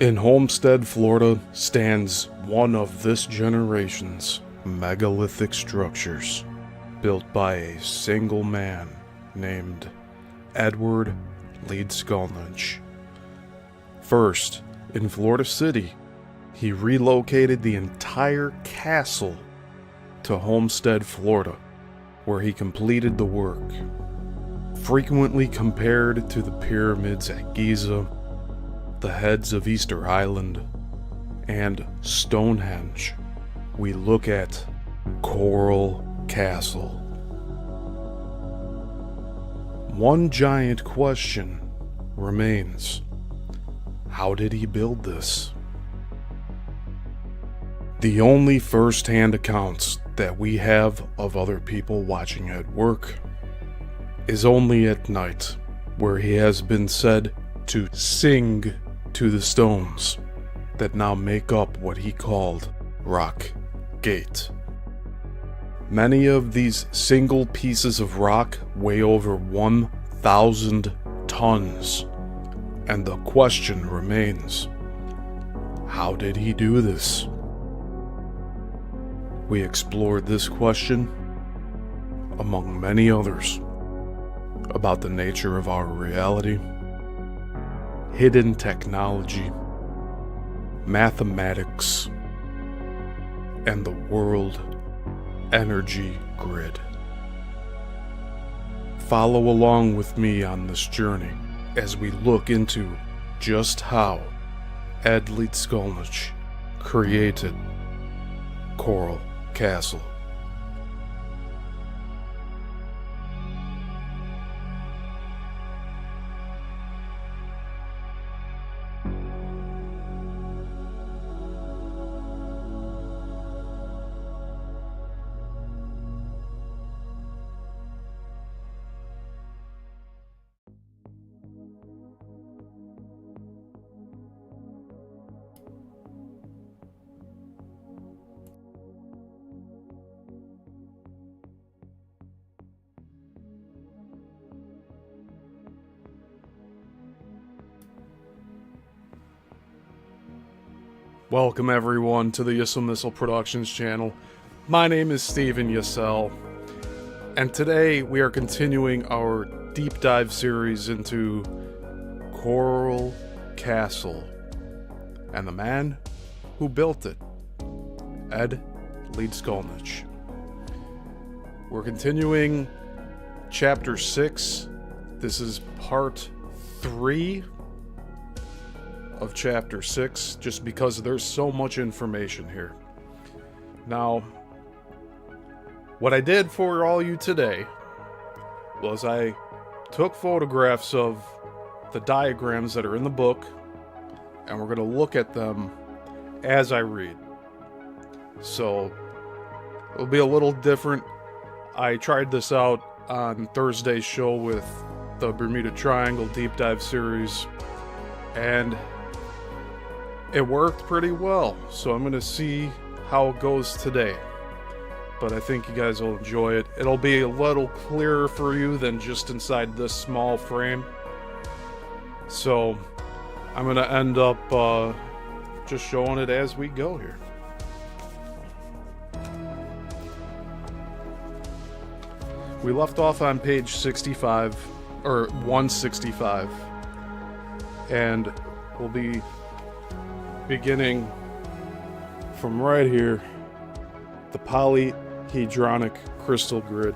In Homestead, Florida, stands one of this generation's megalithic structures, built by a single man named Edward Leedskalnin. First, in Florida City, he relocated the entire castle to Homestead, Florida, where he completed the work. Frequently compared to the pyramids at Giza, the heads of Easter Island, and Stonehenge, we look at Coral Castle. One giant question remains: how did he build this? The only first-hand accounts that we have of other people watching Ed work is only at night, where he has been said to sing to the stones that now make up what he called Rock Gate. Many of these single pieces of rock weigh over 1,000 tons, and the question remains: how did he do this? We explored this question, among many others, about the nature of our reality, hidden technology, mathematics, and the world energy grid. Follow along with me on this journey as we look into just how Ed Leedskalnin created Coral Castle. Welcome everyone to the Yissel Missile Productions channel. My name is Steven Yissel, and today we are continuing our deep dive series into Coral Castle and the man who built it, Ed Leedskalnin. We're continuing chapter 6. This is part 3 of chapter 6, just because there's so much information here. Now, what I did for all you today was I took photographs of the diagrams that are in the book, and we're going to look at them as I read. So, it'll be a little different. I tried this out on Thursday's show with the Bermuda Triangle Deep Dive series, and it worked pretty well, so I'm going to see how it goes today. But I think you guys will enjoy it. It'll be a little clearer for you than just inside this small frame. So I'm going to end up just showing it as we go here. We left off on page 65, or 165, and we'll be beginning from right here, the polyhedronic crystal grid.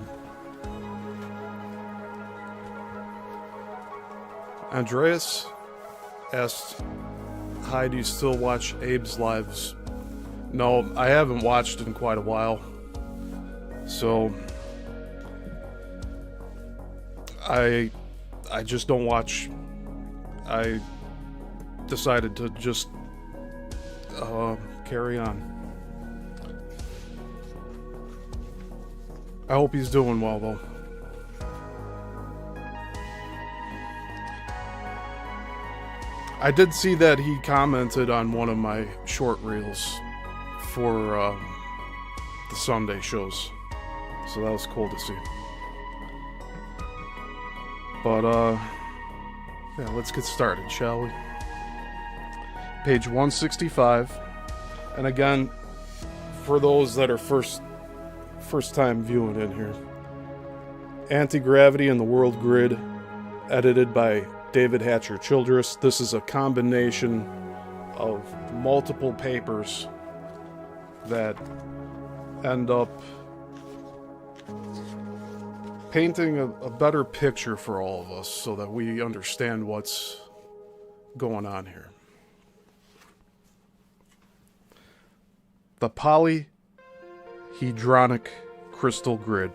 Andreas asked, hi, do you still watch Abe's lives? No, I haven't watched in quite a while. So I just don't watch. I decided to just carry on. I hope he's doing well, though. I did see that he commented on one of my short reels for the Sunday shows, so that was cool to see. But yeah, let's get started, shall we? page 165. And again, for those that are first time viewing in here, Anti-Gravity and the World Grid, edited by David Hatcher Childress. This is a combination of multiple papers that end up painting a better picture for all of us so that we understand what's going on here. The polyhedronic crystal grid.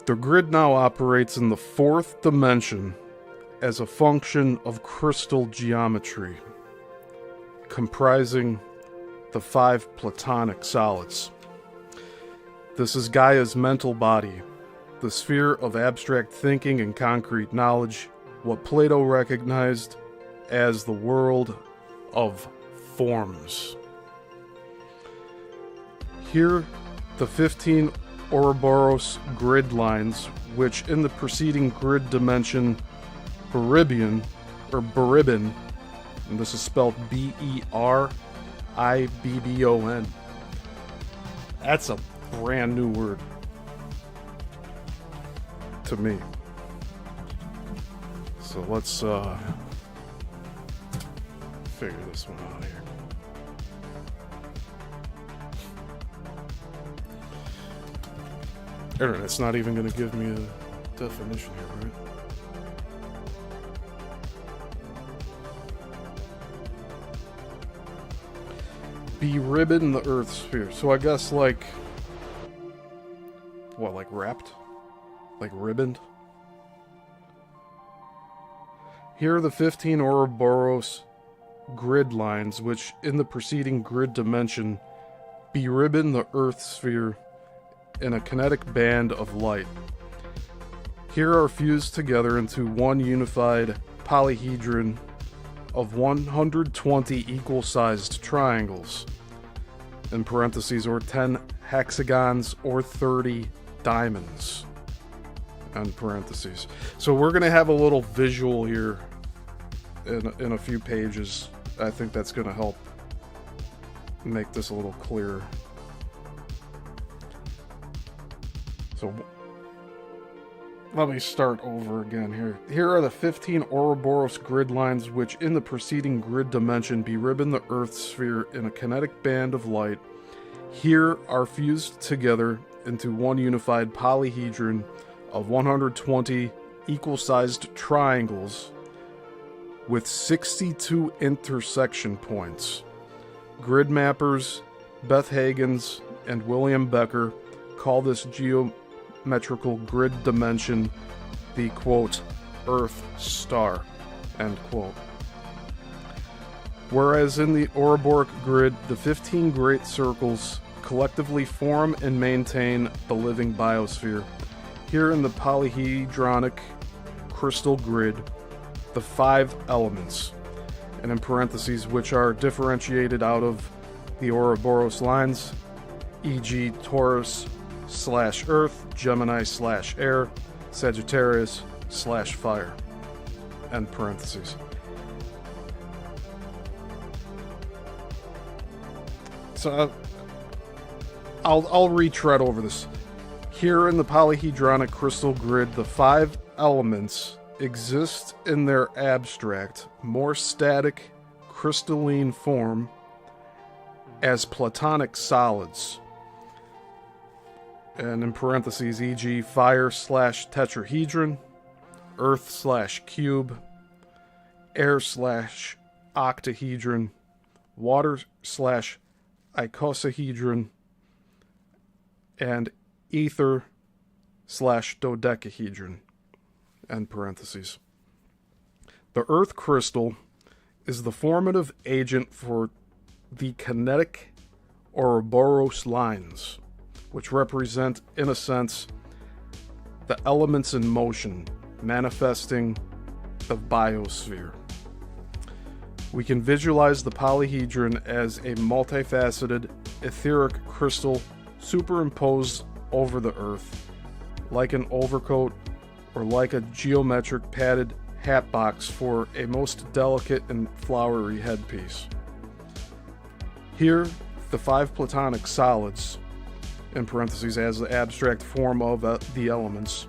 The grid now operates in the fourth dimension as a function of crystal geometry, comprising the 5 platonic solids. This is Gaia's mental body, the sphere of abstract thinking and concrete knowledge, what Plato recognized as the world of forms. Here, the 15 Ouroboros grid lines, which in the preceding grid dimension Beribion, and this is spelled B-E-R-I-B-B-O-N. That's a brand new word to me. So let's figure this one out here. Internet's not even going to give me a definition here, right? Beribbon the Earth sphere. So I guess like wrapped? Like ribboned? Here are the 15 Ouroboros grid lines, which in the preceding grid dimension beribbon the Earth sphere in a kinetic band of light. Here are fused together into one unified polyhedron of 120 equal-sized triangles, in parentheses, or 10 hexagons, or 30 diamonds, end parentheses. So we're going to have a little visual here in a few pages. I think that's going to help make this a little clearer. So let me start over again here. Here are the 15 Ouroboros grid lines, which in the preceding grid dimension beribbon the Earth sphere in a kinetic band of light. Here are fused together into one unified polyhedron of 120 equal-sized triangles with 62 intersection points. Grid mappers Beth Hagens and William Becker call this geometrical grid dimension the, quote, Earth star, end quote. Whereas in the Ouroboros grid, the 15 great circles collectively form and maintain the living biosphere. Here in the polyhedronic crystal grid, the 5 elements, and in parentheses, which are differentiated out of the Ouroboros lines, e.g. Taurus/Earth, Gemini/Air, Sagittarius/Fire, end parentheses. So I'll retread over this. Here in the polyhedronic crystal grid, the 5 elements exist in their abstract, more static, crystalline form as platonic solids, and in parentheses, e.g. fire/tetrahedron, earth/cube, air/octahedron, water/icosahedron, and ether/dodecahedron, end parentheses. The Earth crystal is the formative agent for the kinetic Ouroboros lines, which represent, in a sense, the elements in motion, manifesting the biosphere. We can visualize the polyhedron as a multifaceted, etheric crystal superimposed over the Earth, like an overcoat or like a geometric padded hat box for a most delicate and flowery headpiece. Here, the 5 platonic solids, in parentheses, as the abstract form of the elements,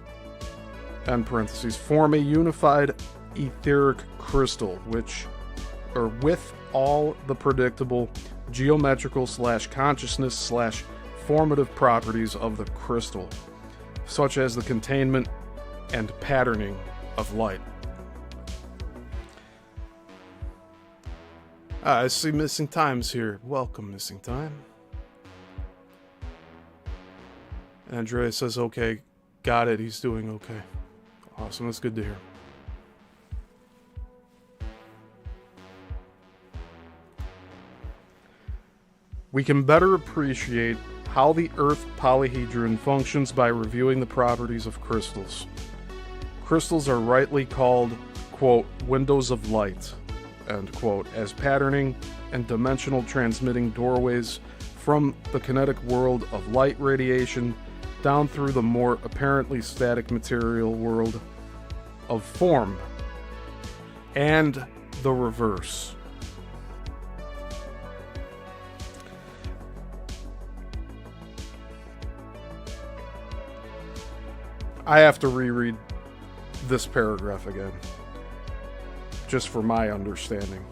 end parentheses, form a unified etheric crystal, with all the predictable geometrical / consciousness / formative properties of the crystal, such as the containment and patterning of light. I see Missing Time's here. Welcome, Missing Time. Andrea says, okay, got it, he's doing okay. Awesome, that's good to hear. We can better appreciate how the Earth polyhedron functions by reviewing the properties of crystals. Crystals are rightly called, quote, windows of light, end quote, as patterning and dimensional transmitting doorways from the kinetic world of light radiation down through the more apparently static material world of form, and the reverse. I have to reread this paragraph again, just for my understanding.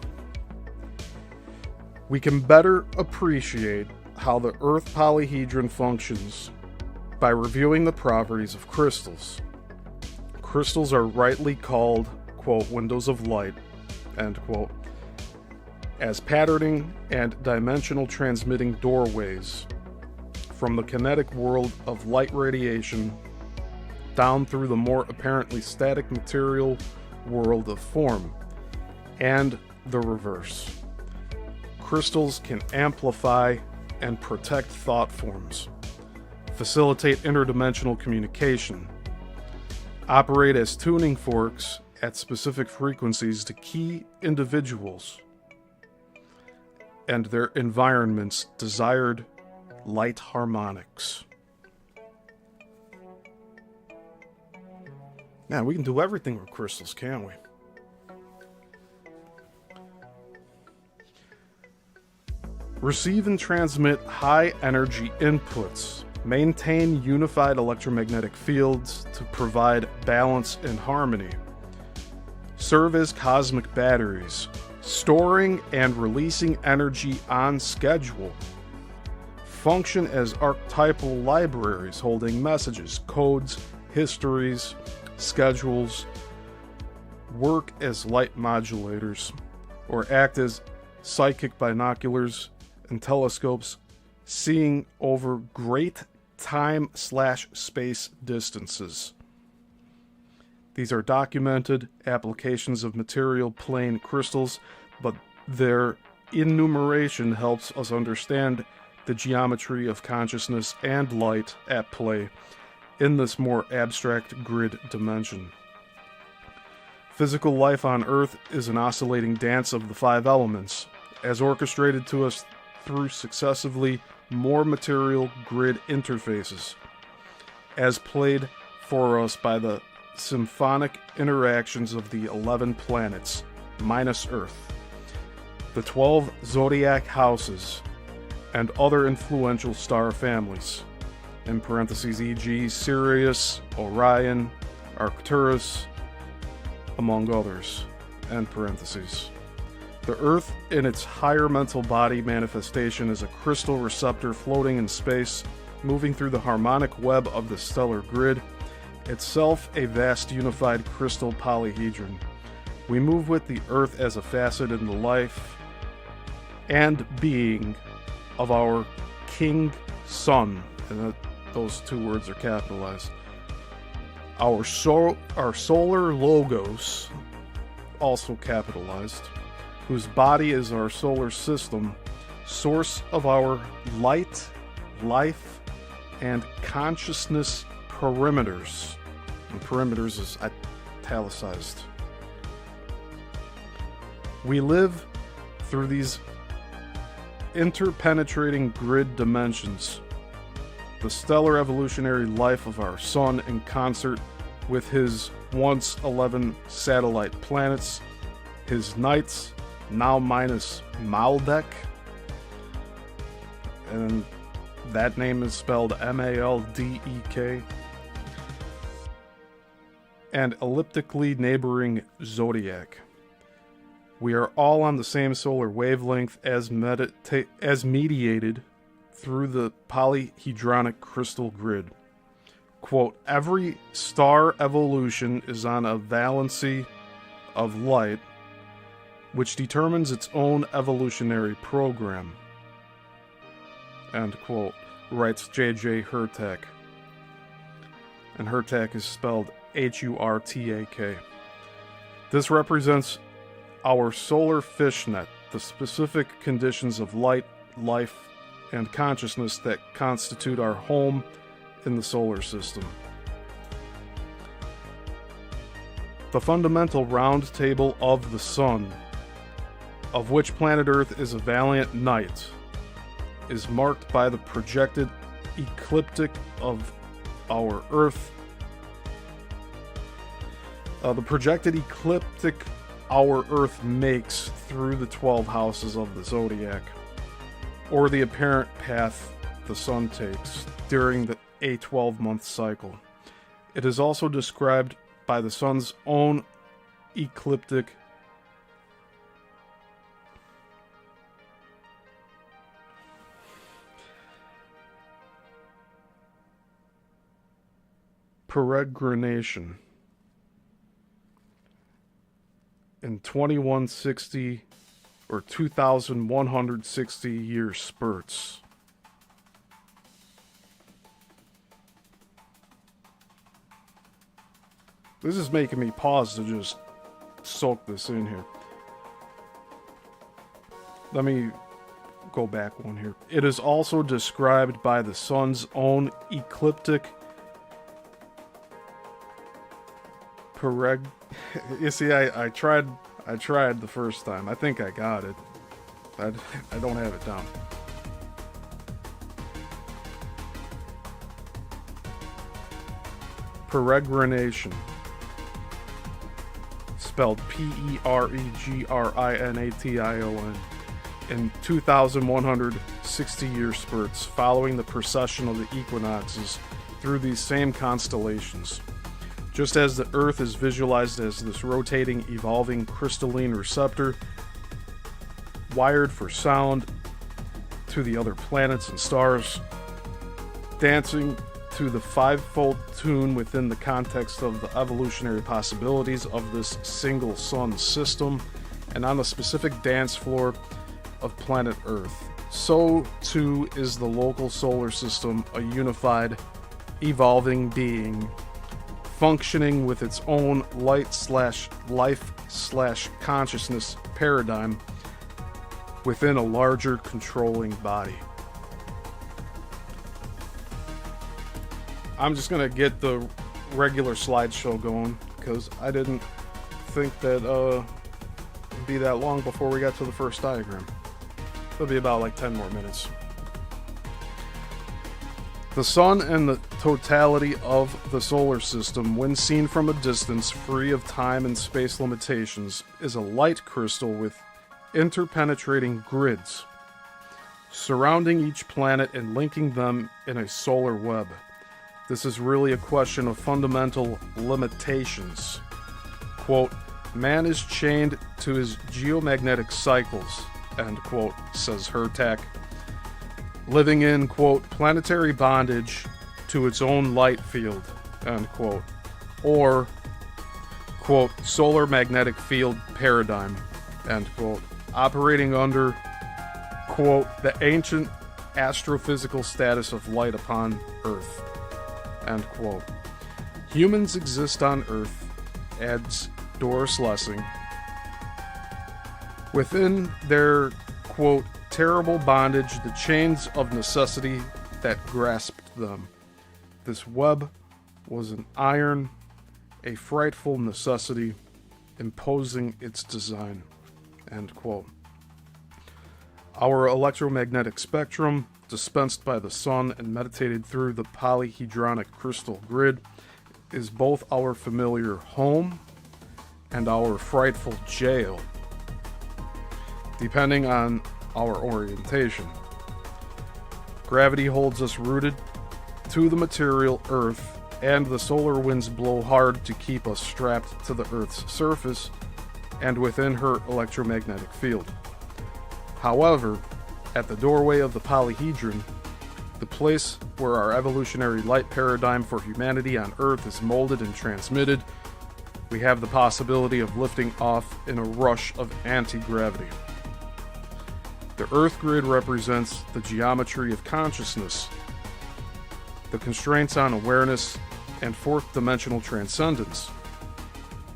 We can better appreciate how the Earth polyhedron functions by reviewing the properties of crystals. Crystals are rightly called, quote, windows of light, end quote, as patterning and dimensional transmitting doorways from the kinetic world of light radiation down through the more apparently static material world of form, and the reverse. Crystals can amplify and protect thought forms, facilitate interdimensional communication, operate as tuning forks at specific frequencies to key individuals and their environment's desired light harmonics. Man, we can do everything with crystals, can't we? Receive and transmit high energy inputs. Maintain unified electromagnetic fields to provide balance and harmony. Serve as cosmic batteries, storing and releasing energy on schedule. Function as archetypal libraries holding messages, codes, histories, schedules. Work as light modulators, or act as psychic binoculars and telescopes, seeing over great time/space distances. These are documented applications of material plane crystals, but their enumeration helps us understand the geometry of consciousness and light at play in this more abstract grid dimension. Physical life on Earth is an oscillating dance of the 5 elements, as orchestrated to us through successively more material grid interfaces, as played for us by the symphonic interactions of the 11 planets, minus Earth, the 12 zodiac houses, and other influential star families, in parentheses, e.g. Sirius, Orion, Arcturus, among others, end parentheses. The Earth, in its higher mental body manifestation, is a crystal receptor floating in space, moving through the harmonic web of the stellar grid, itself a vast unified crystal polyhedron. We move with the Earth as a facet in the life and being of our King Sun, and those 2 words are capitalized. Our solar logos, also capitalized, whose body is our solar system, source of our light, life, and consciousness perimeters. And perimeters is italicized. We live through these interpenetrating grid dimensions, the stellar evolutionary life of our sun in concert with his once 11 satellite planets, his nights, now minus Maldek, and that name is spelled Maldek, and elliptically neighboring zodiac. We are all on the same solar wavelength as mediated through the polyhedronic crystal grid. Quote, every star evolution is on a valency of light, which determines its own evolutionary program. End quote, writes J.J. Hurtak. And Hurtak is spelled Hurtak. This represents our solar fishnet, the specific conditions of light, life, and consciousness that constitute our home in the solar system. The fundamental round table of the sun, of which planet Earth is a valiant knight, is marked by the projected ecliptic of our Earth. The projected ecliptic our Earth makes through the 12 houses of the zodiac, or the apparent path the sun takes during a 12-month cycle. It is also described by the sun's own ecliptic peregrination in 2160 or 2160 year spurts. This is making me pause to just soak this in here. Let me go back one here. It is also described by the sun's own ecliptic You see, I tried the first time. I think I got it. I don't have it down. Peregrination. Spelled Peregrination. In 2160 year spurts following the precession of the equinoxes through these same constellations. Just as the Earth is visualized as this rotating, evolving crystalline receptor, wired for sound to the other planets and stars, dancing to the fivefold tune within the context of the evolutionary possibilities of this single sun system, and on a specific dance floor of planet Earth. So, too, is the local solar system a unified, evolving being, functioning with its own light/life/consciousness paradigm within a larger controlling body. I'm just gonna get the regular slideshow going because I didn't think that it'd be that long before we got to the first diagram. It'll be about like 10 more minutes. The sun and the totality of the solar system, when seen from a distance free of time and space limitations, is a light crystal with interpenetrating grids, surrounding each planet and linking them in a solar web. This is really a question of fundamental limitations. Quote, man is chained to his geomagnetic cycles, end quote, says Hurtak, living in, quote, planetary bondage to its own light field, end quote, or, quote, solar magnetic field paradigm, end quote, operating under, quote, the ancient astrophysical status of light upon Earth, end quote. Humans exist on Earth, adds Doris Lessing, within their, quote, terrible bondage, the chains of necessity that grasped them. This web was an iron, a frightful necessity, imposing its design, end quote. Our electromagnetic spectrum, dispensed by the sun and meditated through the polyhedronic crystal grid, is both our familiar home and our frightful jail, depending on our orientation. Gravity holds us rooted to the material Earth, and the solar winds blow hard to keep us strapped to the Earth's surface and within her electromagnetic field. However, at the doorway of the polyhedron, the place where our evolutionary light paradigm for humanity on Earth is molded and transmitted, we have the possibility of lifting off in a rush of anti-gravity. The Earth grid represents the geometry of consciousness, the constraints on awareness, and fourth-dimensional transcendence,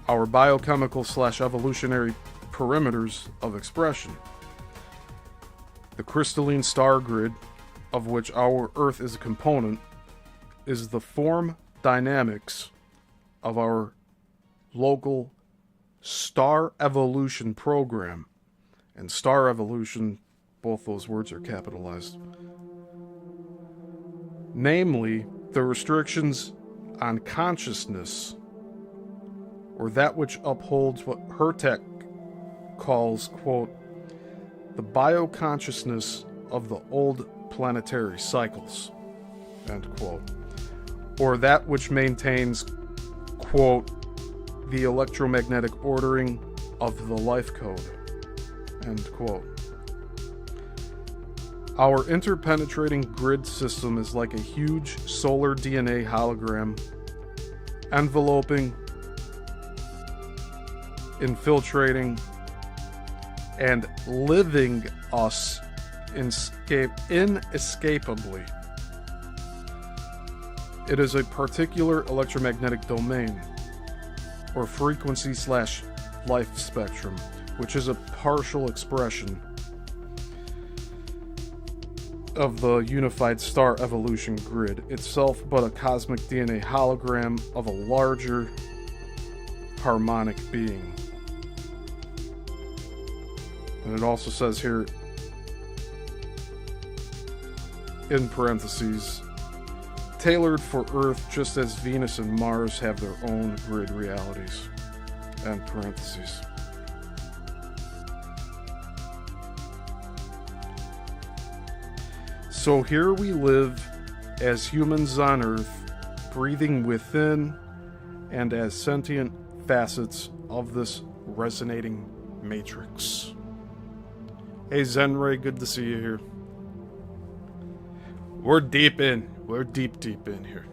our biochemical/evolutionary perimeters of expression. The crystalline star grid, of which our Earth is a component, is the form dynamics of our local star evolution program. And star evolution, both those words are capitalized. Namely, the restrictions on consciousness, or that which upholds what Hertek calls, quote, the bioconsciousness of the old planetary cycles, end quote, or that which maintains, quote, the electromagnetic ordering of the life code, end quote. Our interpenetrating grid system is like a huge solar DNA hologram, enveloping, infiltrating, and living us inescapably. It is a particular electromagnetic domain, or frequency/life spectrum, which is a partial expression of the unified star evolution grid, itself but a cosmic DNA hologram of a larger harmonic being. And it also says here, in parentheses, tailored for Earth just as Venus and Mars have their own grid realities, end parentheses. So here we live as humans on Earth, breathing within and as sentient facets of this resonating matrix. Hey Zenray, good to see you here. We're deep in here.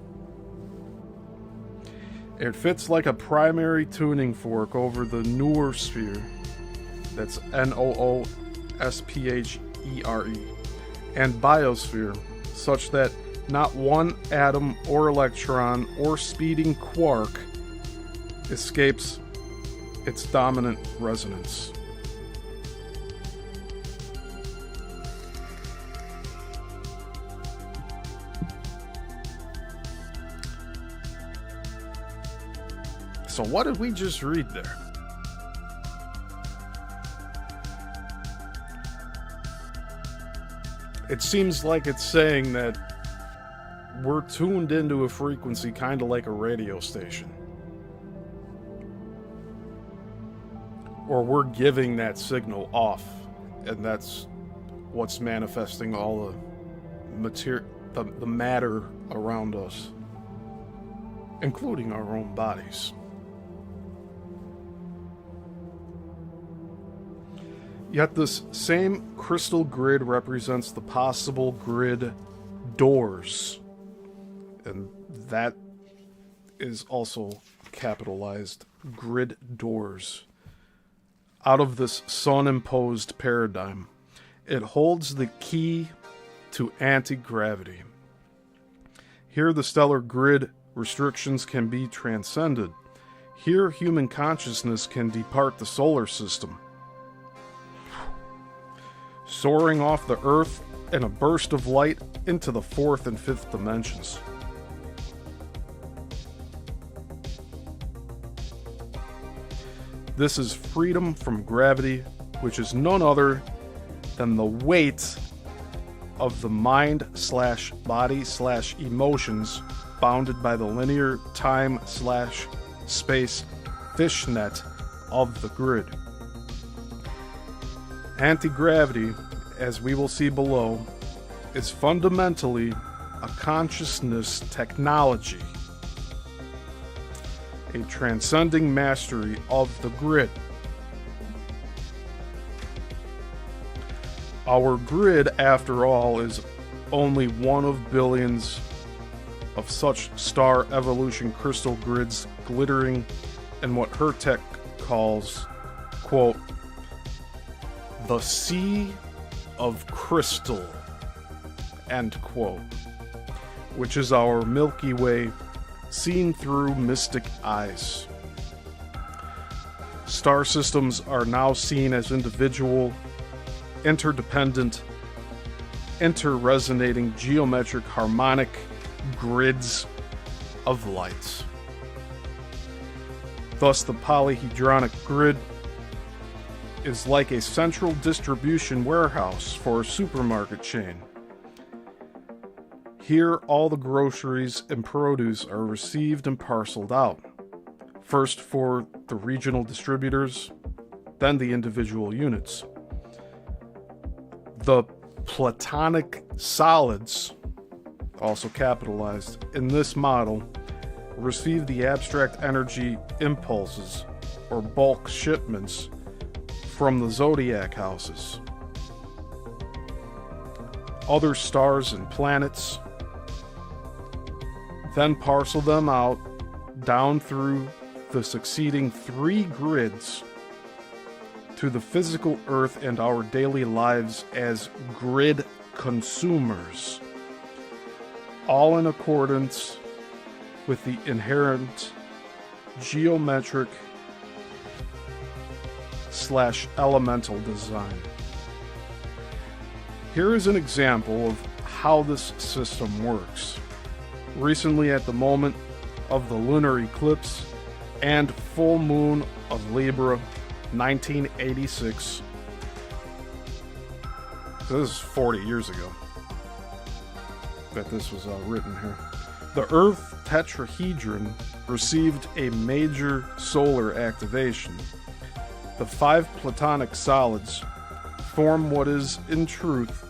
It fits like a primary tuning fork over the noosphere, that's Noosphere, and biosphere, such that not one atom or electron or speeding quark escapes its dominant resonance. So what did we just read there? It seems like it's saying that we're tuned into a frequency kind of like a radio station. Or we're giving that signal off, and that's what's manifesting all the matter around us, including our own bodies. Yet this same crystal grid represents the possible grid doors, and that is also capitalized, grid doors, out of this sun-imposed paradigm. It holds the key to anti-gravity. Here the stellar grid restrictions can be transcended. Here human consciousness can depart the solar system, soaring off the Earth in a burst of light into the fourth and fifth dimensions. This is freedom from gravity, which is none other than the weight of the mind/body/emotions bounded by the linear time/space fishnet of the grid. Anti-gravity, as we will see below, is fundamentally a consciousness technology, a transcending mastery of the grid. Our grid, after all, is only one of billions of such star evolution crystal grids glittering in what her tech calls, quote, the sea of crystal, end quote, which is our Milky Way seen through mystic eyes. Star systems are now seen as individual, interdependent, interresonating geometric harmonic grids of light. Thus, the polyhedronic grid is like a central distribution warehouse for a supermarket chain. Here, all the groceries and produce are received and parceled out, first for the regional distributors, then the individual units. The platonic solids, also capitalized, in this model receive the abstract energy impulses or bulk shipments from the zodiac houses. Other stars and planets then parcel them out down through the succeeding 3 grids to the physical Earth and our daily lives as grid consumers, all in accordance with the inherent geometric / elemental design. Here is an example of how this system works. Recently, at the moment of the lunar eclipse and full moon of Libra 1986, so this is 40 years ago that this was written here, the Earth tetrahedron received a major solar activation. The 5 platonic solids form what is, in truth,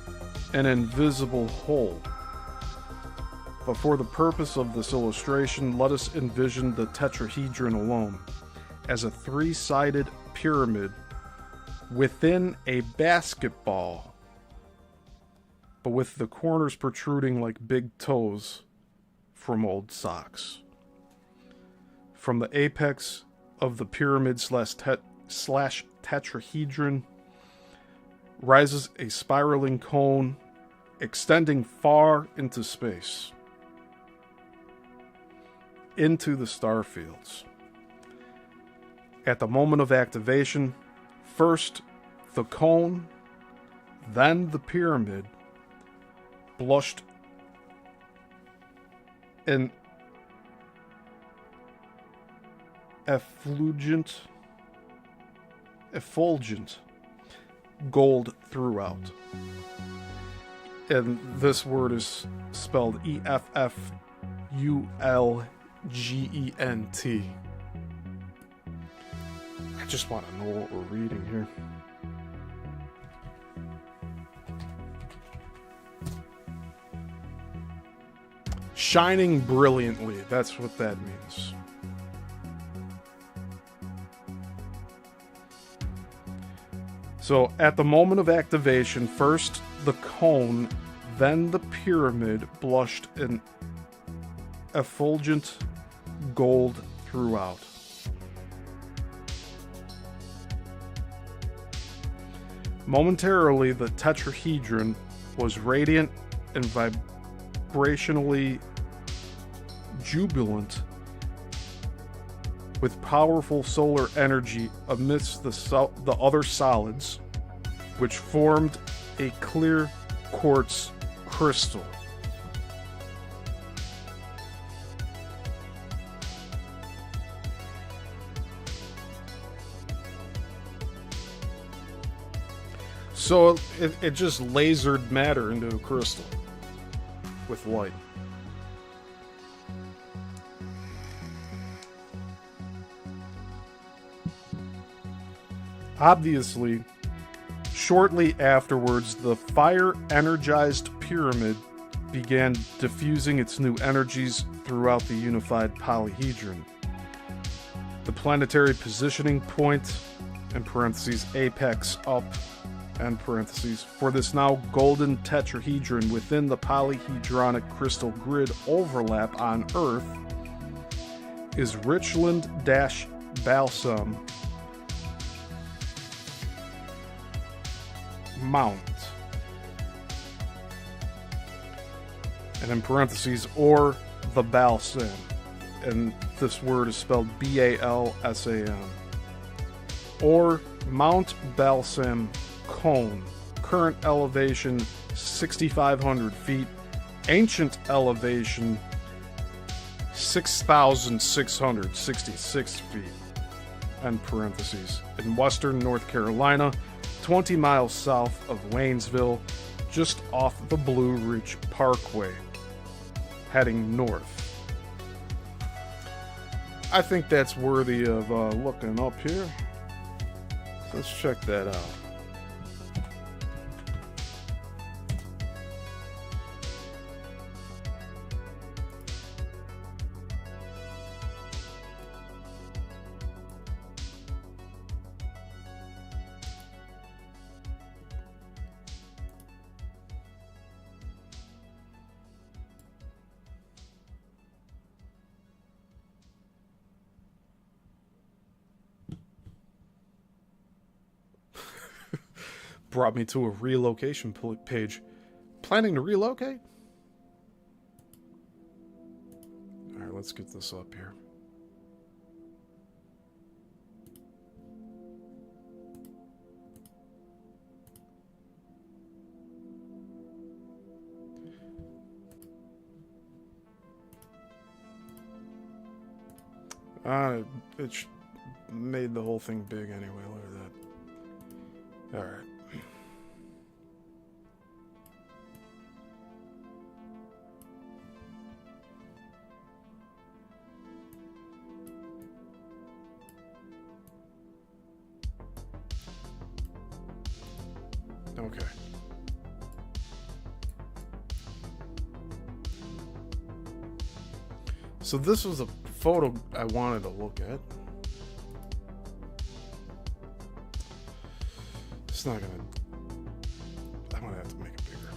an invisible whole. But for the purpose of this illustration, let us envision the tetrahedron alone as a 3-sided pyramid within a basketball, but with the corners protruding like big toes from old socks. From the apex of the pyramid slash tetrahedron rises a spiraling cone extending far into space, into the star fields. At the moment of activation, first the cone, then the pyramid blushed an effulgent gold throughout. And this word is spelled EFFULGENT. I just want to know what we're reading here. Shining brilliantly, that's what that means. So at the moment of activation, first the cone, then the pyramid blushed an effulgent gold throughout. Momentarily, the tetrahedron was radiant and vibrationally jubilant with powerful solar energy amidst the other solids, which formed a clear quartz crystal. So it just lasered matter into a crystal with light. Obviously, shortly afterwards, the fire-energized pyramid began diffusing its new energies throughout the unified polyhedron. The planetary positioning point, in parentheses, apex up, end parentheses, for this now golden tetrahedron within the polyhedronic crystal grid overlap on Earth is Richland-Balsam Mount. And in parentheses, or the Balsam. And this word is spelled B-A-L-S-A-M. Or Mount Balsam Cone. Current elevation 6,500 feet. Ancient elevation 6,666 feet. End parentheses. In western North Carolina, 20 miles south of Waynesville, just off the Blue Ridge Parkway, heading north. I think that's worthy of looking up here. So let's check that out. Brought me to a relocation page. Planning to relocate? Alright, let's get this up here. It made the whole thing big anyway. Look at that. Alright. Okay. So this was a photo I wanted to look at. It's not gonna... I'm gonna have to make it bigger.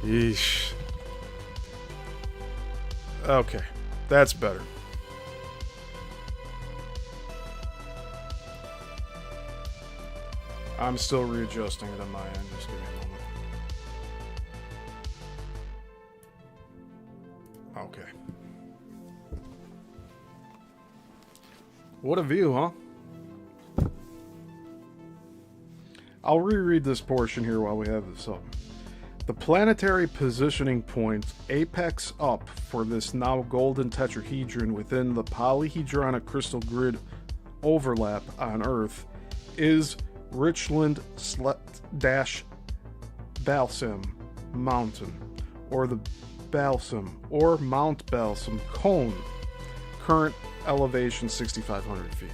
Yeesh. Okay, that's better. I'm still readjusting it on my end. Just give me a moment. Okay. What a view, huh? I'll reread this portion here while we have this up. The planetary positioning point, apex up, for this now golden tetrahedron within the polyhedronic crystal grid overlap on Earth is Richland-Balsam Mountain, or the Balsam, or Mount Balsam Cone. Current elevation 6,500 feet.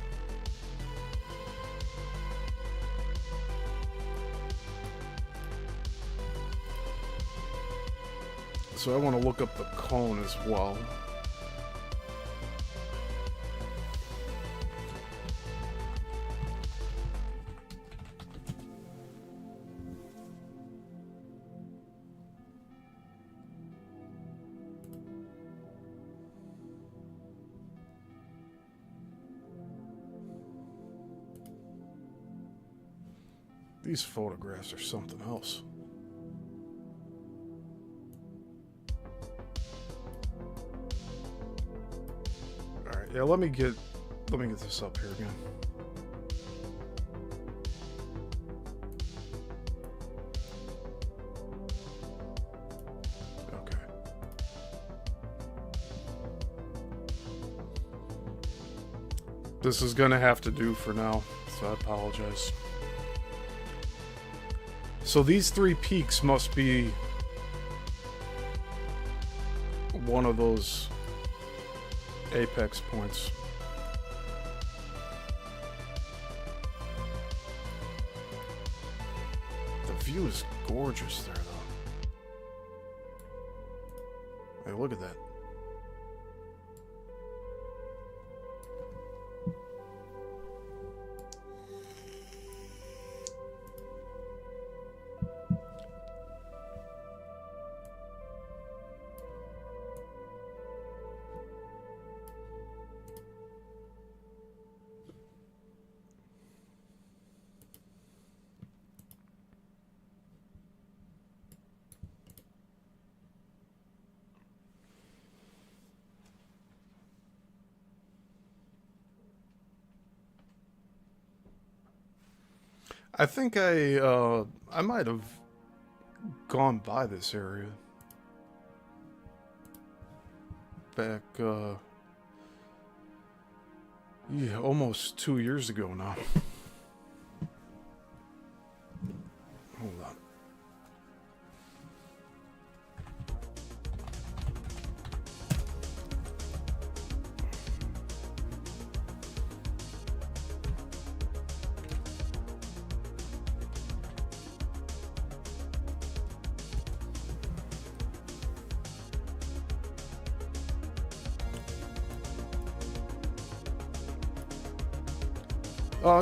So I want to look up the cone as well. These photographs are something else. All right, yeah, let me get this up here again. Okay. This is gonna have to do for now, so I apologize. So these three peaks must be one of those apex points. The view is gorgeous there, though. Hey, look at that. I think I might have gone by this area back, yeah, almost 2 years ago now. Hold on.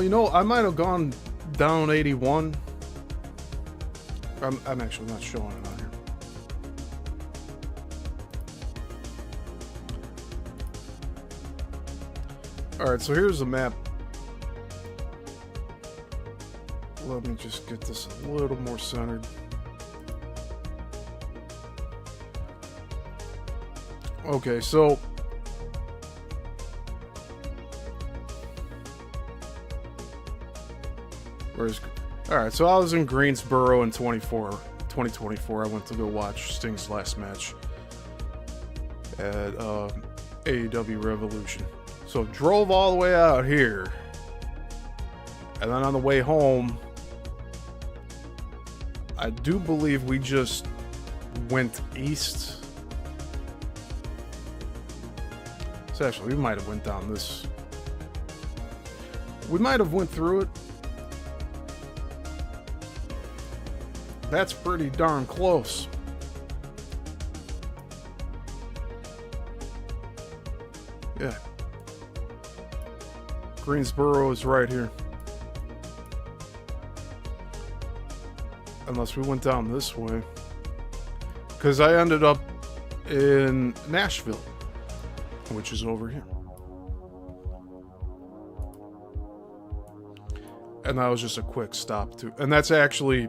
You know, I might have gone down 81. I'm actually not showing it on here. Alright, so here's the map. Let me just get this a little more centered. Okay, so alright, so I was in Greensboro in 2024. I went to go watch Sting's last match at AEW Revolution. So drove all the way out here, and then on the way home, I do believe we just went east. So actually, we might have went down this. We might have went through it. That's pretty darn close. Yeah. Greensboro is right here. Unless we went down this way. Because I ended up in Nashville, which is over here. And that was just a quick stop too. And that's actually...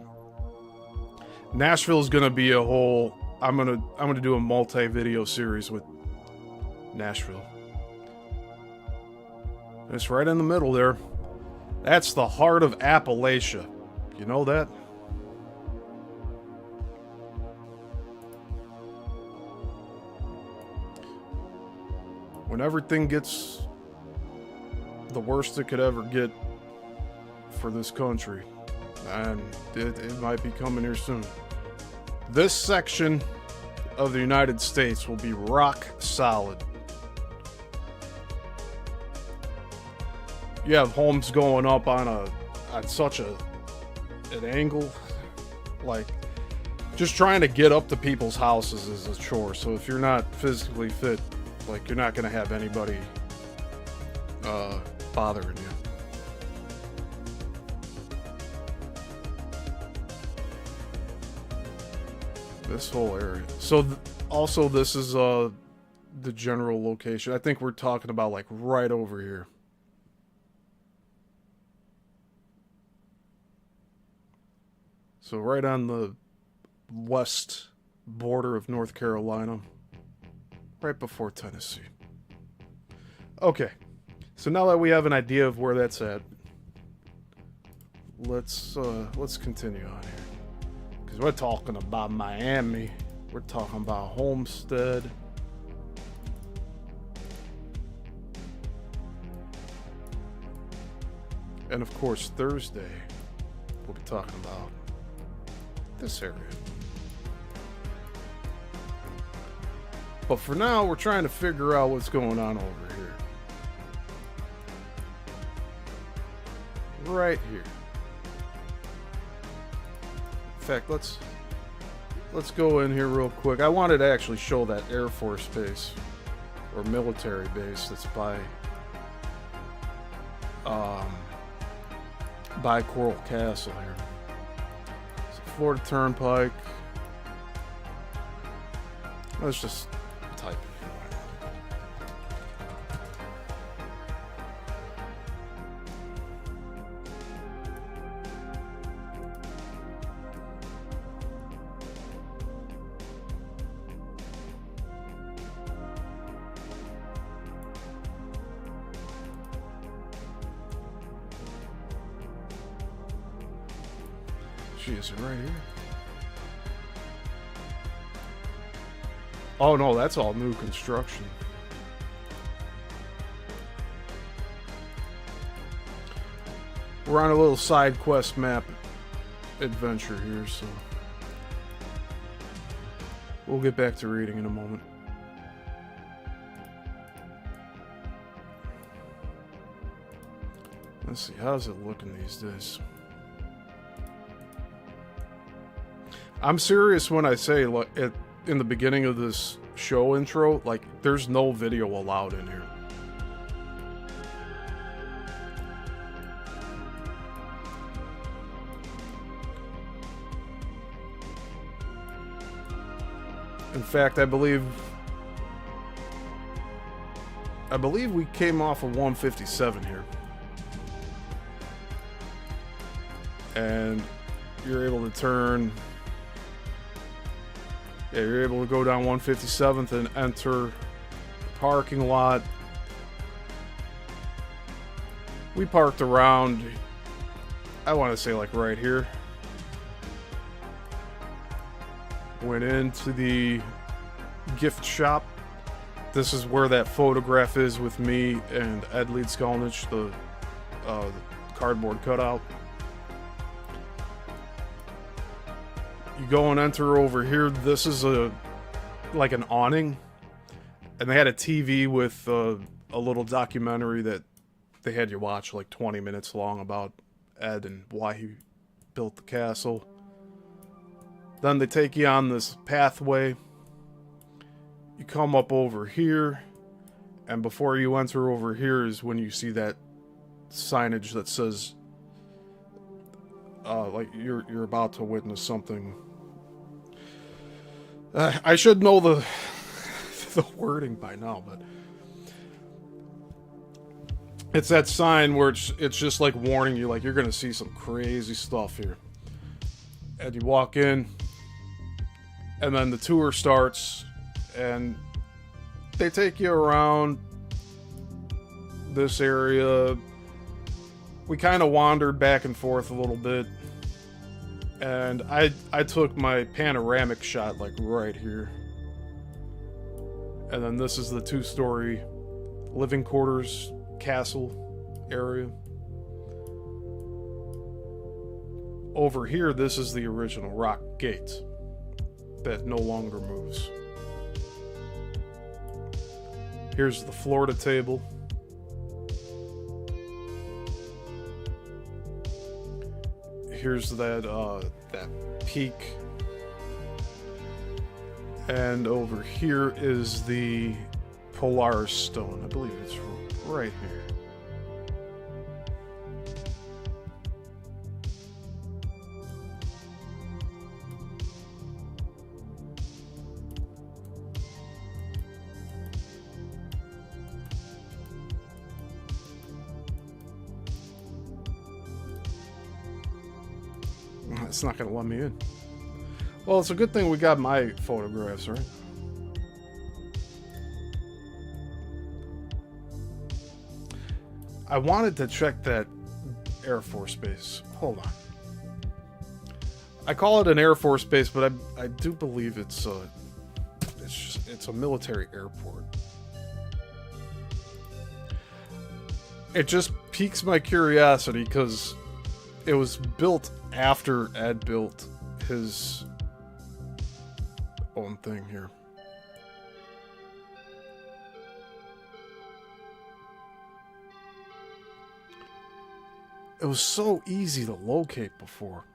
Nashville is gonna be a whole. I'm gonna do a multi-video series with Nashville. It's right in the middle there. That's the heart of Appalachia. You know that? When everything gets the worst it could ever get for this country, and it might be coming here soon. This section of the United States will be rock solid. You have homes going up on such an angle, like just trying to get up to people's houses is a chore. So if you're not physically fit, like you're not gonna have anybody bothering you. This whole area. So also this is the general location. I think we're talking about like right over here. So right on the west border of North Carolina, right before Tennessee. Okay, so now that we have an idea of where that's at, let's continue on here. Because we're talking about Miami, we're talking about Homestead. And of course, Thursday, we'll be talking about this area. But for now, we're trying to figure out what's going on over here. Right here. In fact, let's go in here real quick. I wanted to actually show that Air Force base or military base that's by Coral Castle here. So Florida Turnpike. Let's just type it. Is it right here? Oh no, that's all new construction. We're on a little side quest map adventure here, so we'll get back to reading in a moment. Let's see, how's it looking these days? I'm serious when I say, like, in the beginning of this show intro, like, there's no video allowed in here. In fact, I believe we came off of 157 here. And you're able to turn... Yeah, you're able to go down 157th and enter the parking lot. We parked around, I want to say like right here. Went into the gift shop. This is where that photograph is with me and Ed Leedskalnin, the cardboard cutout. You go and enter over here. This is like an awning, and they had a TV with a little documentary that they had you watch, like 20 minutes long, about Ed and why he built the castle. Then they take you on this pathway. You come up over here, and before you enter over here is when you see that signage that says like you're about to witness something. I should know the wording by now, but it's that sign where it's just like warning you, like you're gonna see some crazy stuff here. And you walk in, and then the tour starts, and they take you around this area. We kind of wandered back and forth a little bit, and I took my panoramic shot like right here. And then this is the 2-story living quarters castle area. Over here, this is the original rock gate that no longer moves. Here's the Florida table. Here's that peak. And over here is the Polaris stone. I believe it's right here. It's not going to let me in. Well, it's a good thing we got my photographs, right? I wanted to check that Air Force Base. Hold on. I call it an Air Force Base, but I do believe it's a military airport. It just piques my curiosity because it was built after Ed built his own thing here. It was so easy to locate before.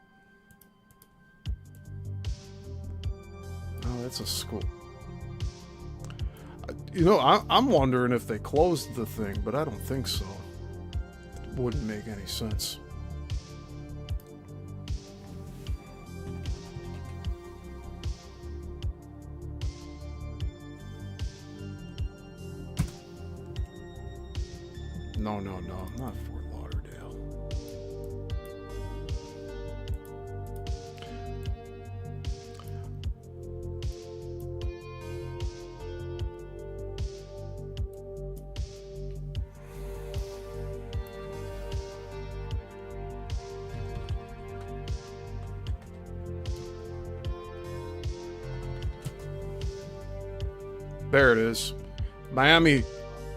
Oh, that's a school. You know, I'm wondering if they closed the thing, but I don't think so. It wouldn't make any sense. No, not Fort Lauderdale. There it is. Miami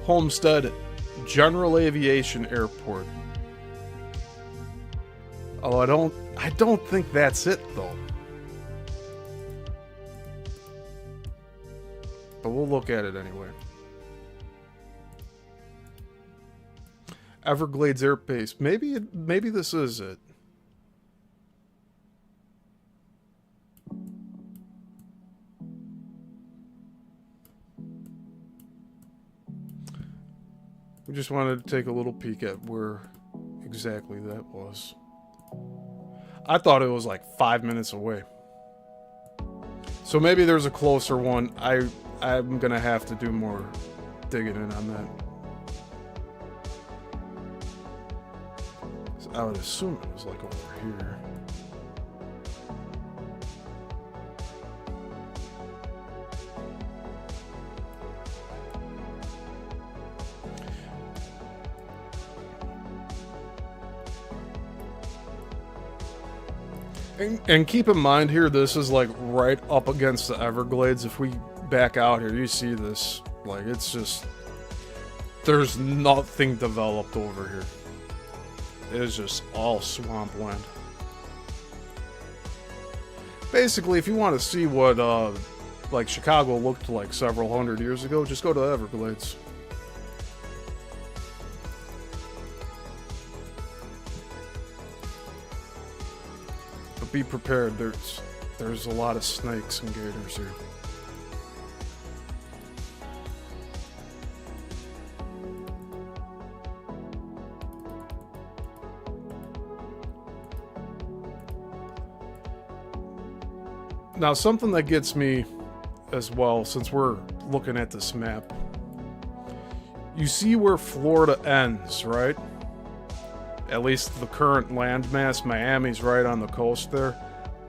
Homestead General Aviation Airport. Oh, I don't think that's it though. But we'll look at it anyway. Everglades Air Base. Maybe this is it. We just wanted to take a little peek at where exactly that was. I thought it was like 5 minutes away. So maybe there's a closer one. I'm gonna have to do more digging in on that. So I would assume it was like over here. And keep in mind here, this is like right up against the Everglades. If we back out here, you see this. Like, it's just... There's nothing developed over here. It is just all swampland. Basically, if you want to see what, like, Chicago looked like several hundred years ago, just go to the Everglades. Be prepared, there's a lot of snakes and gators here. Now, something that gets me as well, since we're looking at this map, you see where Florida ends, right? At least the current landmass. Miami's right on the coast there.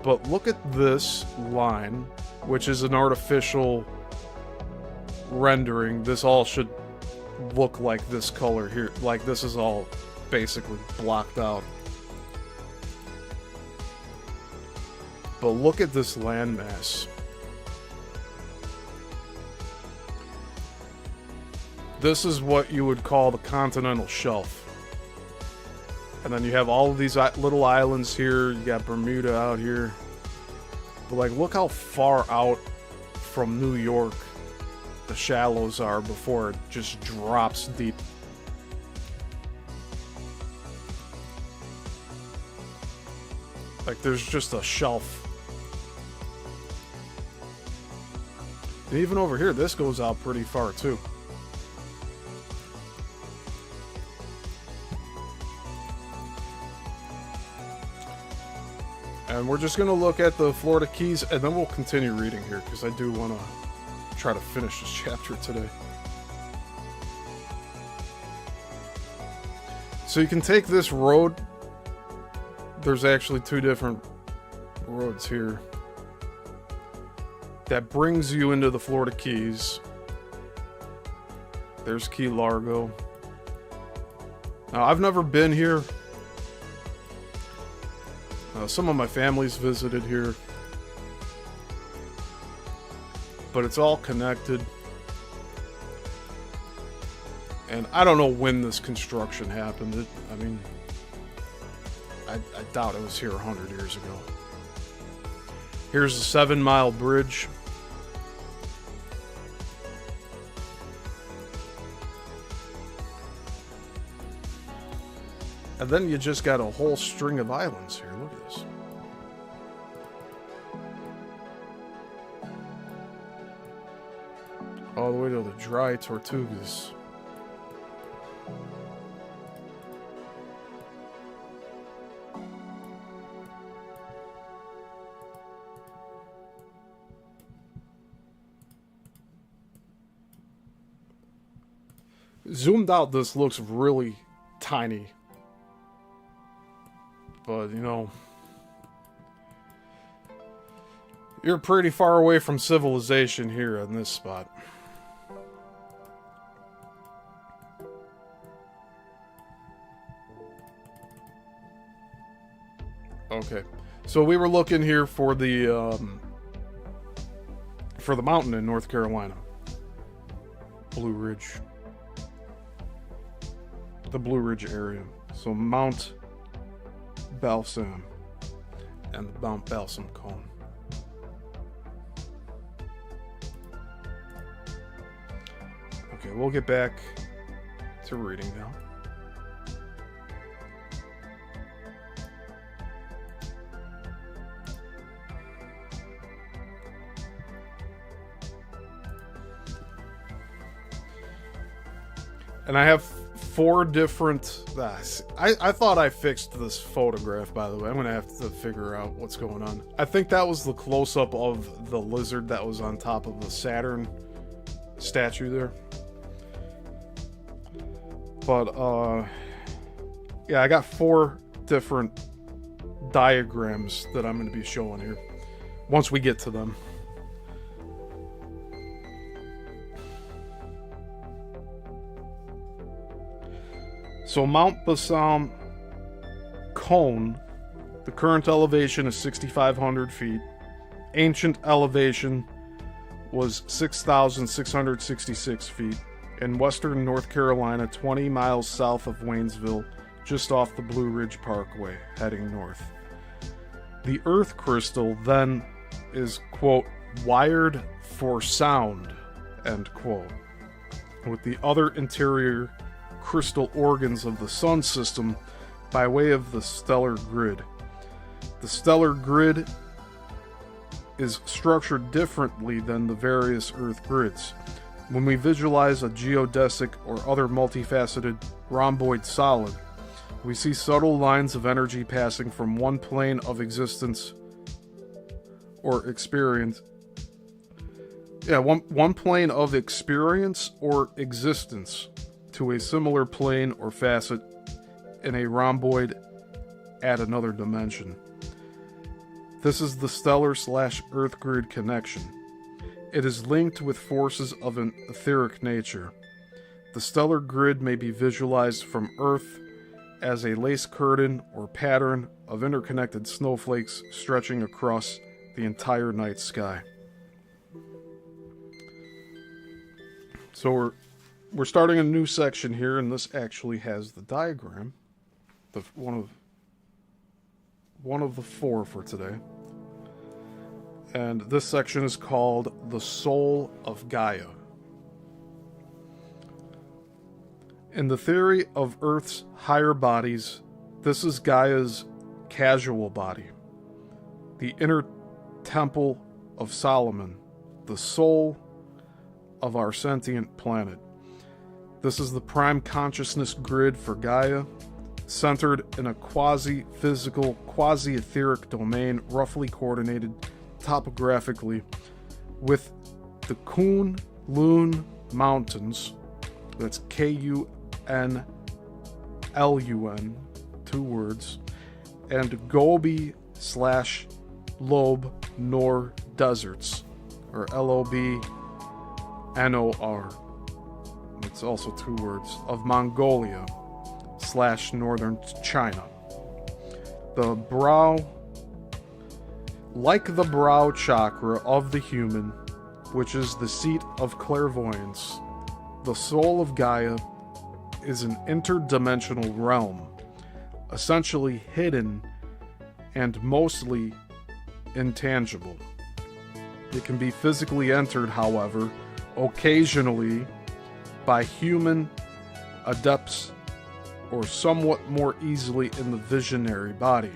But look at this line, which is an artificial rendering. This all should look like this color here. Like, this is all basically blocked out. But look at this landmass. This is what you would call the continental shelf. And then you have all of these little islands here. You got Bermuda out here. But, like, look how far out from New York the shallows are before it just drops deep. Like, there's just a shelf. And even over here, this goes out pretty far, too. And we're just going to look at the Florida Keys, and then we'll continue reading here, because I do want to try to finish this chapter today. So you can take this road. There's actually two different roads here that brings you into the Florida Keys. There's Key Largo. Now, I've never been here. Some of my family's visited here, but it's all connected. And I don't know when this construction happened. I mean, I doubt it was here 100 years ago. Here's a 7-mile bridge. And then you just got a whole string of islands here. Look at this. All the way to the dry Tortugas. Zoomed out, this looks really tiny. But, you know, you're pretty far away from civilization here in this spot. Okay, so we were looking here for the mountain in North Carolina. Blue Ridge. The Blue Ridge area. So Mount Balsam and the Mount Balsam Cone. Okay, we'll get back to reading now. And I have 4 different... I thought I fixed this photograph, by the way. I'm going to have to figure out what's going on. I think that was the close-up of the lizard that was on top of the Saturn statue there. But, yeah, I got 4 different diagrams that I'm going to be showing here. Once we get to them. So Mount Balsam Cone, the current elevation is 6,500 feet. Ancient elevation was 6,666 feet. In western North Carolina, 20 miles south of Waynesville, just off the Blue Ridge Parkway, heading north. The earth crystal then is, quote, wired for sound, end quote, with the other interior crystal organs of the sun system by way of the stellar grid. The stellar grid is structured differently than the various Earth grids. When we visualize a geodesic or other multifaceted rhomboid solid, we see subtle lines of energy passing from one plane of existence or experience. One plane of experience or existence to a similar plane or facet in a rhomboid at another dimension. This is the stellar/Earth grid connection. It is linked with forces of an etheric nature. The stellar grid may be visualized from Earth as a lace curtain or pattern of interconnected snowflakes stretching across the entire night sky. So we're starting a new section here, and this actually has the diagram, one of the 4 for today. And this section is called The Soul of Gaia. In the theory of Earth's higher bodies, this is Gaia's casual body, the inner temple of Solomon, the soul of our sentient planet. This is the prime consciousness grid for Gaia, centered in a quasi-physical, quasi-etheric domain roughly coordinated topographically with the Kunlun Mountains, that's Kunlun, 2 words, and Gobi/Lob Nor deserts, or Lobnor. It's also 2 words, of Mongolia/northern China. The brow, like the brow chakra of the human, which is the seat of clairvoyance, the soul of Gaia is an interdimensional realm, essentially hidden and mostly intangible. It can be physically entered, however, occasionally by human adepts or somewhat more easily in the visionary body,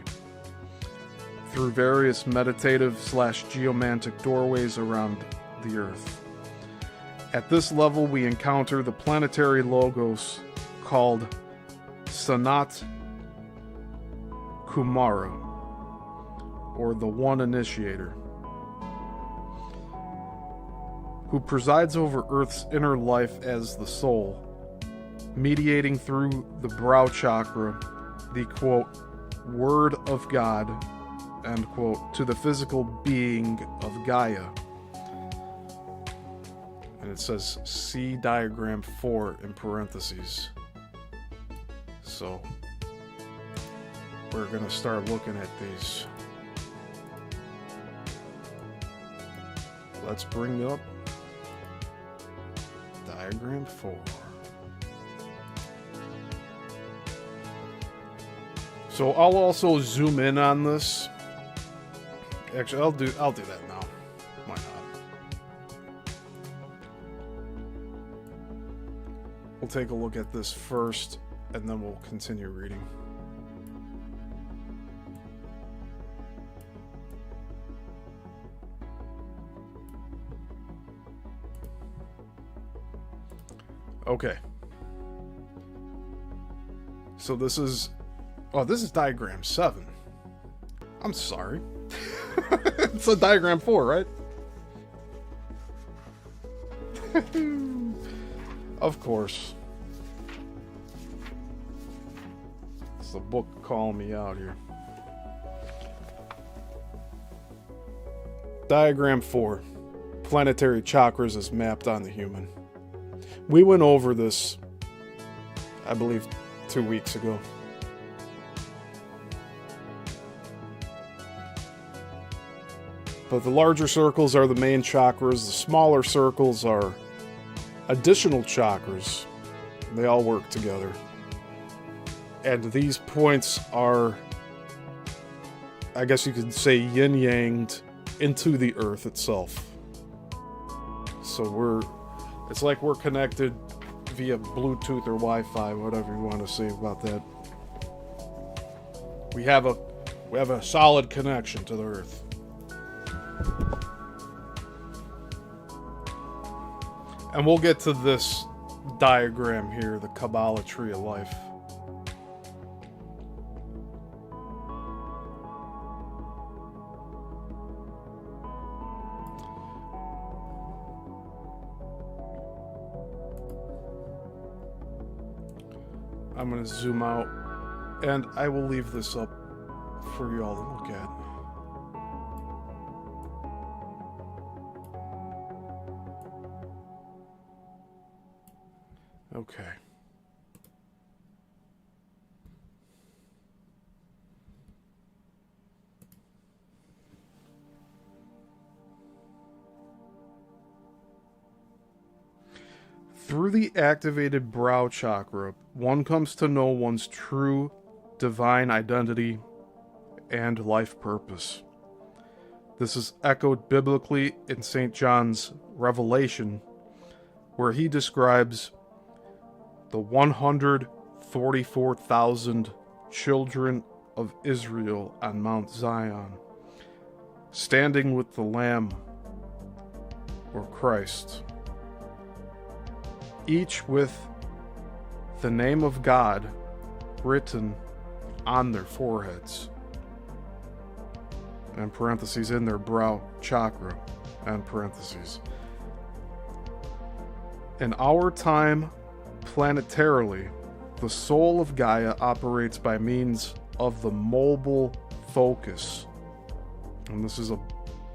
through various meditative/geomantic doorways around the Earth. At this level, we encounter the planetary logos called Sanat Kumara, or the One Initiator, who presides over Earth's inner life as the soul, mediating through the brow chakra the, quote, Word of God, end quote, to the physical being of Gaia. And it says, see diagram 4 in parentheses. So, we're going to start looking at these. Let's bring up diagram 4. So I'll also zoom in on this. Actually, I'll do that now. Why not? We'll take a look at this first, and then we'll continue reading. Okay. So this is diagram 7. I'm sorry. It's a diagram 4, right? Of course. It's the book calling me out here. Diagram 4. Planetary chakras is mapped on the human. We went over this, I believe, 2 weeks ago. But the larger circles are the main chakras. The smaller circles are additional chakras. They all work together. And these points are, I guess you could say, yin-yanged into the earth itself. So it's like we're connected via Bluetooth or Wi-Fi, whatever you want to say about that. We have a solid connection to the earth. And we'll get to this diagram here, the Kabbalah Tree of Life. I'm going to zoom out, and I will leave this up for y'all to look at. Okay. Through the activated brow chakra, one comes to know one's true divine identity and life purpose. This is echoed biblically in St. John's Revelation, where he describes the 144,000 children of Israel on Mount Zion, standing with the Lamb, or Christ, each with the name of God written on their foreheads, and parentheses, in their brow chakra, and parentheses. In our time, planetarily, the soul of Gaia operates by means of the mobile focus. And this is a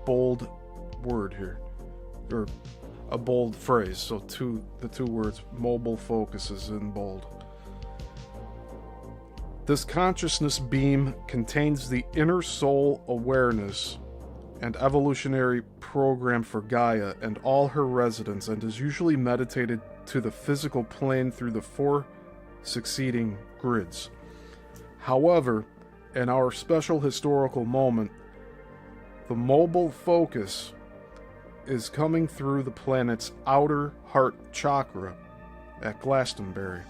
bold word here, or a bold phrase. So the two words, mobile focus, is in bold. This consciousness beam contains the inner soul awareness and evolutionary program for Gaia and all her residents, and is usually meditated to the physical plane through the 4 succeeding grids. However, in our special historical moment, the mobile focus is coming through the planet's outer heart chakra at Glastonbury.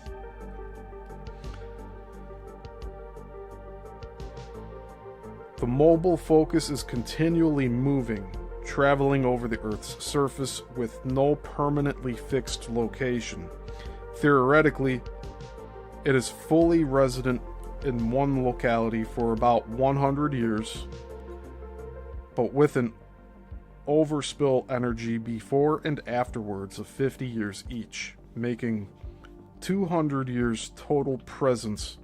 The mobile focus is continually moving, traveling over the Earth's surface with no permanently fixed location. Theoretically, it is fully resident in one locality for about 100 years, but with an overspill energy before and afterwards of 50 years each, making 200 years total presence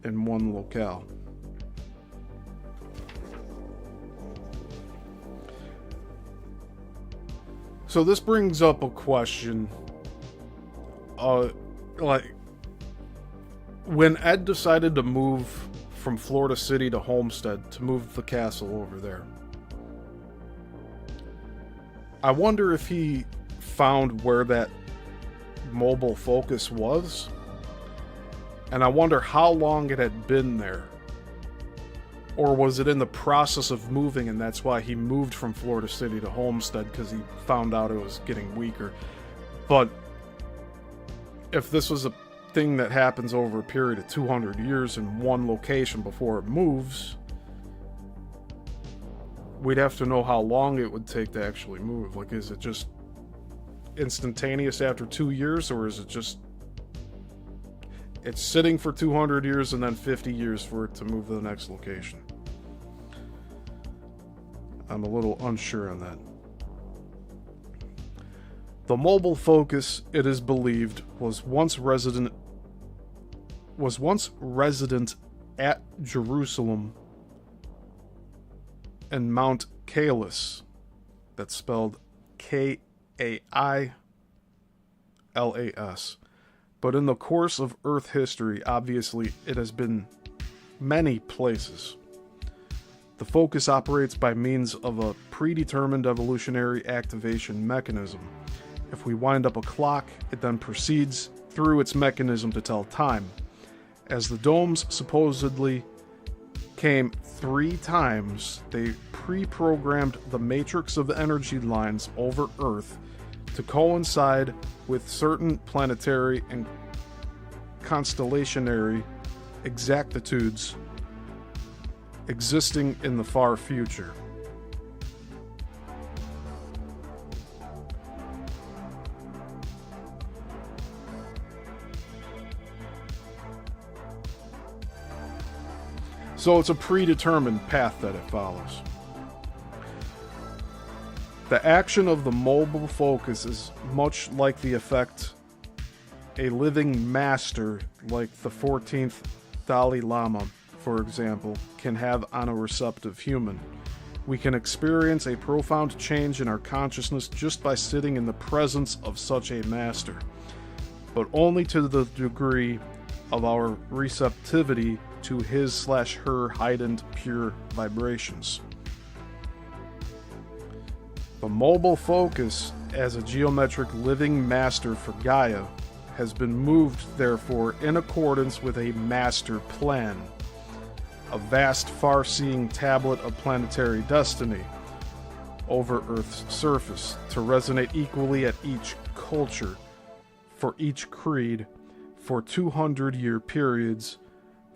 in one locale. So this brings up a question, like, when Ed decided to move from Florida City to Homestead, to move the castle over there, I wonder if he found where that mobile focus was, and I wonder how long it had been there. Or was it in the process of moving, and that's why he moved from Florida City to Homestead, because he found out it was getting weaker. But if this was a thing that happens over a period of 200 years in one location before it moves, we'd have to know how long it would take to actually move. Like, is it just instantaneous after 2 years, or is it just it's sitting for 200 years and then 50 years for it to move to the next location? I'm a little unsure on that. The mobile focus, it is believed, was once resident at Jerusalem and Mount Kailas. That's spelled Kailas. But in the course of Earth history, obviously, it has been many places. The focus operates by means of a predetermined evolutionary activation mechanism. If we wind up a clock, it then proceeds through its mechanism to tell time. As the domes supposedly came 3 times, they pre-programmed the matrix of energy lines over Earth to coincide with certain planetary and constellationary exactitudes existing in the far future. So it's a predetermined path that it follows. The action of the mobile focus is much like the effect a living master, like the 14th Dalai Lama, for example, can have on a receptive human. We can experience a profound change in our consciousness just by sitting in the presence of such a master, but only to the degree of our receptivity to his/her heightened pure vibrations. The mobile focus, as a geometric living master for Gaia, has been moved, therefore, in accordance with a master plan, a vast, far-seeing tablet of planetary destiny over Earth's surface, to resonate equally at each culture, for each creed, for 200-year periods,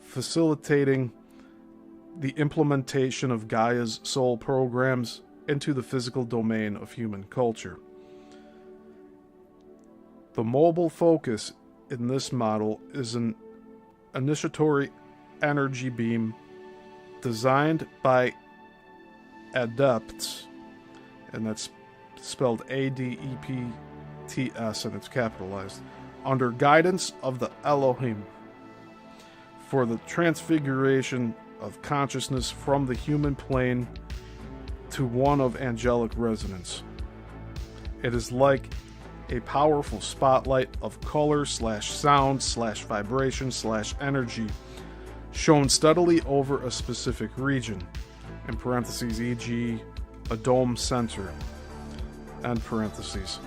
facilitating the implementation of Gaia's soul programs into the physical domain of human culture. The mobile focus in this model is an initiatory energy beam designed by adepts, and that's spelled ADEPTS, and it's capitalized, under guidance of the Elohim, for the transfiguration of consciousness from the human plane to one of angelic resonance. It is like a powerful spotlight of color/sound/vibration/energy shown steadily over a specific region, in parentheses, e.g., a dome center, end parentheses.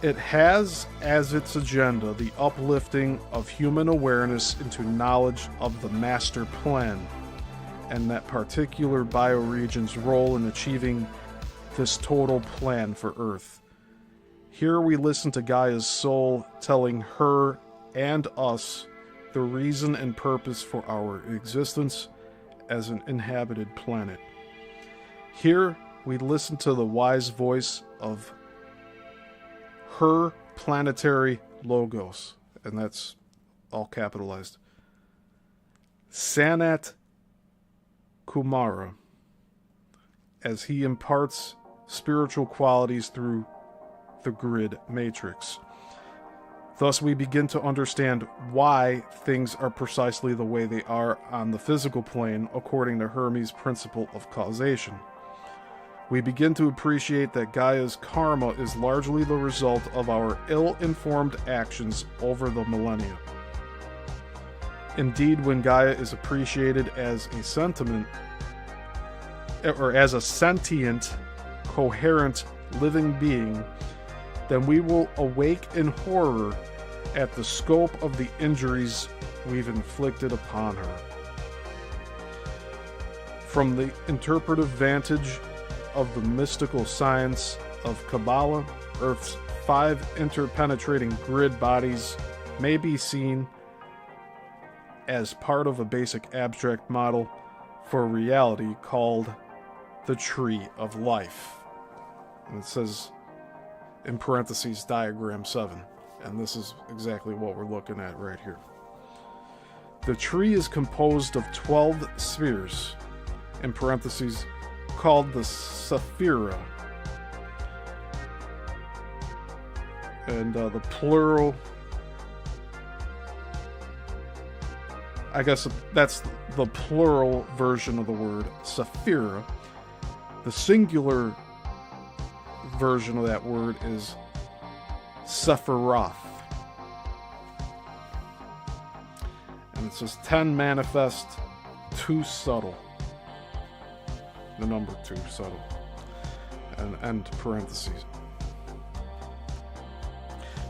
It has as its agenda the uplifting of human awareness into knowledge of the master plan, and that particular bioregion's role in achieving this total plan for Earth. Here we listen to Gaia's soul telling her and us the reason and purpose for our existence as an inhabited planet. Here, we listen to the wise voice of her planetary logos, and that's all capitalized, Sanat Kumara, as he imparts spiritual qualities through the grid matrix. Thus, we begin to understand why things are precisely the way they are on the physical plane according to Hermes' principle of causation. We begin to appreciate that Gaia's karma is largely the result of our ill-informed actions over the millennia. Indeed, when Gaia is appreciated as a sentient, coherent, living being, then we will awake in horror at the scope of the injuries we've inflicted upon her. From the interpretive vantage of the mystical science of Kabbalah, Earth's 5 interpenetrating grid bodies may be seen as part of a basic abstract model for reality called the Tree of Life. And it says, in parentheses, diagram 7. And this is exactly what we're looking at right here. The tree is composed of 12 spheres, in parentheses, called the Sephira. And the plural, I guess that's the plural version of the word Sephira. The singular version of that word is Sephiroth. And it says 10 manifest, 2 subtle. The number 2 subtle. And end parentheses.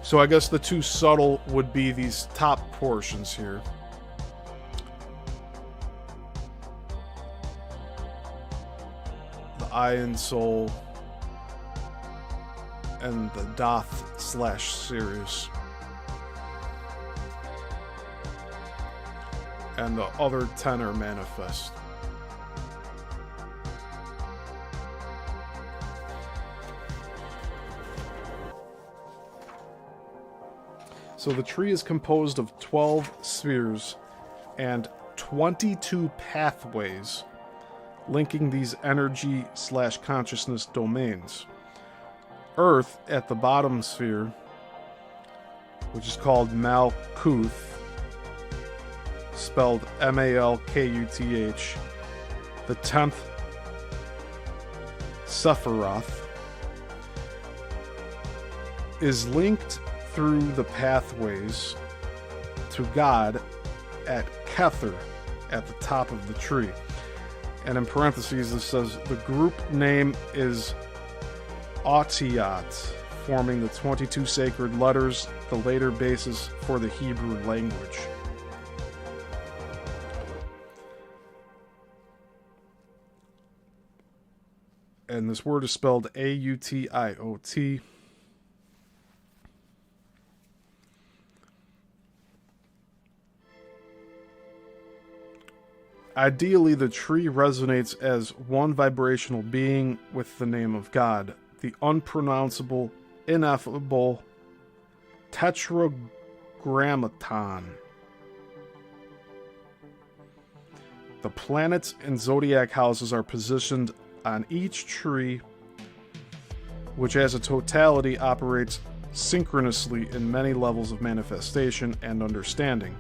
So I guess the 2 subtle would be these top portions here. The eye and soul, and the Doth/Sirius, and the other 10 are manifest. So the tree is composed of 12 spheres and 22 pathways linking these energy/consciousness domains. Earth at the bottom sphere, which is called Malkuth, spelled Malkuth, the 10th Sephiroth, is linked through the pathways to God at Kether, at the top of the tree. And in parentheses, it says the group name is Autiyat, forming the 22 sacred letters, the later basis for the Hebrew language. And this word is spelled Autiot. Ideally, the tree resonates as one vibrational being with the name of God, the unpronounceable, ineffable Tetragrammaton. The planets and zodiac houses are positioned on each tree, which as a totality operates synchronously in many levels of manifestation and understanding.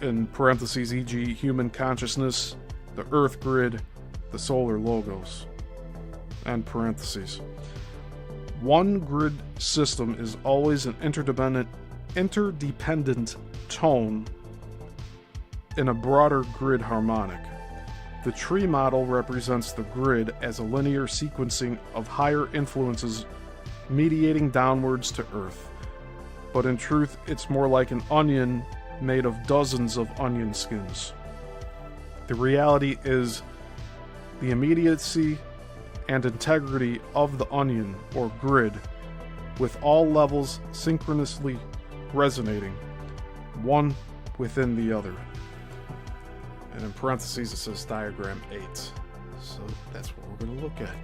In parentheses, e.g., human consciousness, the earth grid, the solar logos, and parentheses. One grid system is always an interdependent tone in a broader grid harmonic. The tree model represents the grid as a linear sequencing of higher influences mediating downwards to earth. But in truth, it's more like an onion made of dozens of onion skins. The reality is the immediacy and integrity of the onion or grid, with all levels synchronously resonating, one within the other. And in parentheses it says diagram 8. So that's what we're going to look at.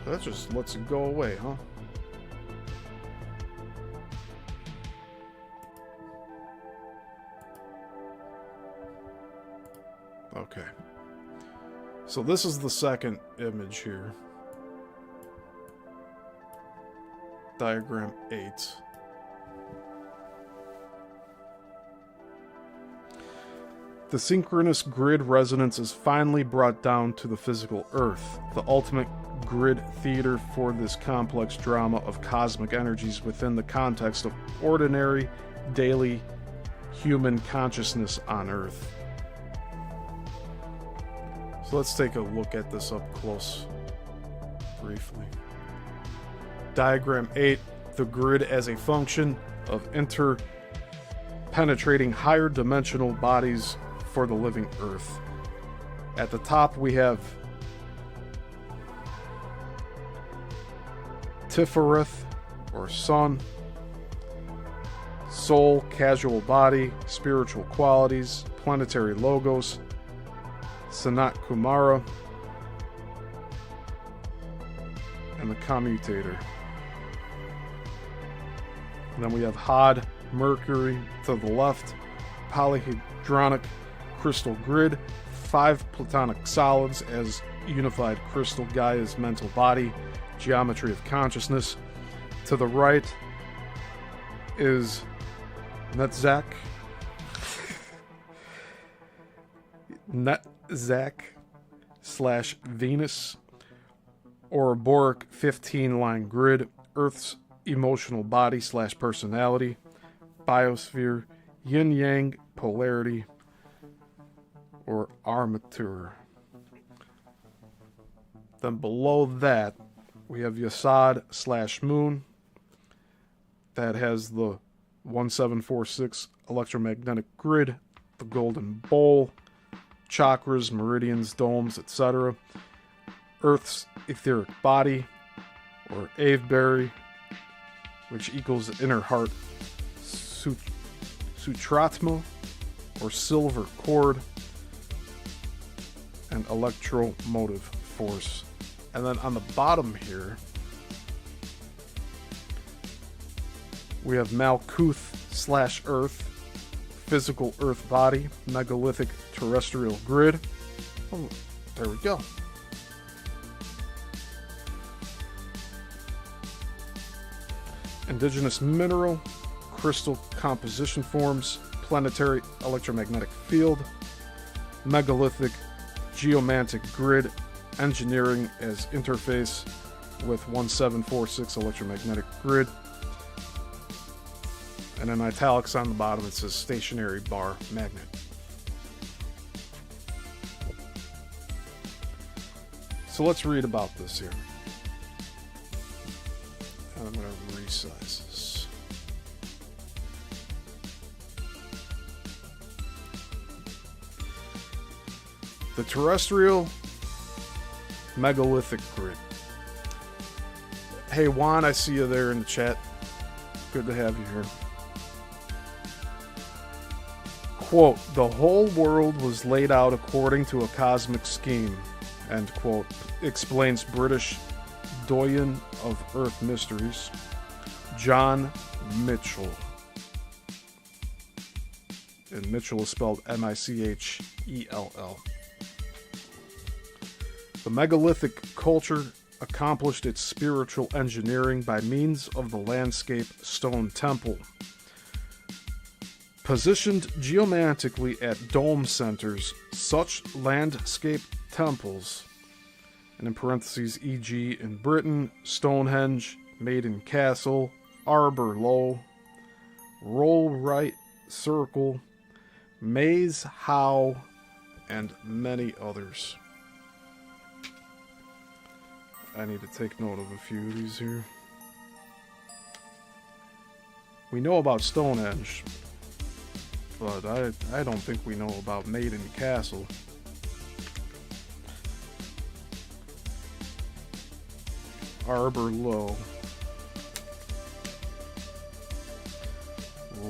That just lets it go away, huh? Okay. So this is the second image here. Diagram 8. The synchronous grid resonance is finally brought down to the physical Earth, the ultimate grid theater for this complex drama of cosmic energies within the context of ordinary, daily human consciousness on Earth. So let's take a look at this up close, briefly. Diagram 8, the grid as a function of interpenetrating higher dimensional bodies for the living Earth. At the top we have Tifereth, or sun, soul, casual body, spiritual qualities, planetary logos, Sanat Kumara, and the commutator. And then we have Hod, Mercury to the left, polyhedronic crystal grid, 5 platonic solids as unified crystal Gaia's mental body, geometry of consciousness. To the right is Netzach / Venus, Ouroboros 15-line grid, Earth's emotional body / personality, biosphere, yin-yang polarity, or armature. Then below that, we have Yesod / moon, that has the 1746 electromagnetic grid, the golden bowl, chakras, meridians, domes, etc. Earth's etheric body, or Aveberry, which equals the inner heart, Sutratma, or silver cord, and electromotive force. And then on the bottom here, we have Malkuth / Earth, physical Earth body, megalithic terrestrial grid. Oh, there we go. Indigenous mineral, crystal composition forms, planetary electromagnetic field, megalithic geomantic grid, engineering as interface with 1746 electromagnetic grid. And in italics on the bottom it says stationary bar magnet. So let's read about this here. And I'm going to resize this. The terrestrial megalithic grid. Hey Juan, I see you there in the chat. Good to have you here. Quote, the whole world was laid out according to a cosmic scheme, end quote, explains British doyen of Earth Mysteries, John Mitchell. And Mitchell is spelled M-I-C-H-E-L-L. The megalithic culture accomplished its spiritual engineering by means of the landscape stone temple. Positioned geomantically at dome centers, such landscape temples, and in parentheses, e.g. in Britain, Stonehenge, Maiden Castle, Arbor Low, Rollright Circle, Maze How, and many others. I need to take note of a few of these here. We know about Stonehenge, but I don't think we know about Maiden Castle. Arbor Low.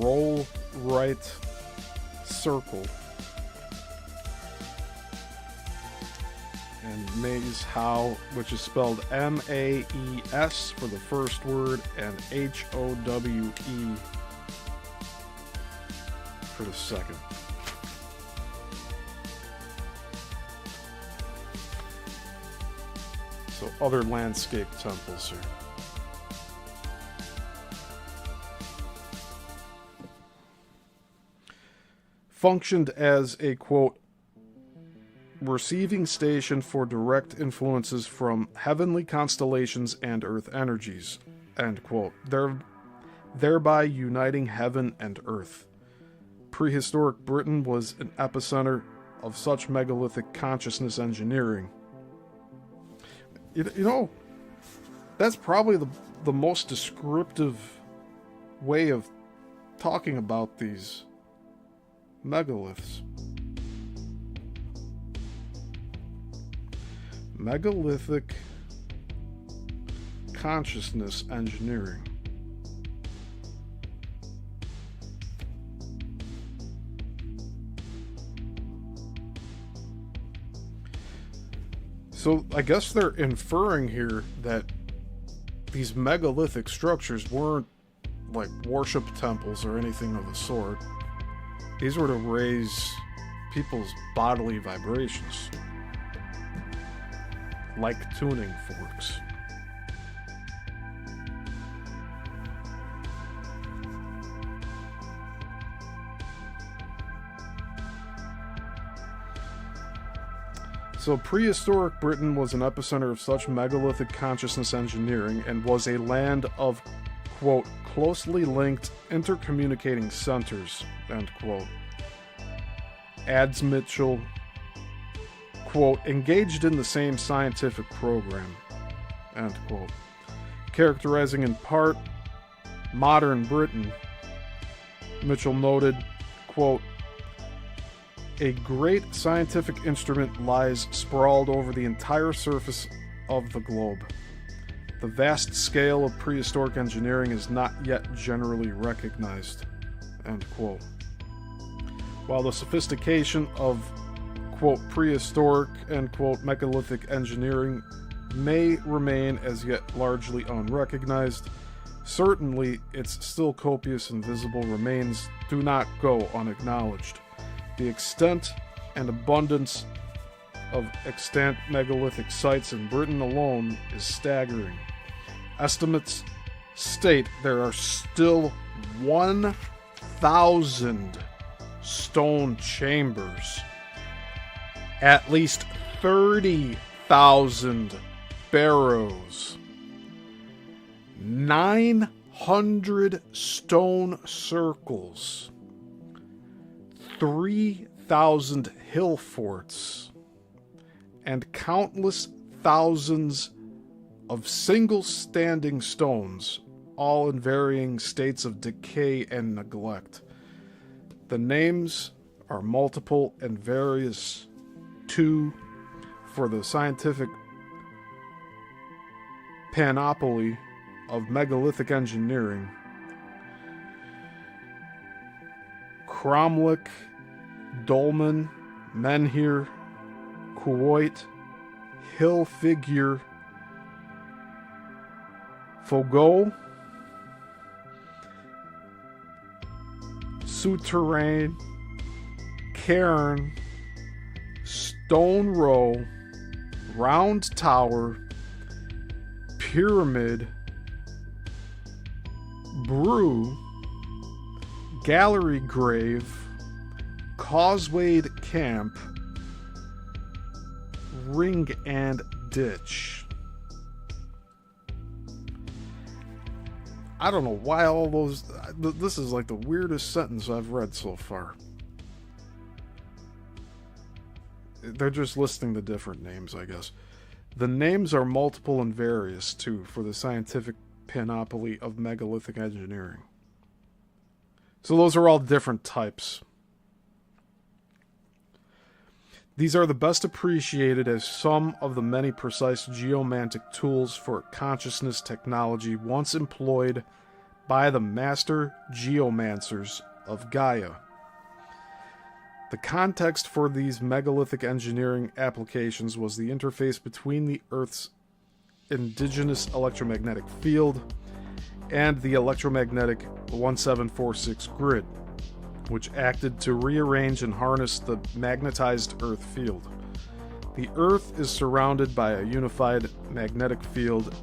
roll right circle. And Maze How, which is spelled M-A-E-S for the first word and H-O-W-E for the second. So other landscape temples here. Functioned as a, quote, receiving station for direct influences from heavenly constellations and earth energies, end quote, thereby uniting heaven and earth. Prehistoric Britain was an epicenter of such megalithic consciousness engineering. You know, that's probably the most descriptive way of talking about these megaliths. Megalithic consciousness engineering. So I guess they're inferring here that these megalithic structures weren't like worship temples or anything of the sort. These were to raise people's bodily vibrations, like tuning forks. So prehistoric Britain was an epicenter of such megalithic consciousness engineering and was a land of, quote, closely linked intercommunicating centers, end quote. Adds Mitchell, quote, engaged in the same scientific program, end quote. Characterizing in part modern Britain, Mitchell noted, quote, a great scientific instrument lies sprawled over the entire surface of the globe. The vast scale of prehistoric engineering is not yet generally recognized, end quote. While the sophistication of, quote, prehistoric, end quote, megalithic engineering may remain as yet largely unrecognized, certainly its still copious and visible remains do not go unacknowledged. The extent and abundance of extant megalithic sites in Britain alone is staggering. Estimates state there are still 1,000 stone chambers, at least 30,000 barrows, 900 stone circles, 3,000 hill forts, and countless thousands of single standing stones, all in varying states of decay and neglect. The names are multiple and various too, for the scientific panoply of megalithic engineering. Cromlech, Dolmen, Menhir, Kuwait, Hill Figure, Fogo, Souterrain, Cairn, Stone Row, Round Tower, Pyramid, Brew, Gallery Grave, Causewayed Camp, Ring and Ditch. I don't know why all those... This is like the weirdest sentence I've read so far. They're just listing the different names, I guess. The names are multiple and various, too, for the scientific panoply of megalithic engineering. So those are all different types. These are the best appreciated as some of the many precise geomantic tools for consciousness technology once employed by the master geomancers of Gaia. The context for these megalithic engineering applications was the interface between the Earth's indigenous electromagnetic field and the electromagnetic 1746 grid, which acted to rearrange and harness the magnetized Earth field. The Earth is surrounded by a unified magnetic field,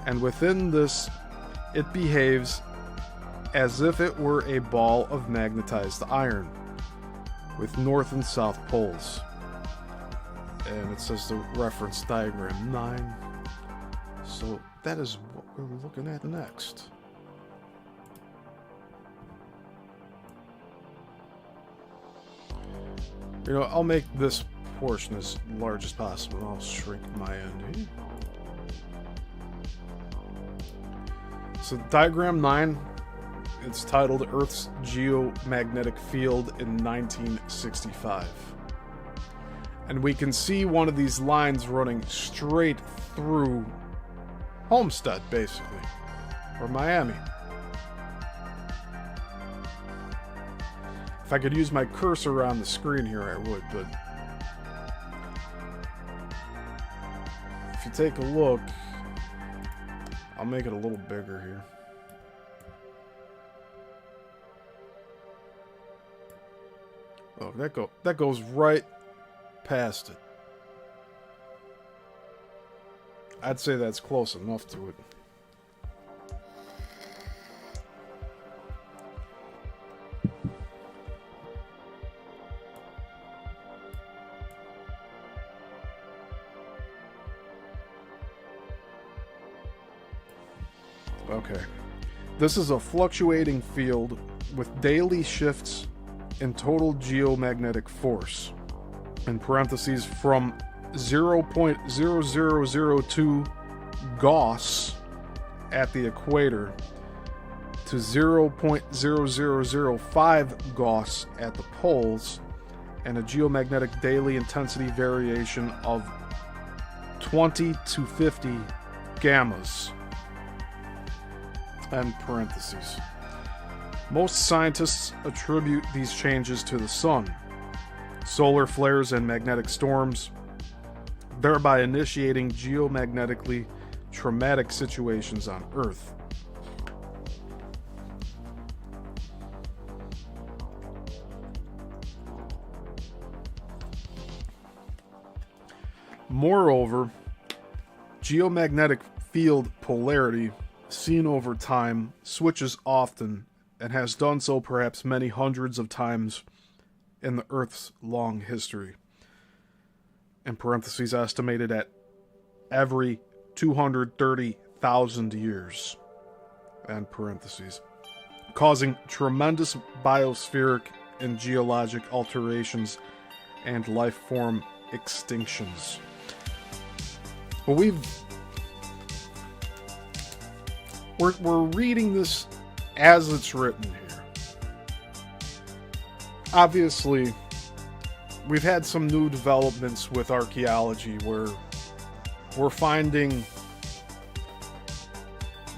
and within this, it behaves as if it were a ball of magnetized iron, with north and south poles. And it says the reference diagram 9. So that is what we're looking at next. You know, I'll make this portion as large as possible. I'll shrink my end here. So diagram 9, it's titled Earth's Geomagnetic Field in 1965. And we can see one of these lines running straight through Homestead, basically, or Miami. If I could use my cursor on the screen here, I would, but if you take a look, I'll make it a little bigger here. Oh, that goes right past it. I'd say that's close enough to it. Okay. This is a fluctuating field with daily shifts in total geomagnetic force, in parentheses, from 0.0002 Gauss at the equator to 0.0005 Gauss at the poles, and a geomagnetic daily intensity variation of 20 to 50 gammas. End parentheses. Most scientists attribute these changes to the sun, solar flares, and magnetic storms, thereby initiating geomagnetically traumatic situations on Earth. Moreover, geomagnetic field polarity, seen over time, switches often, and has done so perhaps many hundreds of times in the Earth's long history. In parentheses, estimated at every 230,000 years. End parentheses. Causing tremendous biospheric and geologic alterations and life form extinctions. But we're reading this as it's written here. Obviously, we've had some new developments with archaeology where we're finding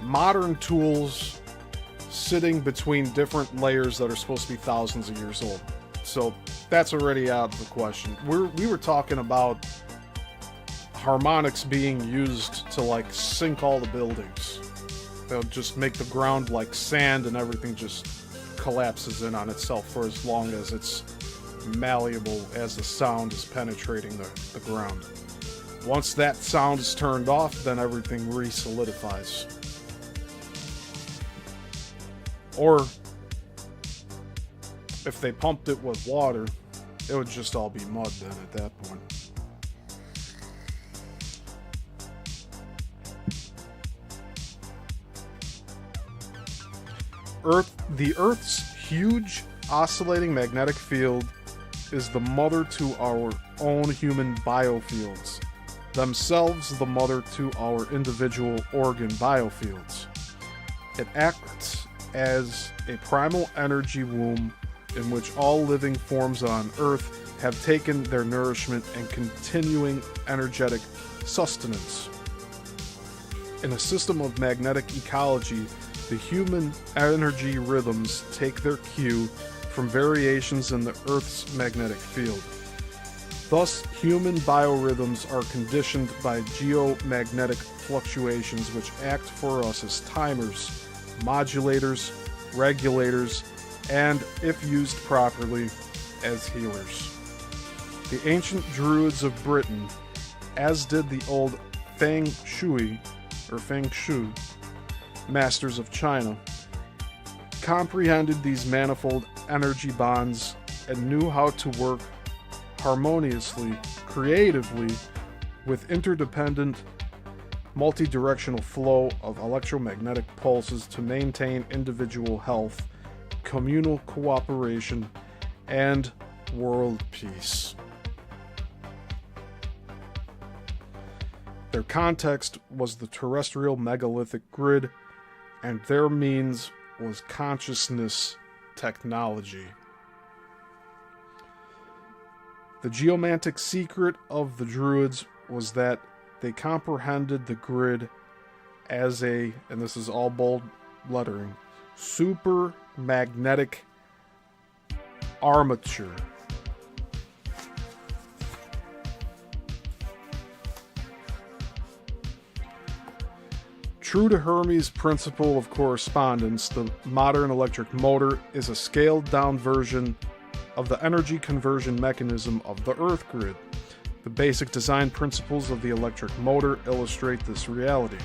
modern tools sitting between different layers that are supposed to be thousands of years old. So that's already out of the question. We were talking about harmonics being used to like sink all the buildings. They'll just make the ground like sand and everything just collapses in on itself for as long as it's malleable as the sound is penetrating the ground. Once that sound is turned off, then everything re-solidifies. Or if they pumped it with water, it would just all be mud then at that point. The Earth's huge oscillating magnetic field is the mother to our own human biofields, themselves the mother to our individual organ biofields. It acts as a primal energy womb in which all living forms on Earth have taken their nourishment and continuing energetic sustenance. In a system of magnetic ecology, The human energy rhythms take their cue from variations in the Earth's magnetic field. Thus, human biorhythms are conditioned by geomagnetic fluctuations which act for us as timers, modulators, regulators, and, if used properly, as healers. The ancient Druids of Britain, as did the old Feng Shui masters of China, comprehended these manifold energy bonds and knew how to work harmoniously, creatively, with interdependent, multi-directional flow of electromagnetic pulses to maintain individual health, communal cooperation, and world peace. Their context was the terrestrial megalithic grid, and their means was consciousness technology. The geomantic secret of the Druids was that they comprehended the grid as a, and this is all bold lettering, super magnetic armature. True to Hermes' principle of correspondence, the modern electric motor is a scaled-down version of the energy conversion mechanism of the Earth grid. The basic design principles of the electric motor illustrate this reality.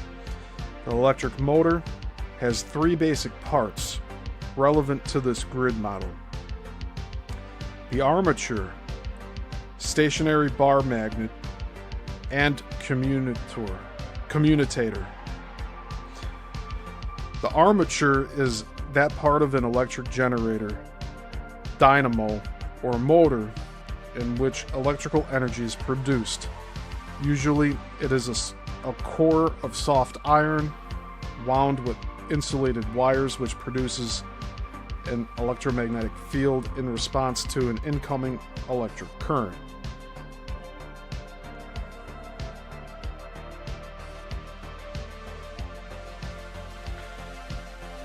The electric motor has three basic parts relevant to this grid model: the armature, stationary bar magnet, and commutator. The armature is that part of an electric generator, dynamo, or motor in which electrical energy is produced. Usually it is a core of soft iron wound with insulated wires which produces an electromagnetic field in response to an incoming electric current.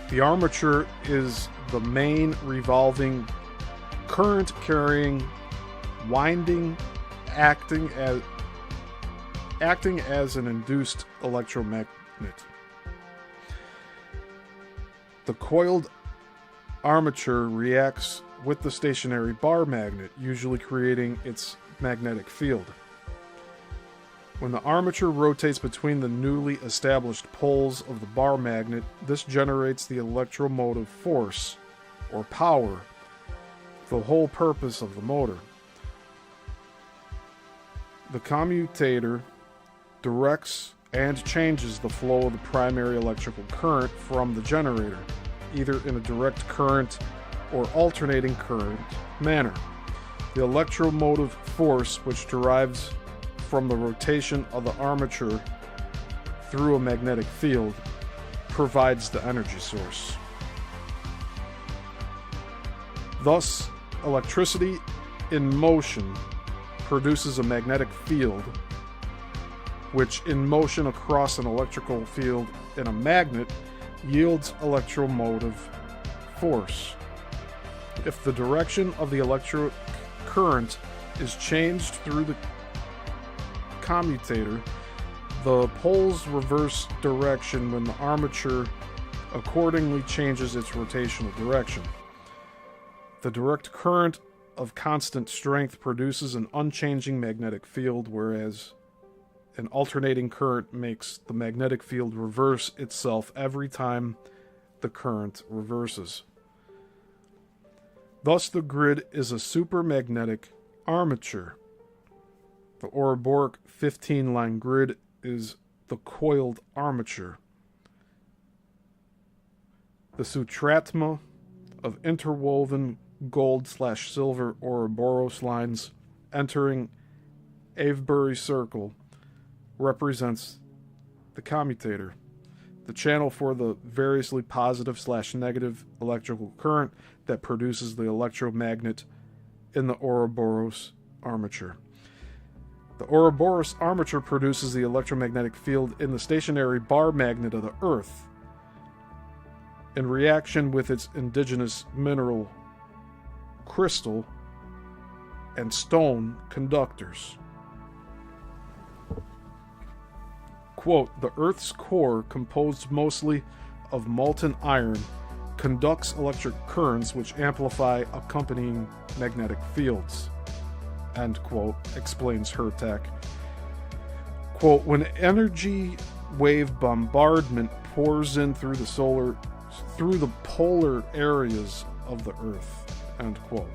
The armature is the main revolving, current-carrying, winding, acting as an induced electromagnet. The coiled armature reacts with the stationary bar magnet, usually creating its magnetic field. When the armature rotates between the newly established poles of the bar magnet, this generates the electromotive force, or power, the whole purpose of the motor. The commutator directs and changes the flow of the primary electrical current from the generator, either in a direct current or alternating current manner. The electromotive force, which derives from the rotation of the armature through a magnetic field, provides the energy source. Thus, electricity in motion produces a magnetic field, which in motion across an electrical field in a magnet yields electromotive force. If the direction of the electric current is changed through the commutator, the poles reverse direction when the armature accordingly changes its rotational direction. The direct current of constant strength produces an unchanging magnetic field, whereas an alternating current makes the magnetic field reverse itself every time the current reverses. Thus, the grid is a supermagnetic armature. The Ouroboros 15-line grid is the coiled armature. The Sutratma of interwoven gold/silver Ouroboros lines entering Avebury Circle represents the commutator, the channel for the variously positive/negative electrical current that produces the electromagnet in the Ouroboros armature. The Ouroboros armature produces the electromagnetic field in the stationary bar magnet of the Earth. in reaction with its indigenous mineral crystal and stone conductors. Quote, the Earth's core, composed mostly of molten iron, conducts electric currents which amplify accompanying magnetic fields, end quote, explains Hertak. Quote, when energy wave bombardment pours in through the polar areas of the Earth, end quote.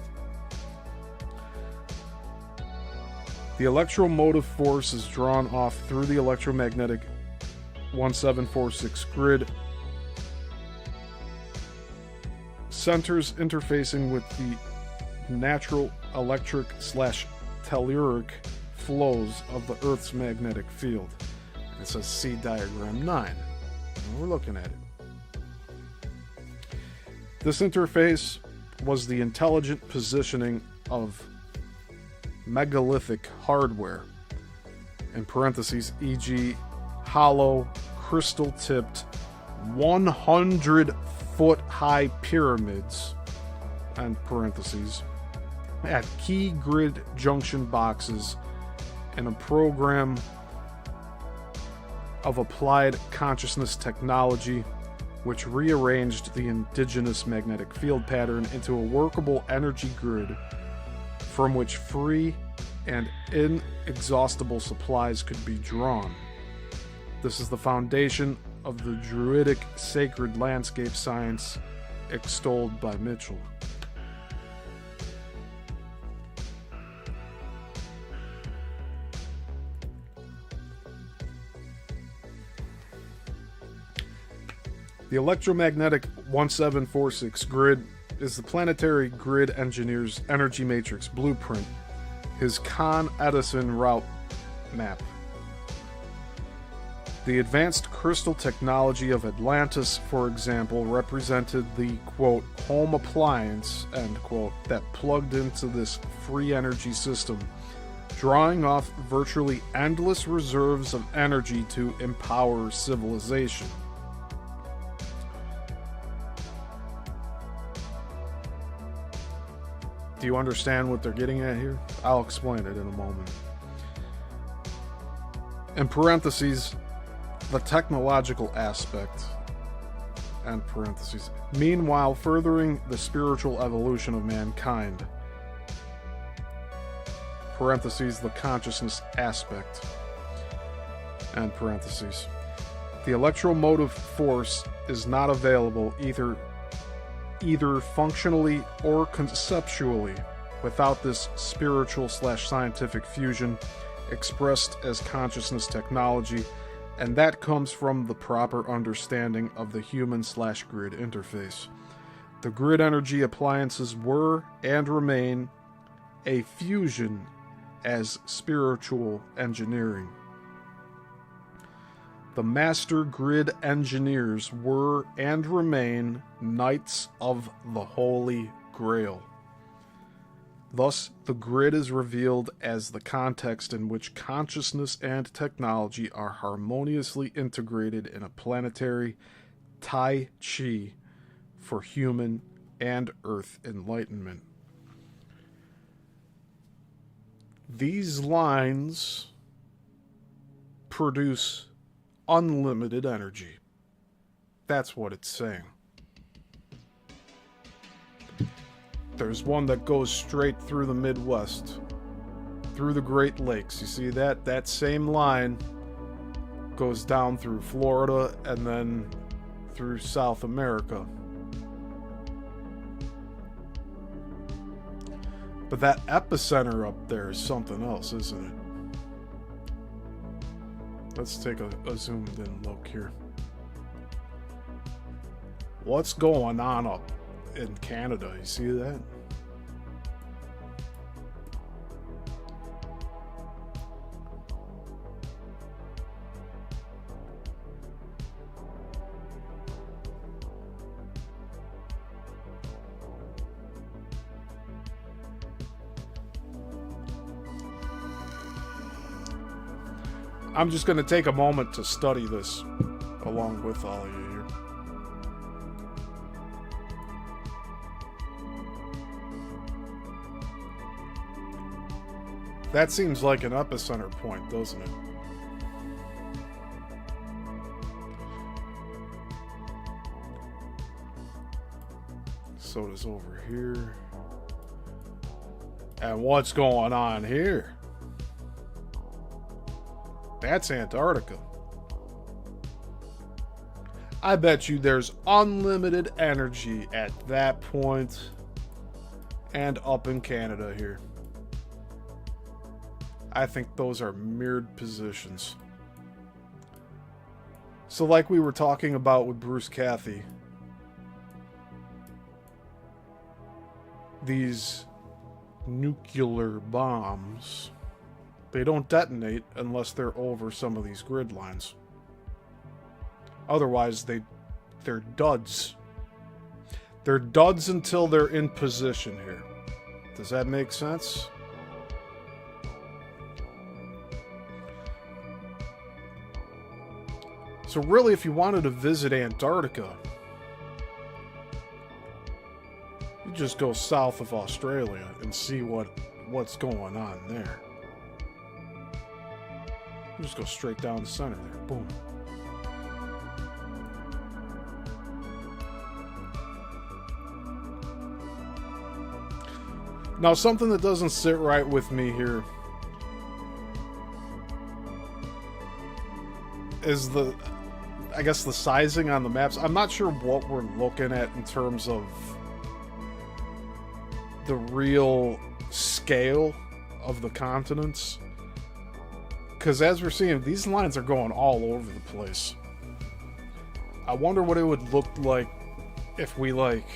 The electromotive force is drawn off through the electromagnetic 1746 grid, centers interfacing with the natural electric/telluric flows of the Earth's magnetic field. It says see diagram 9. And we're looking at it. This interface was the intelligent positioning of megalithic hardware, in parentheses, e.g. hollow, crystal-tipped, 100-foot-high pyramids, end parentheses, at key grid junction boxes in a program of applied consciousness technology which rearranged the indigenous magnetic field pattern into a workable energy grid from which free and inexhaustible supplies could be drawn. This is the foundation of the druidic sacred landscape science extolled by Mitchell. The electromagnetic 1746 grid is the planetary grid engineer's energy matrix blueprint, his Con Edison route map. The advanced crystal technology of Atlantis, for example, represented the, quote, home appliance, end quote, that plugged into this free energy system, drawing off virtually endless reserves of energy to empower civilization. Do you understand what they're getting at here? I'll explain it in a moment. In parentheses, the technological aspect, end parentheses, meanwhile furthering the spiritual evolution of mankind, parentheses, the consciousness aspect, end parentheses. The electromotive force is not available either functionally or conceptually without this spiritual/scientific fusion expressed as consciousness technology, and that comes from the proper understanding of the human/grid interface. The grid energy appliances were and remain a fusion as spiritual engineering. The master grid engineers were and remain knights of the Holy Grail. Thus, the grid is revealed as the context in which consciousness and technology are harmoniously integrated in a planetary Tai Chi for human and Earth enlightenment. These lines produce unlimited energy. That's what it's saying. There's one that goes straight through the Midwest, through the Great Lakes. You see that? That same line goes down through Florida and then through South America. But that epicenter up there is something else, isn't it? Let's take a zoomed in look here. What's going on up in Canada? You see that? I'm just going to take a moment to study this along with all of you here. That seems like an epicenter point, doesn't it? So does over here. And what's going on here? That's Antarctica. I bet you there's unlimited energy at that point and up in Canada here. I think those are mirrored positions. So like we were talking about with Bruce Cathy, these nuclear bombs, they don't detonate unless they're over some of these grid lines. Otherwise, they're duds. They're duds until they're in position here. Does that make sense? So really, if you wanted to visit Antarctica, you just go south of Australia and see what's going on there. You just go straight down the center there. Boom. Now, something that doesn't sit right with me here is I guess the sizing on the maps. I'm not sure what we're looking at in terms of the real scale of the continents. Because as we're seeing, these lines are going all over the place. I wonder what it would look like if we, like,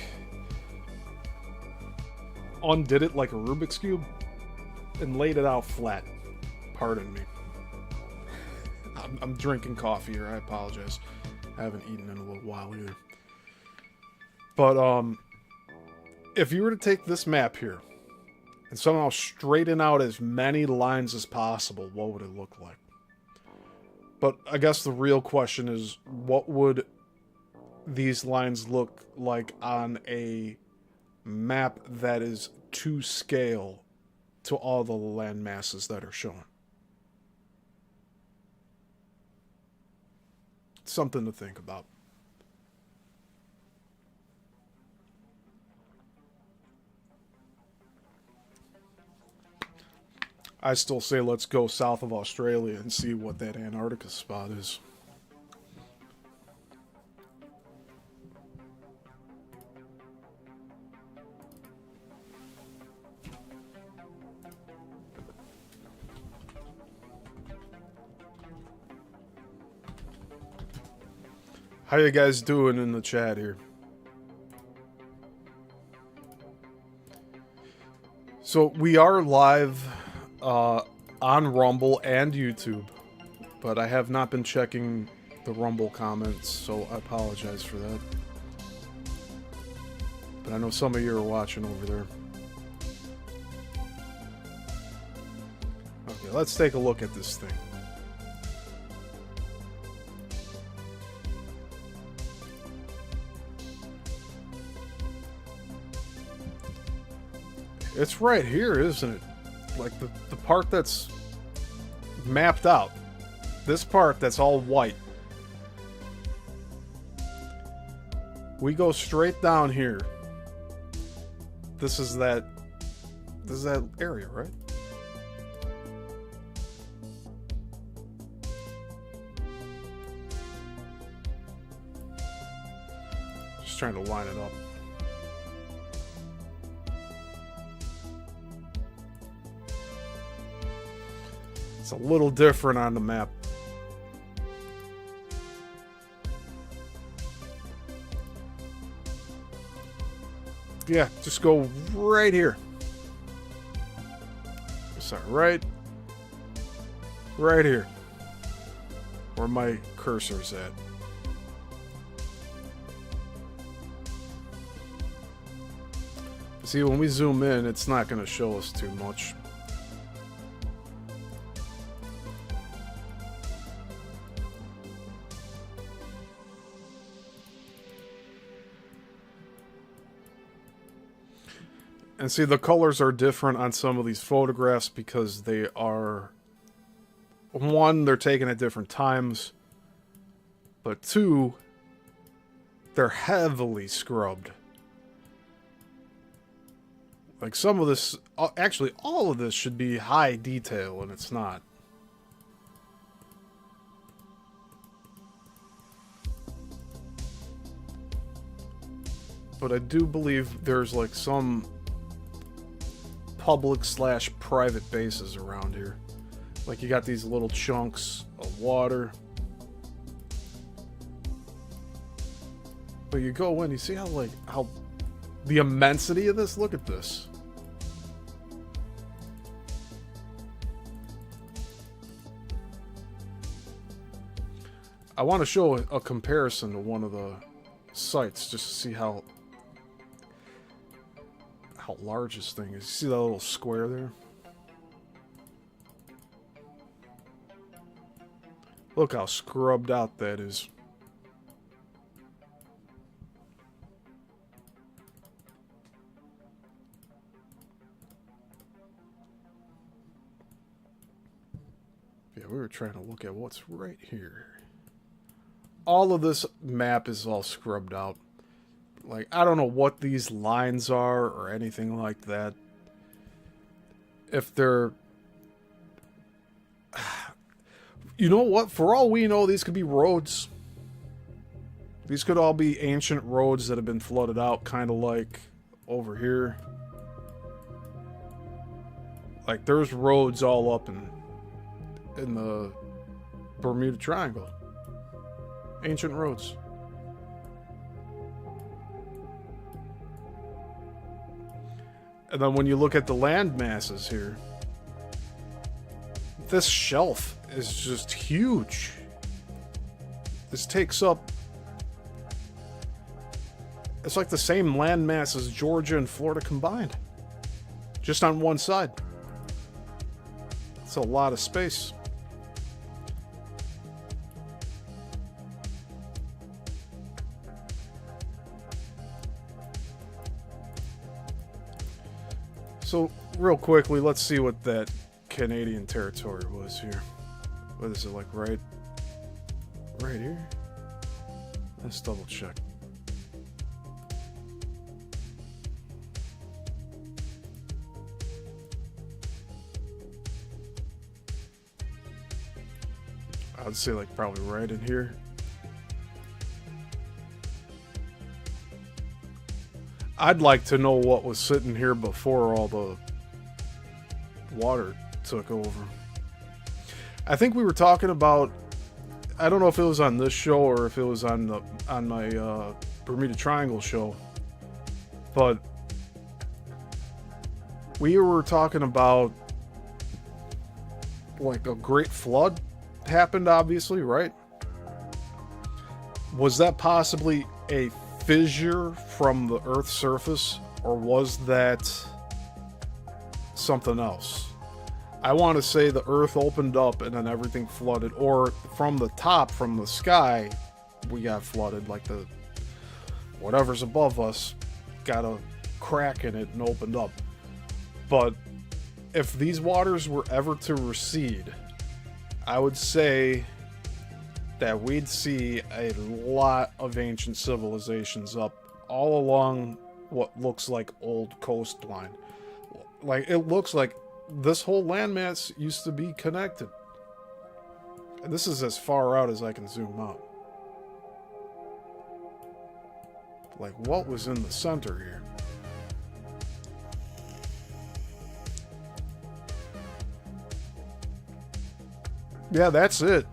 undid it like a Rubik's Cube and laid it out flat. Pardon me. I'm drinking coffee here. I apologize. I haven't eaten in a little while either. But, if you were to take this map here and somehow straighten out as many lines as possible, what would it look like? But I guess the real question is, what would these lines look like on a map that is to scale to all the land masses that are shown? Something to think about. I still say let's go south of Australia and see what that Antarctica spot is. How you guys doing in the chat here? So we are live on Rumble and YouTube, but I have not been checking the Rumble comments, so I apologize for that. But I know some of you are watching over there. Okay, let's take a look at this thing. It's right here, isn't it? Like the part that's mapped out. This part that's all white. We go straight down here. This is that area, right? Just trying to line it up. It's a little different on the map. Yeah, just go right here. Sorry, right here. Where my cursor's at. See, when we zoom in, it's not going to show us too much. And see, the colors are different on some of these photographs because they are... One, they're taken at different times. But two, they're heavily scrubbed. Like some of this... Actually, all of this should be high detail, and it's not. But I do believe there's like some public/private bases around here. Like you got these little chunks of water. But you go in, you see how the immensity of this? Look at this. I want to show a comparison to one of the sites just to see how large this thing is. You see that little square there? Look how scrubbed out that is. Yeah, we were trying to look at what's right here. All of this map is all scrubbed out. Like, I don't know what these lines are or anything like that. If they're... You know what? For all we know, these could be roads. These could all be ancient roads that have been flooded out, kind of like over here. Like, there's roads all up in the Bermuda Triangle. Ancient roads. And then when you look at the land masses here, this shelf is just huge. This takes up... It's like the same land mass as Georgia and Florida combined. Just on one side. It's a lot of space. So, real quickly, let's see what that Canadian territory was here. What is it, like right here? Let's double check. I'd say like probably right in here. I'd like to know what was sitting here before all the water took over. I think we were talking about, I don't know if it was on this show or if it was on my Bermuda Triangle show, but we were talking about like a great flood happened, obviously, right? Was that possibly a fissure from the Earth's surface, or was that something else? I want to say the Earth opened up and then everything flooded, or from the top, from the sky, we got flooded, like the whatever's above us got a crack in it and opened up. But if these waters were ever to recede, I would say that we'd see a lot of ancient civilizations up all along what looks like old coastline. Like, it looks like this whole landmass used to be connected. And this is as far out as I can zoom out. Like, what was in the center here? Yeah, that's it.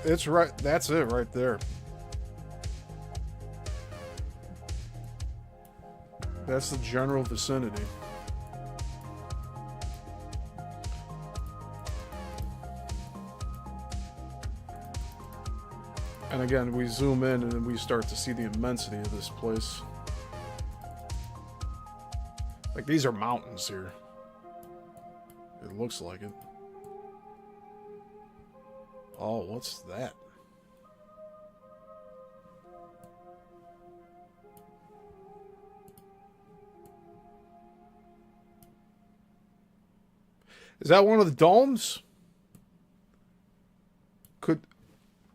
It's right. That's it right there. That's the general vicinity. And again, we zoom in and we start to see the immensity of this place. Like, these are mountains here. It looks like it. Oh, what's that? Is that one of the domes?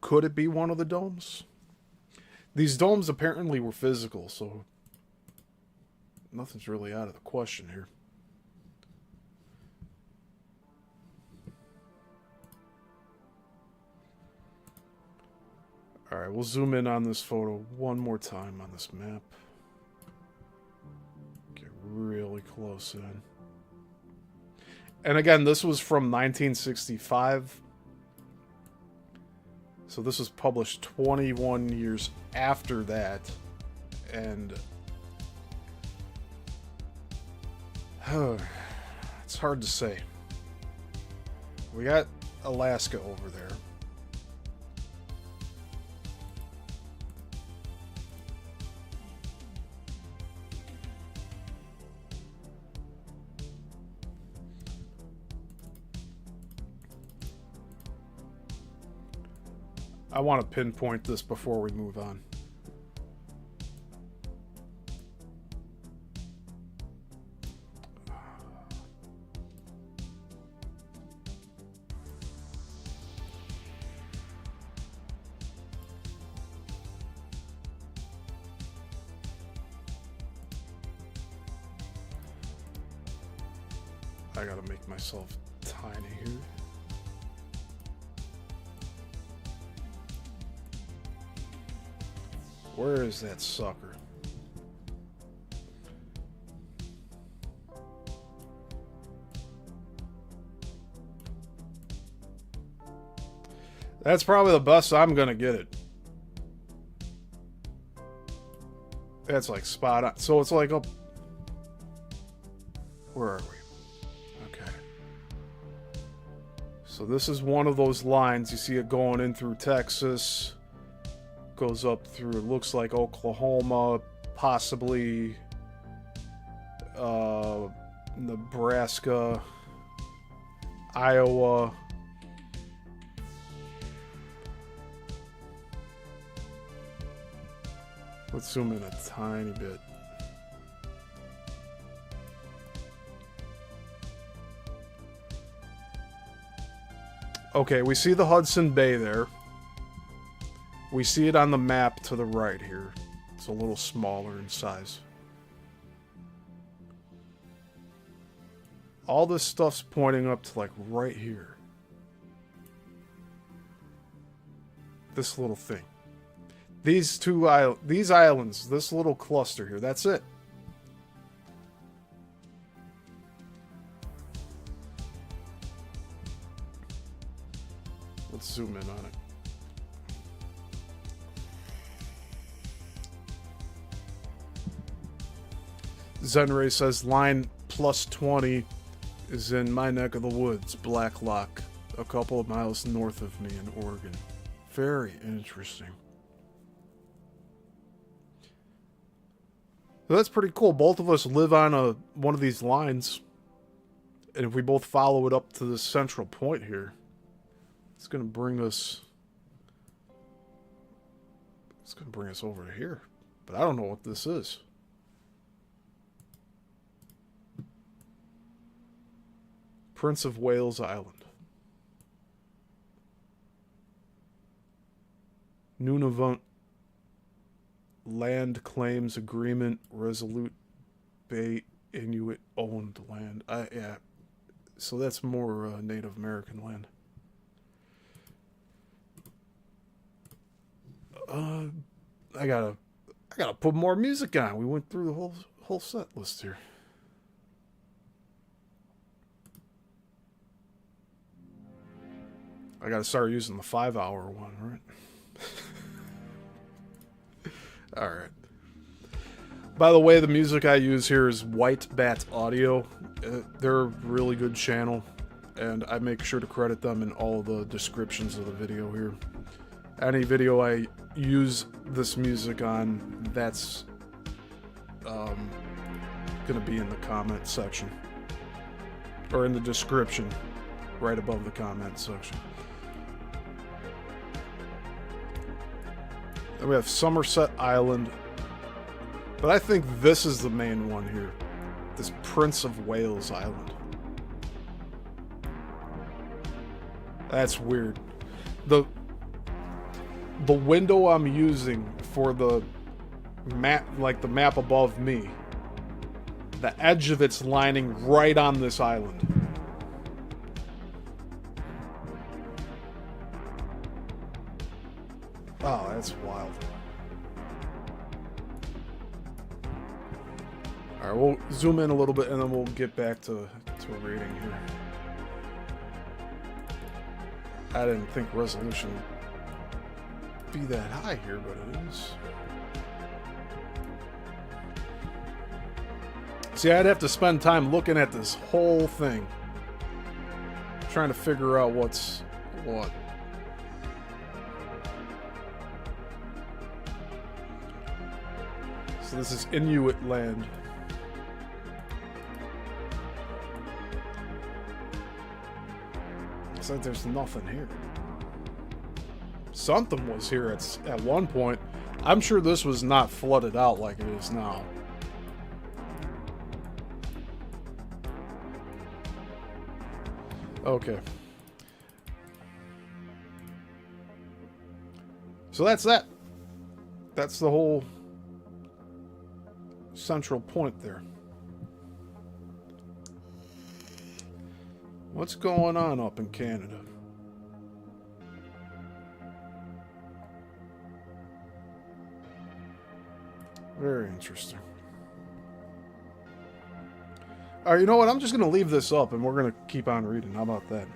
Could it be one of the domes? These domes apparently were physical, so nothing's really out of the question here. Alright, we'll zoom in on this photo one more time on this map. Get really close in. And again, this was from 1965. So this was published 21 years after that. And it's hard to say. We got Alaska over there. I want to pinpoint this before we move on. I gotta make myself tiny here. Where is that sucker? That's probably the best I'm gonna get it. That's like spot on. So it's like up. Where are we? Okay. So this is one of those lines. You see it going in through Texas. Goes up through, it looks like Oklahoma, possibly Nebraska, Iowa. Let's zoom in a tiny bit. Okay, we see the Hudson Bay there. We see it on the map to the right here. It's a little smaller in size. All this stuff's pointing up to like right here. This little thing. These islands, this little cluster here, that's it. Let's zoom in on it. Zenray says line plus 20 is in my neck of the woods, Black Lock, a couple of miles north of me in Oregon. Very interesting. So that's pretty cool. Both of us live on one of these lines, and if we both follow it up to the central point here, it's going to bring us. It's going to bring us over to here, but I don't know what this is. Prince of Wales Island. Nunavut Land Claims Agreement, Resolute Bay Inuit owned land. Yeah, so that's more Native American land. I gotta put more music on. We went through the whole set list here. I gotta start using the 5-hour one, right? Alright. By the way, the music I use here is White Bat Audio. They're a really good channel, and I make sure to credit them in all the descriptions of the video here. Any video I use this music on, that's gonna be in the comment section. Or in the description, right above the comment section. Then we have Somerset Island. But I think this is the main one here. This Prince of Wales Island. That's weird. The window I'm using for the map, like the map above me, the edge of it's lining right on this island. Oh, that's wild. Alright, we'll zoom in a little bit and then we'll get back to reading here. I didn't think resolution would be that high here, but it is. See, I'd have to spend time looking at this whole thing, trying to figure out what's what. So this is Inuit land. It's like there's nothing here. Something was here at one point. I'm sure this was not flooded out like it is now. Okay. So that's that. That's the whole central point there. What's going on up in Canada? Very interesting. Alright, you know what? I'm just going to leave this up and we're going to keep on reading. How about that?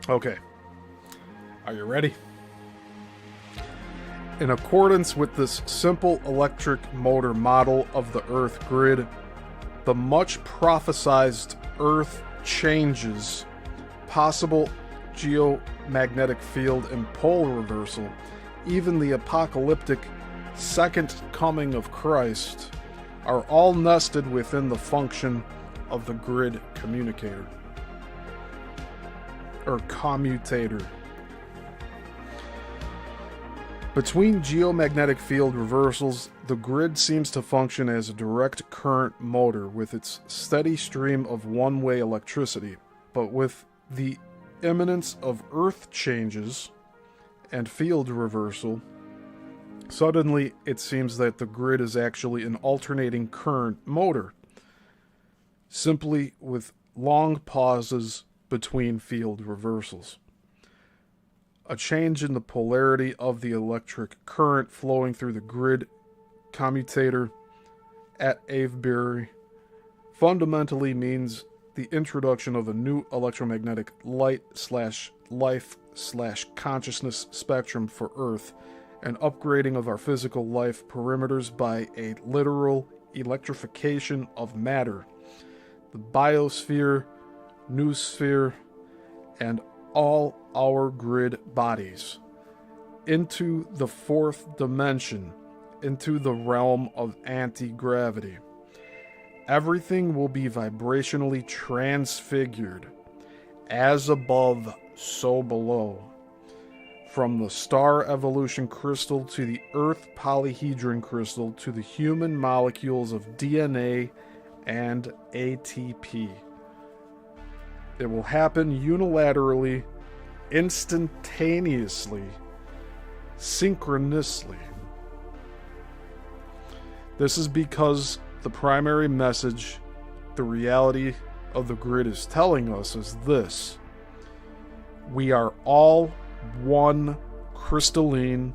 Okay. Are you ready? In accordance with this simple electric motor model of the Earth grid, the much prophesized Earth changes, possible geomagnetic field and pole reversal, even the apocalyptic second coming of Christ, are all nested within the function of the grid communicator. Or commutator. Between geomagnetic field reversals, the grid seems to function as a direct current motor with its steady stream of one-way electricity, but with the imminence of Earth changes and field reversal, suddenly it seems that the grid is actually an alternating current motor, simply with long pauses between field reversals. A change in the polarity of the electric current flowing through the grid commutator at Avebury fundamentally means the introduction of a new electromagnetic light/life/consciousness spectrum for Earth, an upgrading of our physical life perimeters by a literal electrification of matter, the biosphere, noosphere, and all our grid bodies, into the fourth dimension, into the realm of anti-gravity. Everything will be vibrationally transfigured, as above, so below. From the star evolution crystal to the Earth polyhedron crystal to the human molecules of DNA and ATP. It will happen unilaterally, instantaneously, synchronously. This is because the primary message the reality of the grid is telling us is this: we are all one crystalline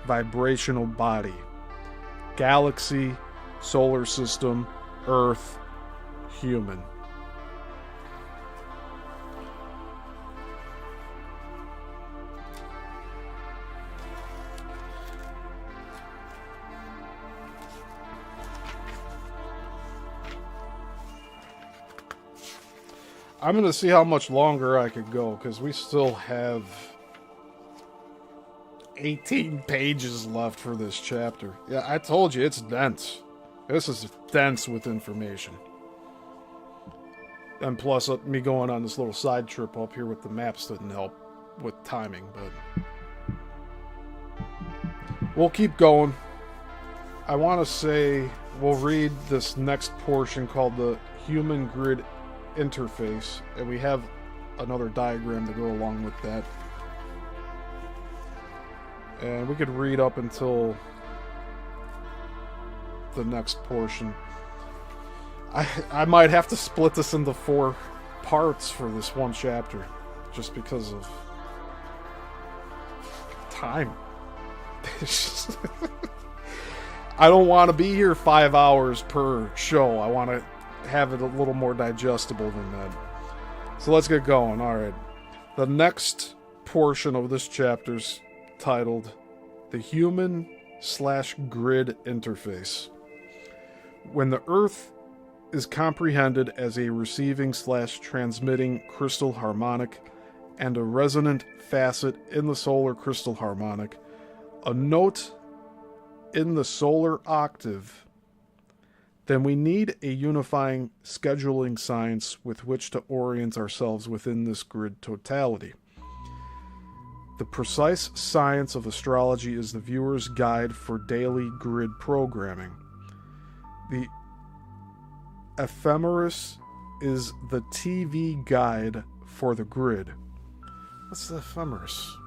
vibrational body. Galaxy, solar system, Earth, human. I'm going to see how much longer I could go, because we still have 18 pages left for this chapter. Yeah, I told you, it's dense. This is dense with information. And plus, me going on this little side trip up here with the maps didn't help. with timing, but we'll keep going. I want to say we'll read this next portion called the Human Grid Interface, and we have another diagram to go along with that. And we could read up until the next portion. I might have to split this into 4 parts for this one chapter, just because of time. I don't want to be here 5 hours per show. I want to have it a little more digestible than that. So let's get going. Alright. The next portion of this chapter's titled The Human/Grid Interface. When the Earth is comprehended as a receiving/transmitting crystal harmonic and a resonant facet in the solar crystal harmonic, a note in the solar octave, then we need a unifying scheduling science with which to orient ourselves within this grid totality. The precise science of astrology is the viewer's guide for daily grid programming. The ephemeris is the TV guide for the grid. What's the ephemeris?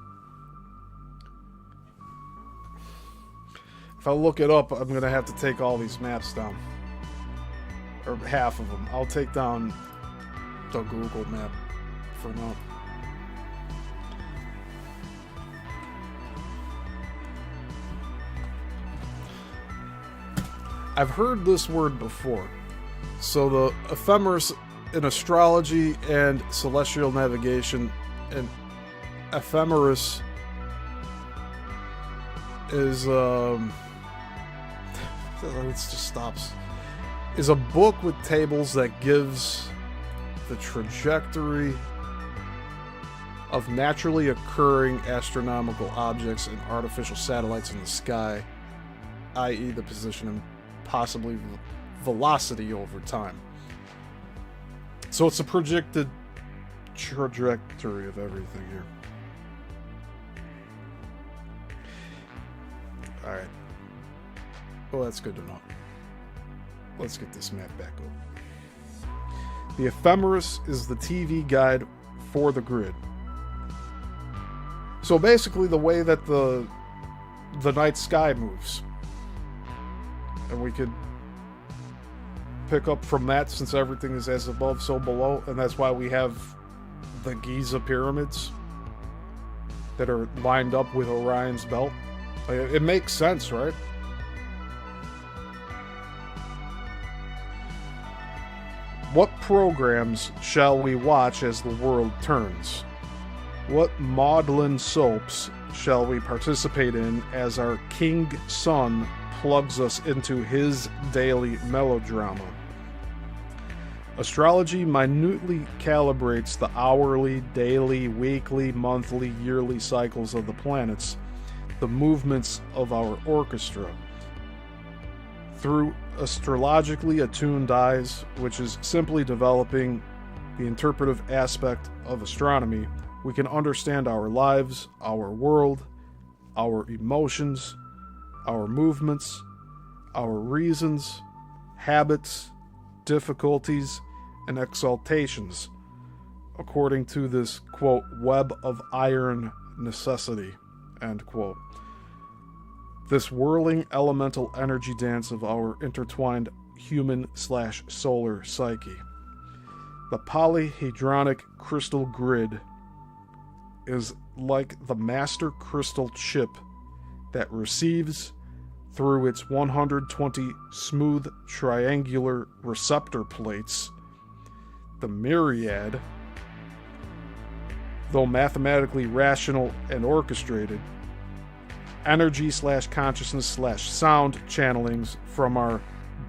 If I look it up, I'm going to have to take all these maps down. Or half of them. I'll take down the Google map for now. I've heard this word before. So the ephemeris in astrology and celestial navigation, and ephemeris is it just stops. Is a book with tables that gives the trajectory of naturally occurring astronomical objects and artificial satellites in the sky, i.e. the position and possibly velocity over time. So it's a projected trajectory of everything here. Alright. Well, that's good to know. Let's get this map back up. The ephemeris is the TV guide for the grid. So basically the way that the night sky moves. And we could pick up from that, since everything is as above, so below, and that's why we have the Giza pyramids that are lined up with Orion's belt. It makes sense, right? What programs shall we watch as the world turns? What maudlin soaps shall we participate in as our king sun plugs us into his daily melodrama? Astrology minutely calibrates the hourly, daily, weekly, monthly, yearly cycles of the planets, the movements of our orchestra. Through astrologically attuned eyes, which is simply developing the interpretive aspect of astronomy, we can understand our lives, our world, our emotions, our movements, our reasons, habits, difficulties, and exaltations, according to this, quote, web of iron necessity, end quote. This whirling elemental energy dance of our intertwined human/solar psyche. The polyhedronic crystal grid is like the master crystal chip that receives, through its 120 smooth triangular receptor plates, the myriad, though mathematically rational and orchestrated, energy/consciousness/sound channelings from our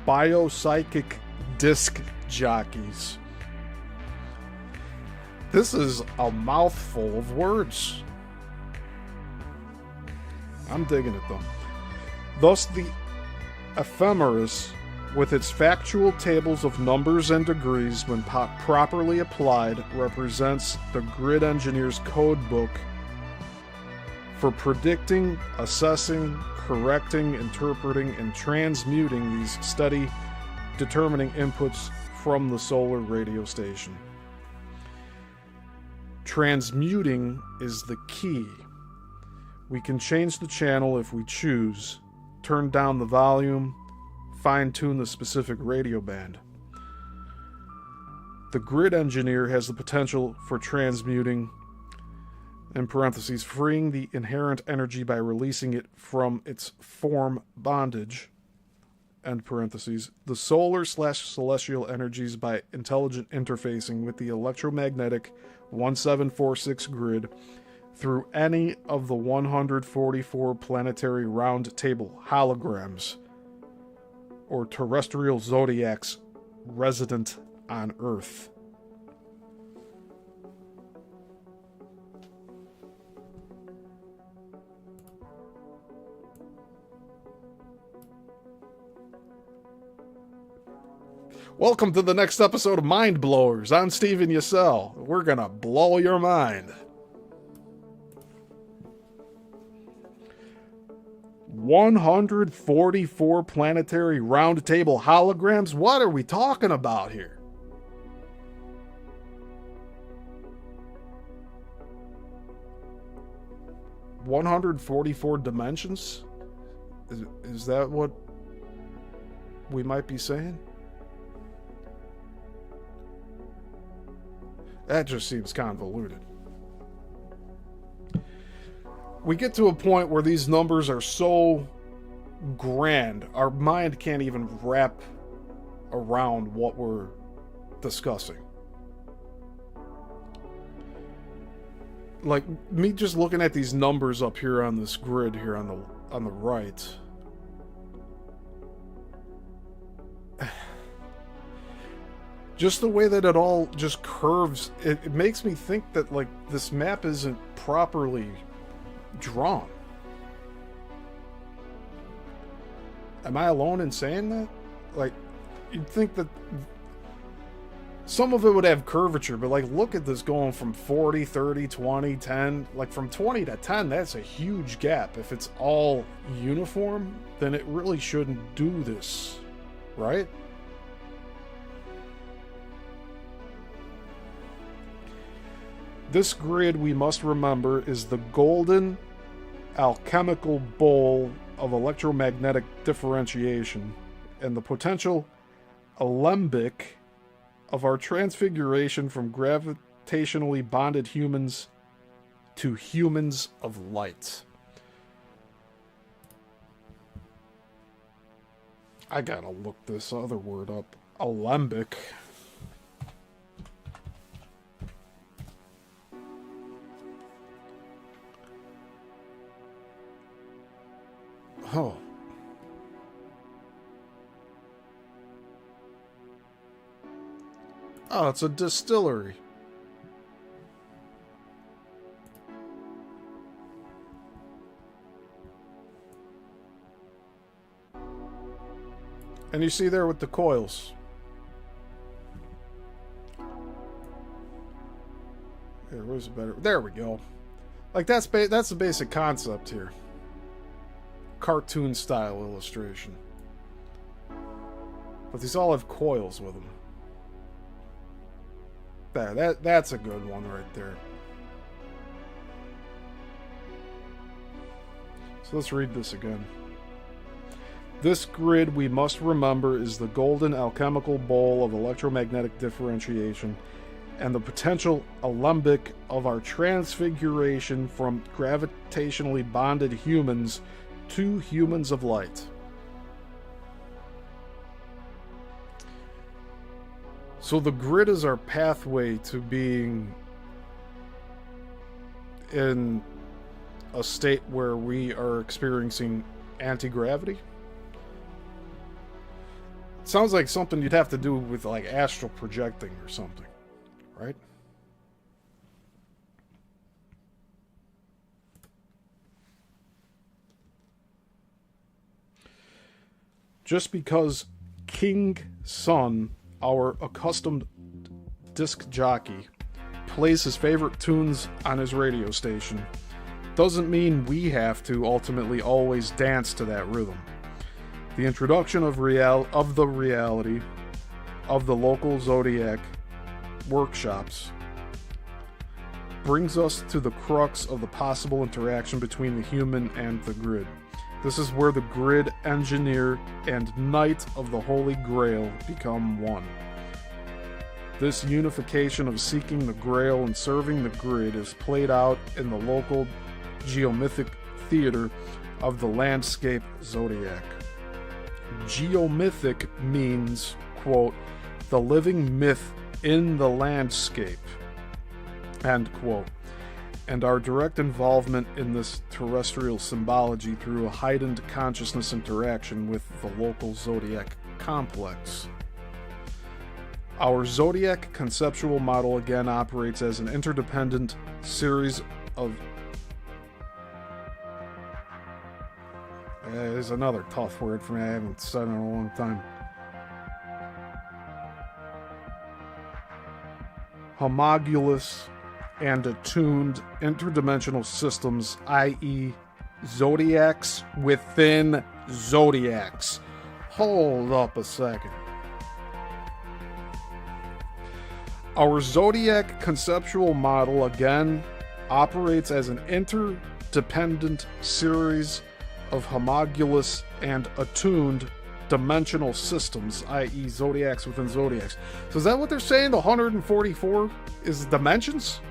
biopsychic disc jockeys. This is a mouthful of words. I'm digging it though. Thus the ephemeris, with its factual tables of numbers and degrees when properly applied, represents the grid engineer's code book for predicting, assessing, correcting, interpreting, and transmuting these steady, determining inputs from the solar radio station. Transmuting is the key. We can change the channel if we choose, turn down the volume, fine-tune the specific radio band. The grid engineer has the potential for transmuting, in parentheses, freeing the inherent energy by releasing it from its form bondage, end parentheses, the solar/celestial energies by intelligent interfacing with the electromagnetic 1746 grid through any of the 144 planetary round table holograms or terrestrial zodiacs resident on Earth. Welcome to the next episode of Mind Blowers. I'm Steven Yassel. We're gonna blow your mind. 144 planetary round table holograms? What are we talking about here? $144 dimensions? Is that what we might be saying? That just seems convoluted. We get to a point where these numbers are so grand, our mind can't even wrap around what we're discussing. Like, me just looking at these numbers up here on this grid here on the right. Just the way that it all just curves, it makes me think that, like, this map isn't properly drawn. Am I alone in saying that? Like, you'd think that some of it would have curvature, but, like, look at this going from 40, 30, 20, 10. Like, from 20 to 10, that's a huge gap. If it's all uniform, then it really shouldn't do this, right? This grid, we must remember, is the golden alchemical bowl of electromagnetic differentiation and the potential alembic of our transfiguration from gravitationally bonded humans to humans of light. I gotta look this other word up. Alembic. Oh. Oh, it's a distillery. And you see there with the coils. Here, where's the better? There we go. Like, that's the basic concept here. Cartoon style illustration. But these all have coils with them. There, that's a good one right there. So let's read this again. This grid, we must remember, is the golden alchemical bowl of electromagnetic differentiation and the potential alembic of our transfiguration from gravitationally bonded humans to humans of light. So the grid is our pathway to being in a state where we are experiencing anti-gravity. Sounds like something you'd have to do with, like, astral projecting or something, right? Just because King Sun, our accustomed disc jockey, plays his favorite tunes on his radio station doesn't mean we have to ultimately always dance to that rhythm. The introduction of the reality of the local zodiac workshops brings us to the crux of the possible interaction between the human and the grid. This is where the grid engineer and knight of the Holy Grail become one. This unification of seeking the Grail and serving the grid is played out in the local geomythic theater of the landscape zodiac. Geomythic means, quote, the living myth in the landscape, end quote, and our direct involvement in this terrestrial symbology through a heightened consciousness interaction with the local zodiac complex. Our zodiac conceptual model again operates as an interdependent series of... There's another tough word for me I haven't said in a long time. Homologous and attuned interdimensional systems, i.e. zodiacs within zodiacs. Hold up a second. Our zodiac conceptual model again operates as an interdependent series of homologous and attuned dimensional systems, i.e. zodiacs within zodiacs. So is that what they're saying? The 144 is dimensions?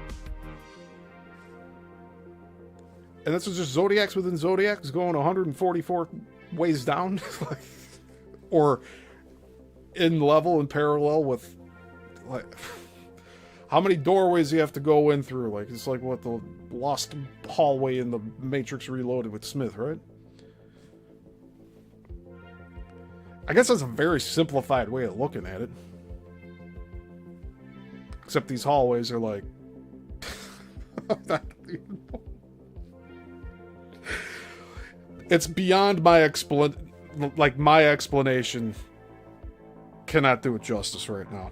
And this is just zodiacs within zodiacs going 144 ways down? Or in level and parallel with, like, how many doorways do you have to go in through? Like, it's like what the lost hallway in the Matrix Reloaded with Smith, right? I guess that's a very simplified way of looking at it. Except these hallways are like... It's beyond my my explanation cannot do it justice right now.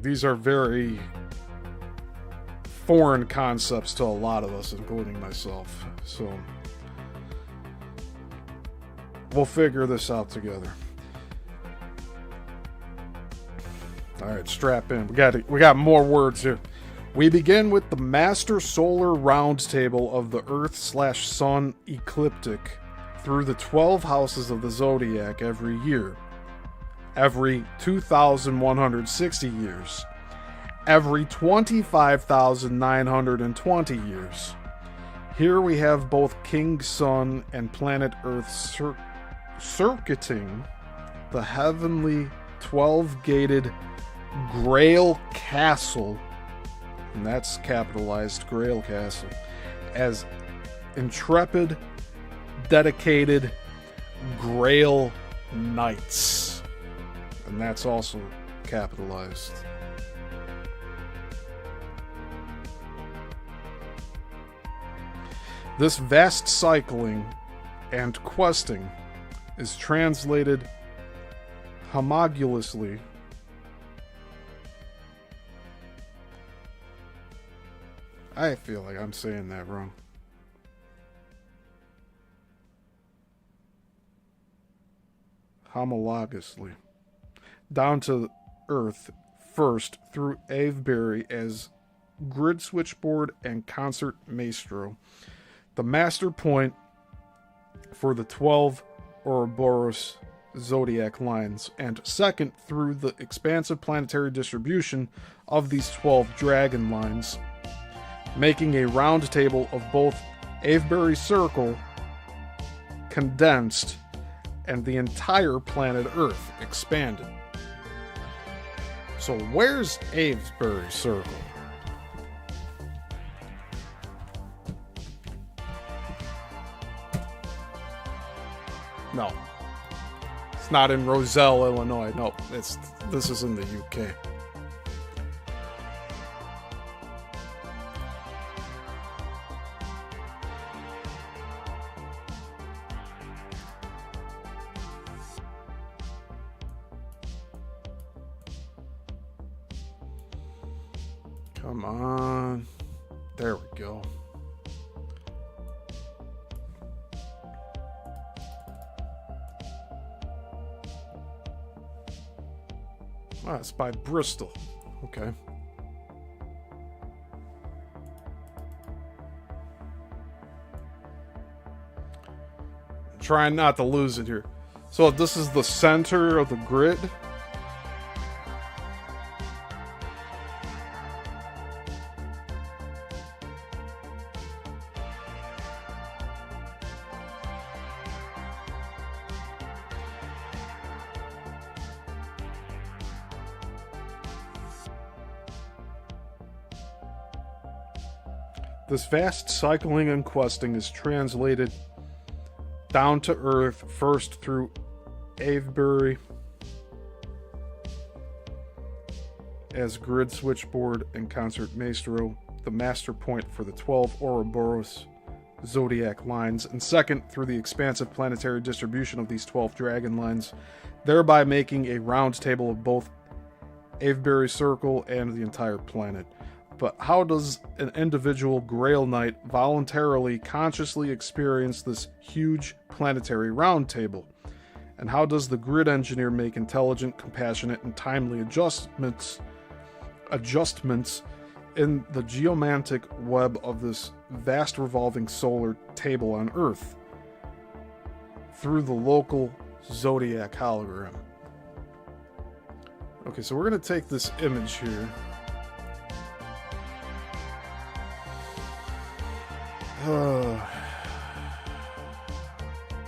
These are very foreign concepts to a lot of us, including myself. So... we'll figure this out together. Alright, strap in. We got more words here. We begin with the Master Solar Roundtable of the Earth/Sun ecliptic through the 12 houses of the Zodiac every year. Every 2,160 years. Every 25,920 years. Here we have both King Sun and planet Earth circuiting the heavenly 12-gated Grail Castle, and that's capitalized, Grail Castle, as intrepid, dedicated Grail Knights, and that's also capitalized. This vast cycling and questing is translated homogeneously I feel like I'm saying that wrong. Homologously down to Earth first through Avebury as grid switchboard and concert maestro, the master point for the 12 Ouroboros zodiac lines, and second through the expansive planetary distribution of these 12 dragon lines, making a round table of both Avebury Circle condensed and the entire planet Earth expanded. So where's Avebury Circle? No. It's not in Roselle, Illinois. No, this is in the UK. Come on. There we go. Ah, it's by Bristol. Okay. Trying not to lose it here. So this is the center of the grid. This vast cycling and questing is translated down to earth first through Avebury as grid switchboard and concert maestro, the master point for the 12 Ouroboros zodiac lines, and second through the expansive planetary distribution of these 12 dragon lines, thereby making a round table of both Avebury Circle and the entire planet. But how does an individual Grail Knight voluntarily, consciously experience this huge planetary round table? And how does the grid engineer make intelligent, compassionate, and timely adjustments in the geomantic web of this vast revolving solar table on Earth through the local zodiac hologram? Okay, so we're going to take this image here.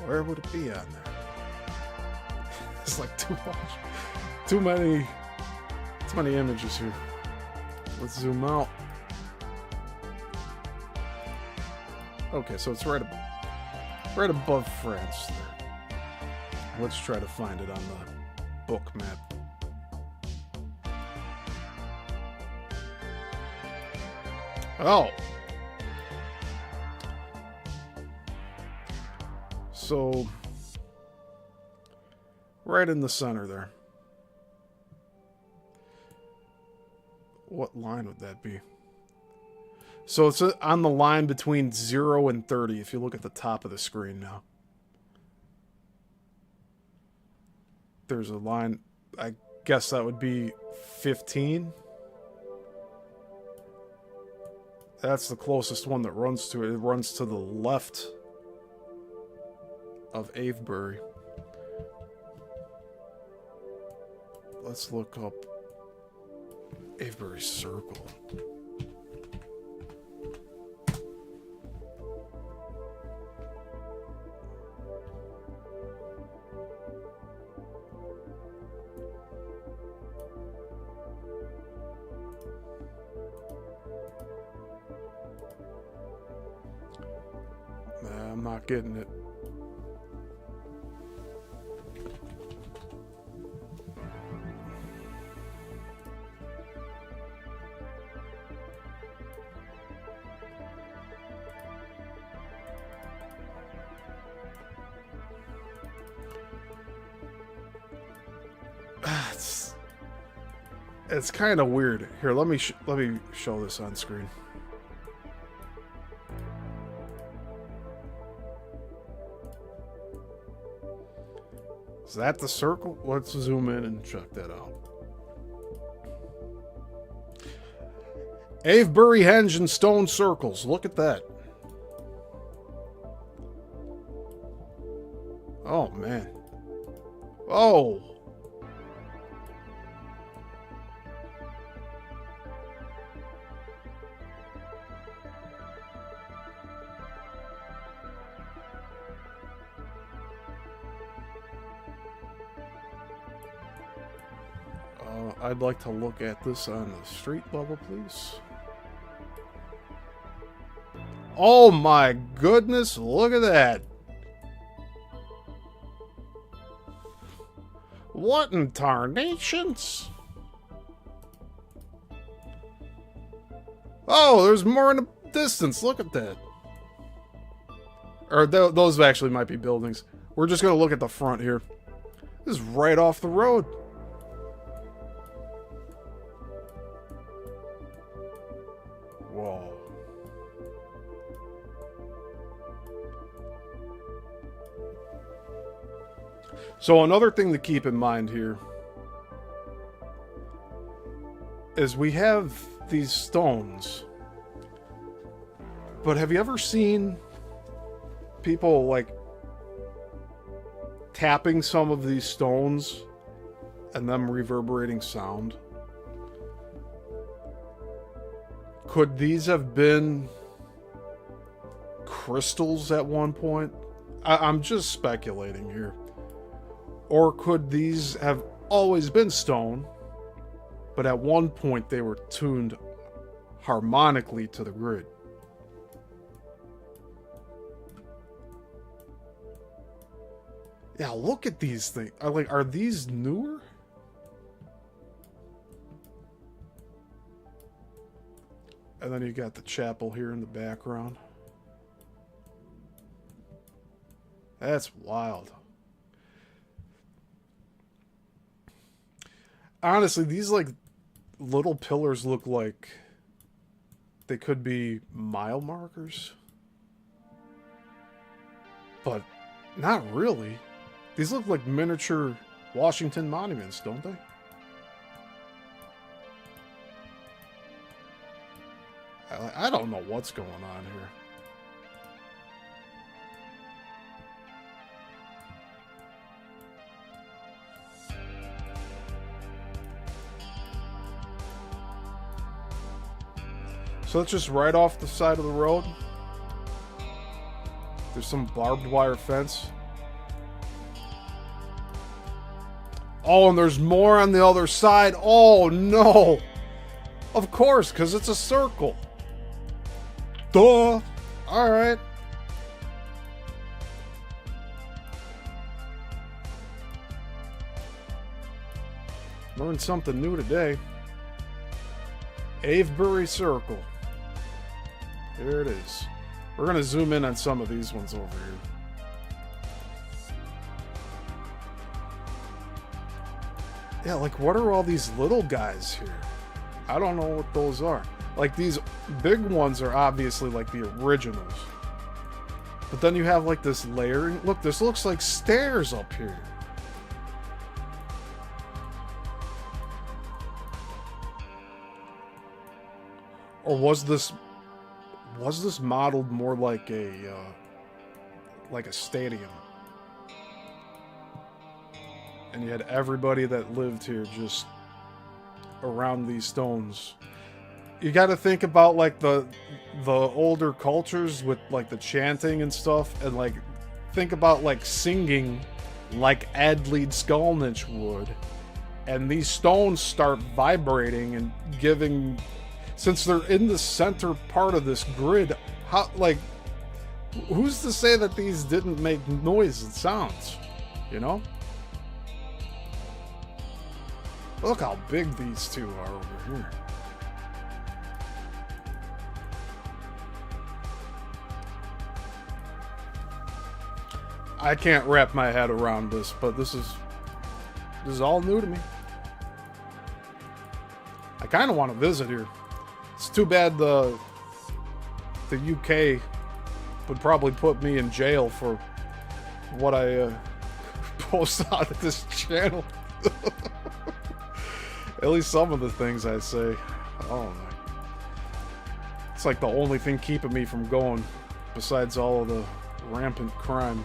Where would it be on there? It's like too much. Too many images here. Let's zoom out. Okay, so it's right above France there. Let's try to find it on the book map. Oh. So, right in the center there. What line would that be? So it's on the line between 0 and 30 if you look at the top of the screen now. There's a line, I guess that would be 15. That's the closest one that runs to it. It runs to the left of Avebury. Let's look up Avebury Circle. Nah, I'm not getting it. It's kind of weird. Here, let me show this on screen. Is that the circle? Let's zoom in and check that out. Avebury Henge and Stone Circles. Look at that. Oh, man. Oh. I'd like to look at this on the street level, please. Oh my goodness, look at that. What in tarnations? Oh, there's more in the distance. Look at that. Or those actually might be buildings. We're just going to look at the front here. This is right off the road. Whoa. So another thing to keep in mind here is we have these stones, but have you ever seen people like tapping some of these stones and them reverberating sound? Could these have been crystals at one point? I'm just speculating here. Or could these have always been stone, but at one point they were tuned harmonically to the grid? Yeah, look at these things. Are these newer? And then you got the chapel here in the background. That's wild. Honestly, these like little pillars look like they could be mile markers. But not really. These look like miniature Washington monuments, don't they? I don't know what's going on here. So that's just right off the side of the road. There's some barbed wire fence. Oh, and there's more on the other side. Oh, no. Of course, because it's a circle. Duh. Alright. Learned something new today. Avebury Circle. There it is. We're going to zoom in on some of these ones over here. Yeah, like what are all these little guys here? I don't know what those are. Like these big ones are obviously like the originals. But then you have like this layering. Look, this looks like stairs up here. Or was this modeled more like a stadium? And you had everybody that lived here just around these stones. You got to think about like the older cultures with like the chanting and stuff, and like think about like singing like Ed Leedskalnin would, and these stones start vibrating and giving. Since they're in the center part of this grid, how, like, who's to say that these didn't make noise and sounds? You know? Look how big these two are over here. I can't wrap my head around this, but this is all new to me. I kind of want to visit here. It's too bad the UK would probably put me in jail for what I post on this channel. At least some of the things I say. Oh my. It's like the only thing keeping me from going, besides all of the rampant crime.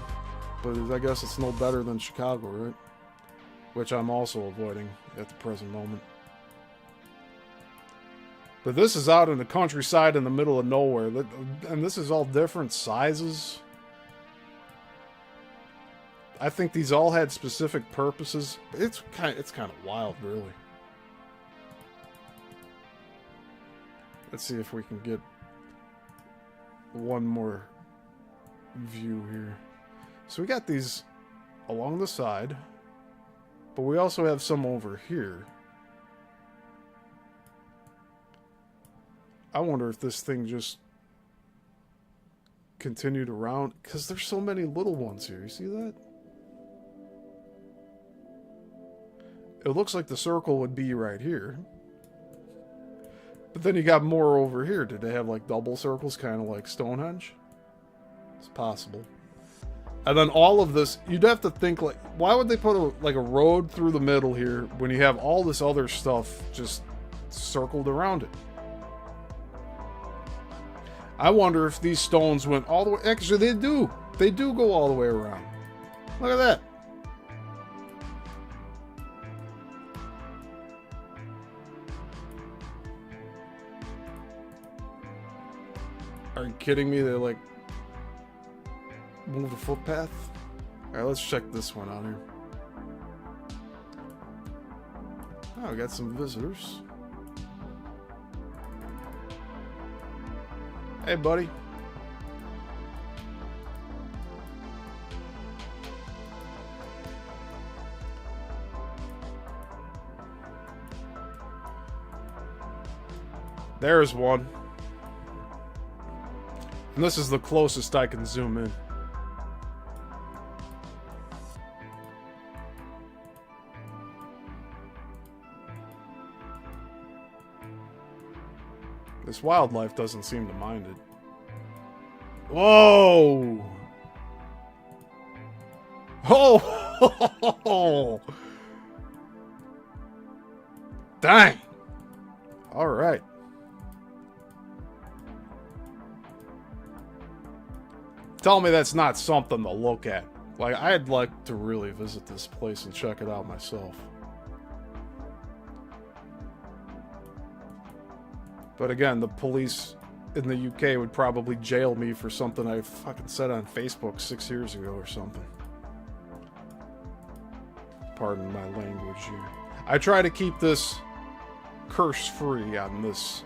But I guess it's no better than Chicago, right? Which I'm also avoiding at the present moment. But this is out in the countryside in the middle of nowhere. And this is all different sizes. I think these all had specific purposes. It's kind of wild, really. Let's see if we can get one more view here. So we got these along the side, but we also have some over here. I wonder if this thing just continued around, because there's so many little ones here. You see that? It looks like the circle would be right here. But then you got more over here. Did they have like double circles, kind of like Stonehenge? It's possible. And then all of this, you'd have to think like, why would they put a road through the middle here when you have all this other stuff just circled around it. I wonder if these stones went all the way... Actually, they do. They do go all the way around. Look at that. Are you kidding me? They like move the footpath. All right, let's check this one out here. Oh, we got some visitors. Hey, buddy. There's one. And this is the closest I can zoom in. This wildlife doesn't seem to mind it. Whoa! Oh! Dang! All right. Tell me that's not something to look at. Like, I'd like to really visit this place and check it out myself. But again, the police in the UK would probably jail me for something I fucking said on Facebook 6 years ago or something. Pardon my language here. I try to keep this curse-free on this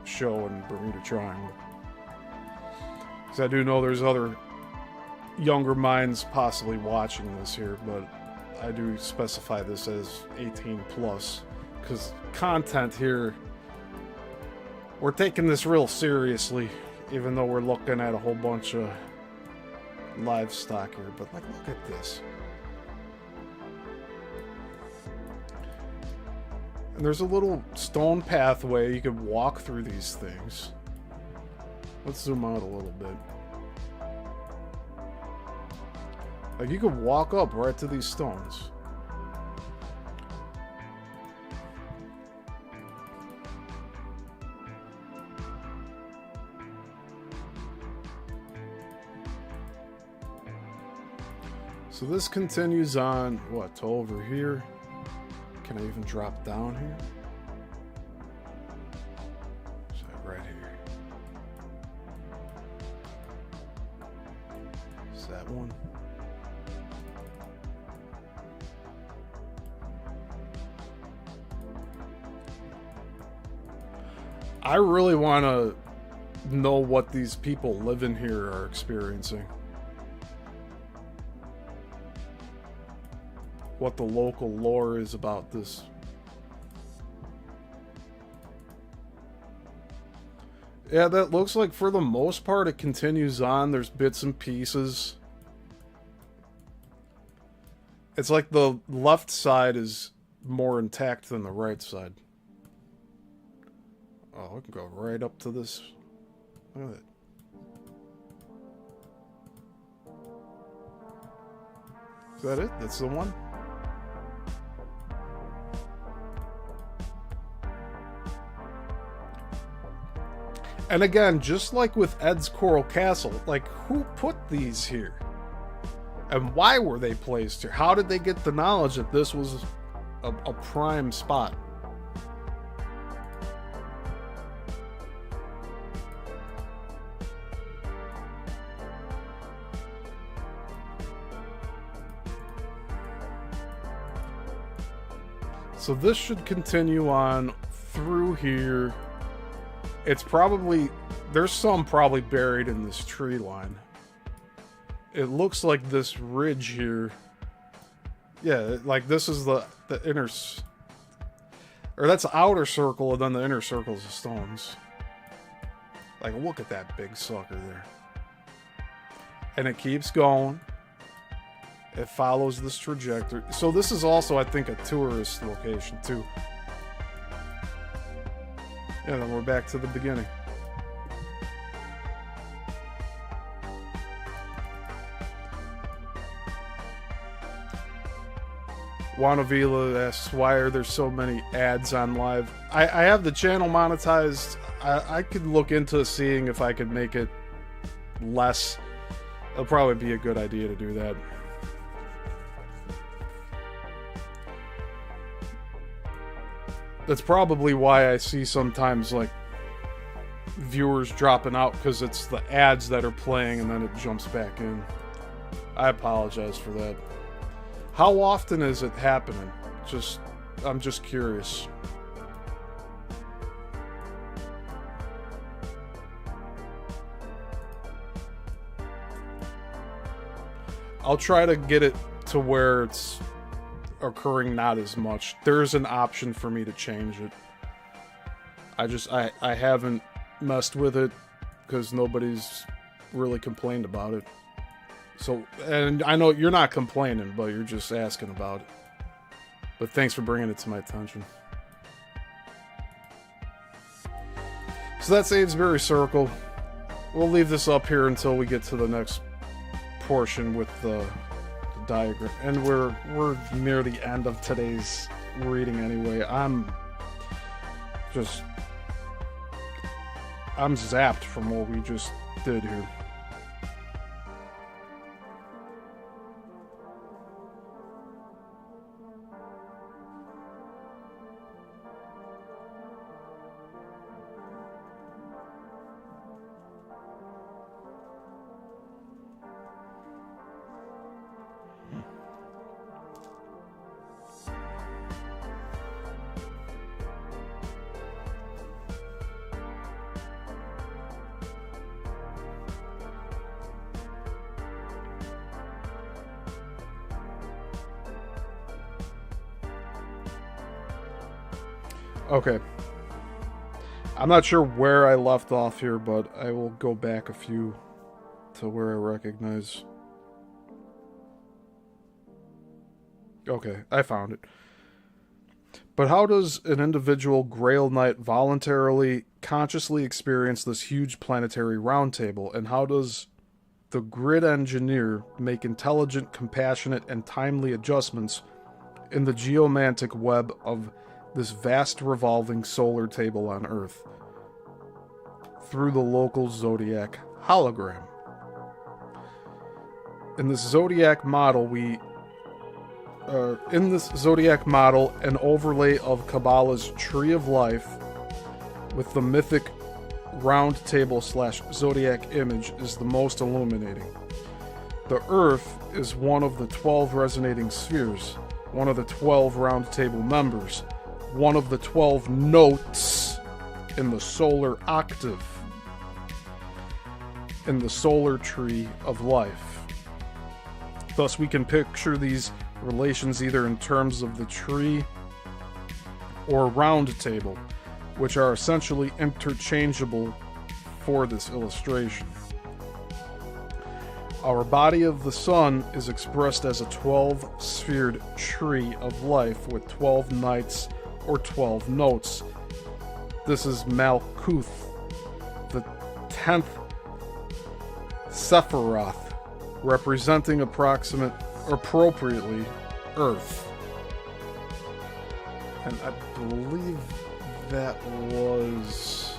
show in Bermuda Triangle. Because I do know there's other younger minds possibly watching this here, but I do specify this as 18 plus. Because content here... We're taking this real seriously, even though we're looking at a whole bunch of livestock here. But, like, look at this. And there's a little stone pathway. You could walk through these things. Let's zoom out a little bit. Like, you could walk up right to these stones. So this continues on, what, to over here? Can I even drop down here? So right here. Is that one? I really want to know what these people living here are experiencing. What the local lore is about this. Yeah, that looks like for the most part it continues on. There's bits and pieces. It's like the left side is more intact than the right side. Oh, we can go right up to this. Look at that. Is that it? That's the one? And again, just like with Ed's Coral Castle, like, who put these here? And why were they placed here? How did they get the knowledge that this was a prime spot? So this should continue on through here. It's probably, there's some probably buried in this tree line. It looks like this ridge here. Yeah, like this is the inner, or that's the outer circle, and then the inner circle's of stones. Like, look at that big sucker there. And it keeps going. It follows this trajectory. So this is also, I think, a tourist location too. Yeah, then we're back to the beginning. Wanavila asks, why are there so many ads on live? I have the channel monetized. I could look into seeing if I could make it less. It'll probably be a good idea to do that. That's probably why I see sometimes, like, viewers dropping out, because it's the ads that are playing and then it jumps back in. I apologize for that. How often is it happening? I'm just curious. I'll try to get it to where it's occurring not as much. There's an option for me to change it. I haven't messed with it because nobody's really complained about it. So, and I know you're not complaining, but you're just asking about it. But thanks for bringing it to my attention. So that's Avesbury Circle. We'll leave this up here until we get to the next portion with the diagram. And we're near the end of today's reading anyway. I'm zapped from what we just did here. Okay. I'm not sure where I left off here, but I will go back a few to where I recognize. Okay, I found it. But how does an individual Grail Knight voluntarily, consciously experience this huge planetary roundtable? And how does the grid engineer make intelligent, compassionate, and timely adjustments in the geomantic web of this vast revolving solar table on Earth through the local zodiac hologram? In this zodiac model, an overlay of Kabbalah's Tree of Life with the mythic round table / zodiac image is the most illuminating. The Earth is one of the 12 resonating spheres, one of the 12 round table members, one of the 12 notes in the solar octave, in the solar tree of life. Thus, we can picture these relations either in terms of the tree or round table, which are essentially interchangeable for this illustration. Our body of the sun is expressed as a 12-sphered tree of life with 12 nights or 12 notes. This is Malkuth, the 10th Sephiroth, representing appropriately Earth. And I believe that was...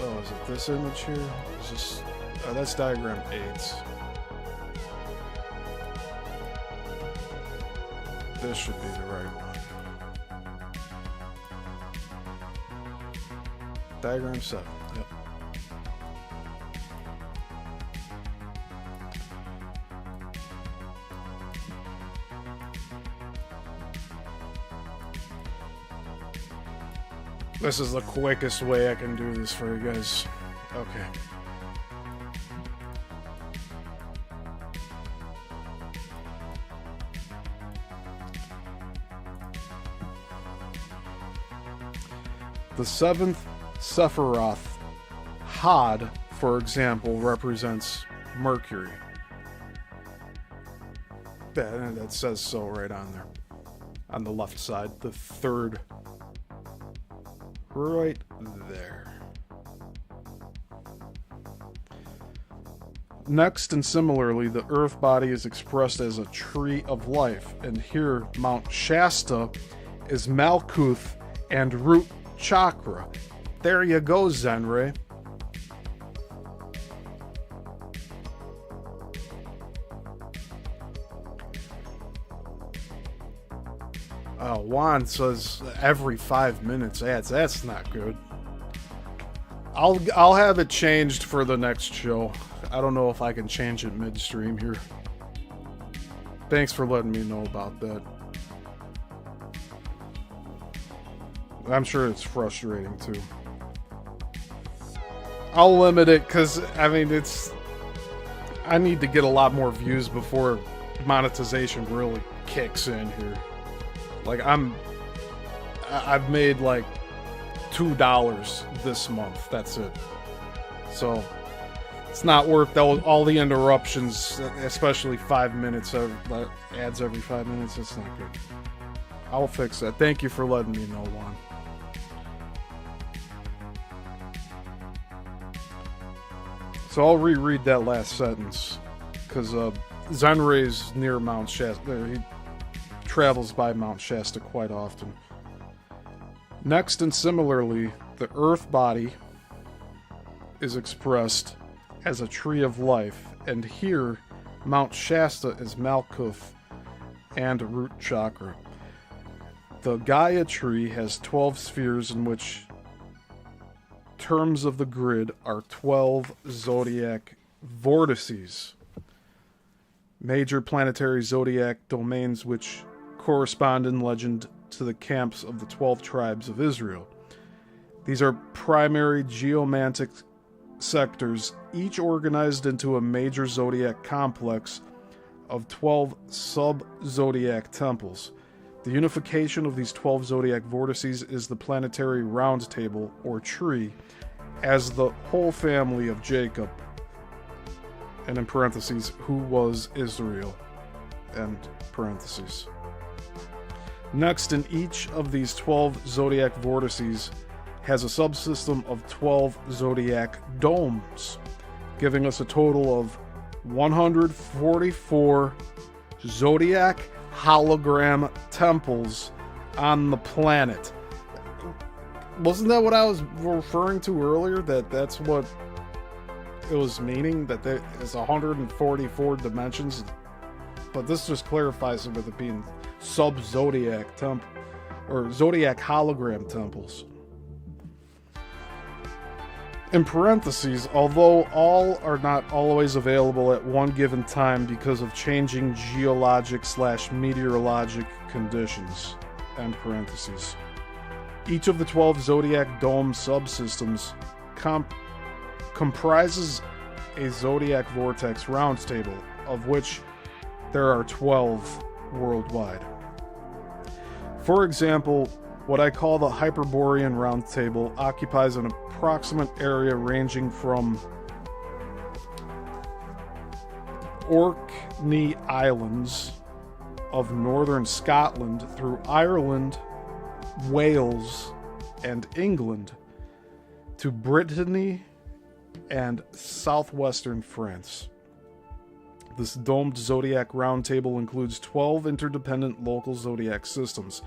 Oh, is it this image here? Is this... Oh, that's diagram 8. This should be the right one. Diagram 7, yep. This is the quickest way I can do this for you guys. Okay. The 7th Sephiroth, Had, for example, represents Mercury. That says so right on there. On the left side, the 3rd. Right there. Next and similarly, the earth body is expressed as a tree of life, and here Mount Shasta is Malkuth and root chakra. There you go, Zenray. Juan says every 5 minutes ads. That's not good. I'll have it changed for the next show. I don't know if I can change it midstream here. Thanks for letting me know about that. I'm sure it's frustrating too. I'll limit it because, I mean, I need to get a lot more views before monetization really kicks in here. Like, I've made like $2 this month. That's it. So it's not worth all the interruptions, especially 5 minutes of ads every 5 minutes. It's not good. I'll fix that. Thank you for letting me know, Juan. So I'll reread that last sentence because Zenray's near Mount Shasta. He travels by Mount Shasta quite often. Next and similarly, the earth body is expressed as a tree of life, and here Mount Shasta is Malkuth and root chakra. The Gaia tree has 12 spheres in which terms of the grid are 12 zodiac vortices, major planetary zodiac domains which correspond in legend to the camps of the 12 tribes of Israel. These are primary geomantic sectors, each organized into a major zodiac complex of 12 sub-zodiac temples. The unification of these 12 zodiac vortices is the planetary round table, or tree, as the whole family of Jacob, and in parentheses, who was Israel, end parentheses. Next, in each of these 12 zodiac vortices has a subsystem of 12 zodiac domes, giving us a total of 144 zodiac hologram temples on the planet. Wasn't that what I was referring to earlier? That's what it was meaning? That there is 144 dimensions? But this just clarifies it with it being sub-zodiac temple, or zodiac hologram temples. In parentheses, although all are not always available at one given time because of changing geologic/meteorologic conditions, end parentheses. Each of the 12 zodiac dome subsystems comprises a zodiac vortex roundtable, of which there are 12 worldwide. For example, what I call the Hyperborean roundtable occupies an approximate area ranging from Orkney Islands of northern Scotland through Ireland, Wales, and England to Brittany and southwestern France. This domed zodiac roundtable includes 12 interdependent local zodiac systems.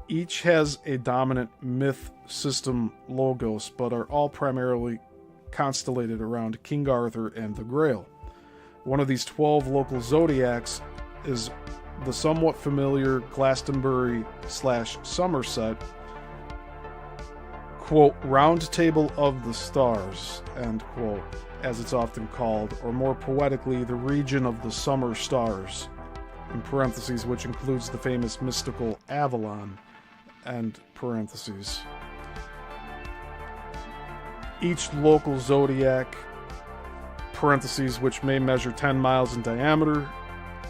Each has a dominant myth system logos, but are all primarily constellated around King Arthur and the Grail. One of these 12 local zodiacs is the somewhat familiar Glastonbury/Somerset, quote, round table of the stars, end quote, as it's often called, or more poetically, the region of the summer stars, in parentheses, which includes the famous mystical Avalon, end parentheses. Each local zodiac, parentheses, which may measure 10 miles in diameter,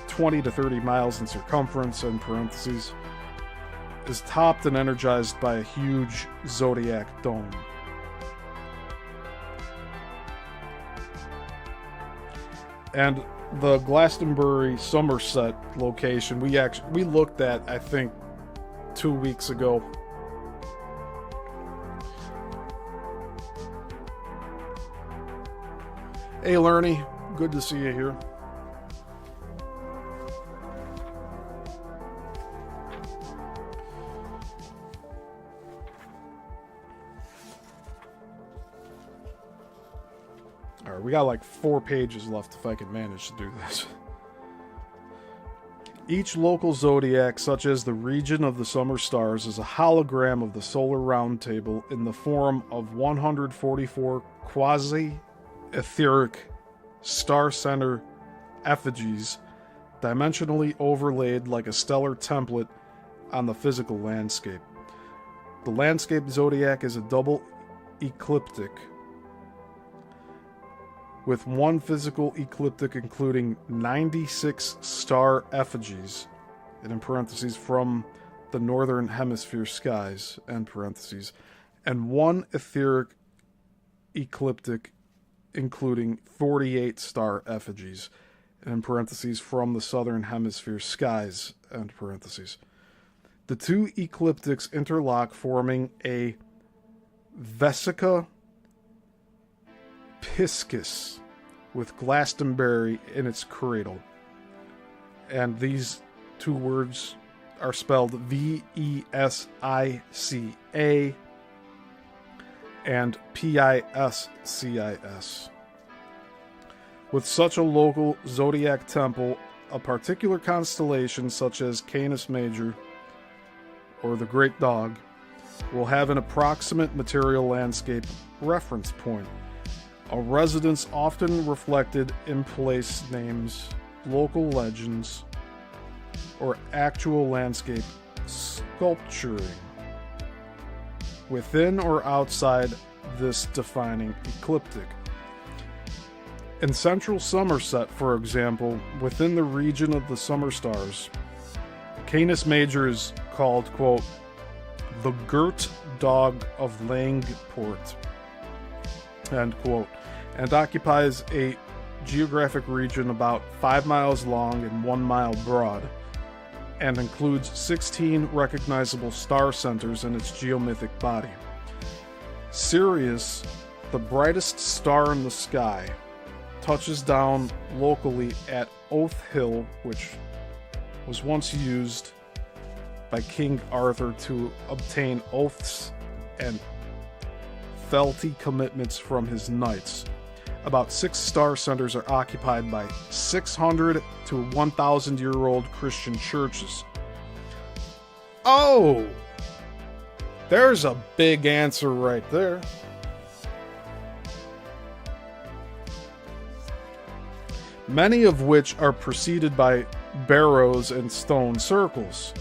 20 to 30 miles in circumference, end parentheses, is topped and energized by a huge zodiac dome. And the Glastonbury Somerset location we looked at, I think, 2 weeks ago. Hey Lerny, Good to see you here. Alright, we got like 4 pages left if I can manage to do this. Each local zodiac, such as the region of the summer stars, is a hologram of the solar round table in the form of 144 quasi-etheric star center effigies, dimensionally overlaid like a stellar template on the physical landscape. The landscape zodiac is a double ecliptic, with one physical ecliptic including 96 star effigies, and in parentheses, from the northern hemisphere skies, end parentheses, and one etheric ecliptic including 48 star effigies, and in parentheses, from the southern hemisphere skies, end parentheses. The 2 ecliptics interlock, forming a vesica piscis with Glastonbury in its cradle. And these 2 words are spelled V-E-S-I-C-A and P-I-S-C-I-S. With such a local zodiac temple, a particular constellation such as Canis Major or the Great Dog will have an approximate material landscape reference point, a residence often reflected in place names, local legends, or actual landscape sculpturing, within or outside this defining ecliptic. In central Somerset, for example, within the region of the summer stars, Canis Major is called, quote, the girt dog of Langport, end quote, and occupies a geographic region about 5 miles long and 1 mile broad, and includes 16 recognizable star centers in its geomythic body. Sirius, the brightest star in the sky, touches down locally at Oath Hill, which was once used by King Arthur to obtain oaths and fealty commitments from his knights. About 6 star centers are occupied by 600 to 1,000-year-old Christian churches. Oh! There's a big answer right there. Many of which are preceded by barrows and stone circles.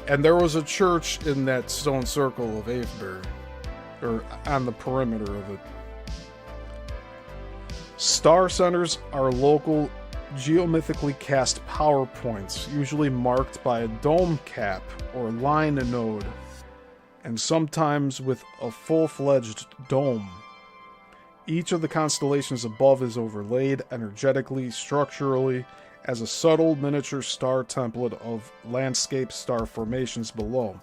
And there was a church in that stone circle of Avebury, or on the perimeter of it. Star centers are local geomythically cast power points, usually marked by a dome cap or line node, and sometimes with a full-fledged dome. Each of the constellations above is overlaid energetically, structurally, as a subtle miniature star template of landscape star formations below.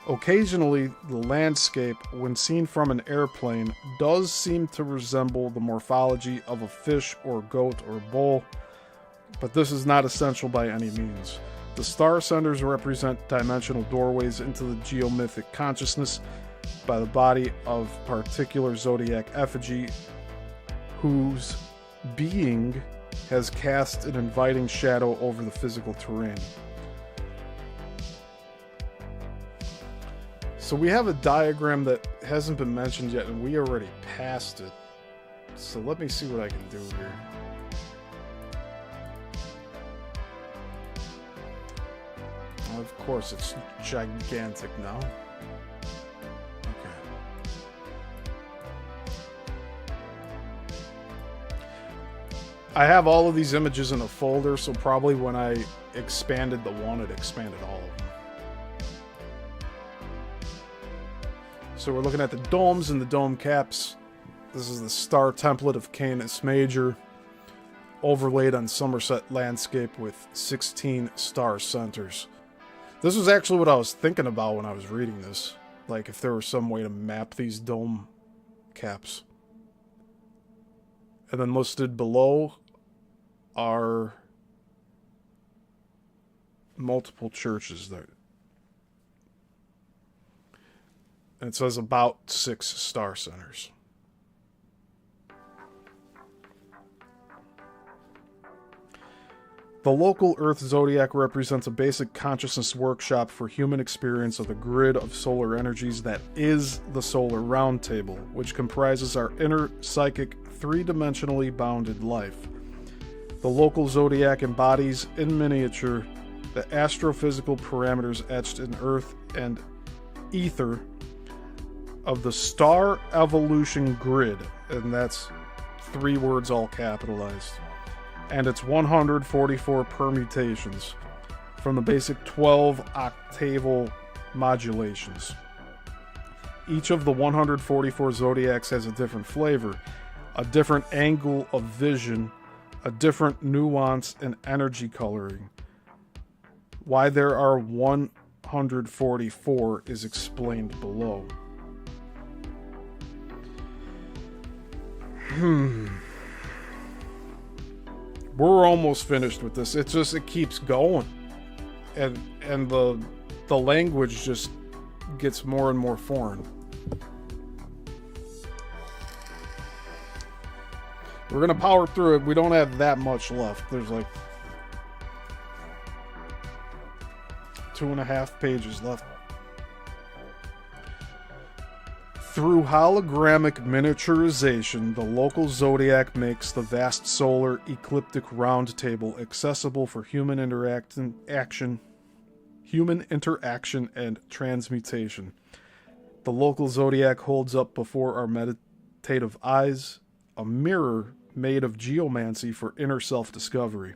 Occasionally, the landscape, when seen from an airplane, does seem to resemble the morphology of a fish or goat or bull, but this is not essential by any means. The star centers represent dimensional doorways into the geomythic consciousness by the body of particular zodiac effigy, whose being has cast an inviting shadow over the physical terrain. So we have a diagram that hasn't been mentioned yet, and we already passed it. So let me see what I can do here. Of course, it's gigantic now. Okay. I have all of these images in a folder, so probably when I expanded the one, it expanded all of them. So we're looking at the domes and the dome caps. This is the star template of Canis Major, overlaid on Somerset landscape with 16 star centers. This was actually what I was thinking about when I was reading this. Like, if there was some way to map these dome caps. And then listed below are multiple churches there. And it says about 6 star centers. The local Earth zodiac represents a basic consciousness workshop for human experience of the grid of solar energies that is the solar roundtable, which comprises our inner psychic, three-dimensionally bounded life. The local zodiac embodies, in miniature, the astrophysical parameters etched in Earth and ether of the star evolution grid, and that's 3 words all capitalized, and its 144 permutations from the basic 12 octaval modulations. Each of the 144 zodiacs has a different flavor, a different angle of vision, a different nuance and energy coloring. Why there are 144 is explained below. We're almost finished with this. It keeps going. And the language just gets more and more foreign. We're going to power through it. We don't have that much left. There's like 2.5 pages left. Through hologramic miniaturization, the local zodiac makes the vast solar ecliptic roundtable accessible for human interaction and transmutation. The local zodiac holds up before our meditative eyes a mirror made of geomancy for inner self-discovery.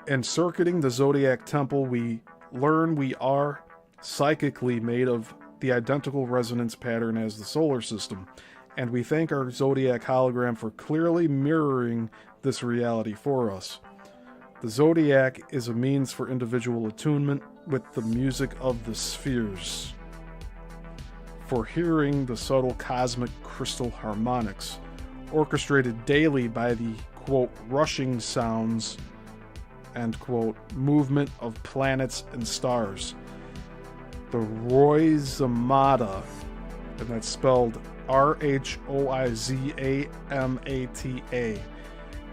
Encircling the zodiac temple, we learn we are psychically made of the identical resonance pattern as the solar system, and we thank our zodiac hologram for clearly mirroring this reality for us. The zodiac is a means for individual attunement with the music of the spheres, for hearing the subtle cosmic crystal harmonics, orchestrated daily by the, quote, rushing sounds, end quote, movement of planets and stars. The Rhoizamata, and that's spelled Rhoizamata,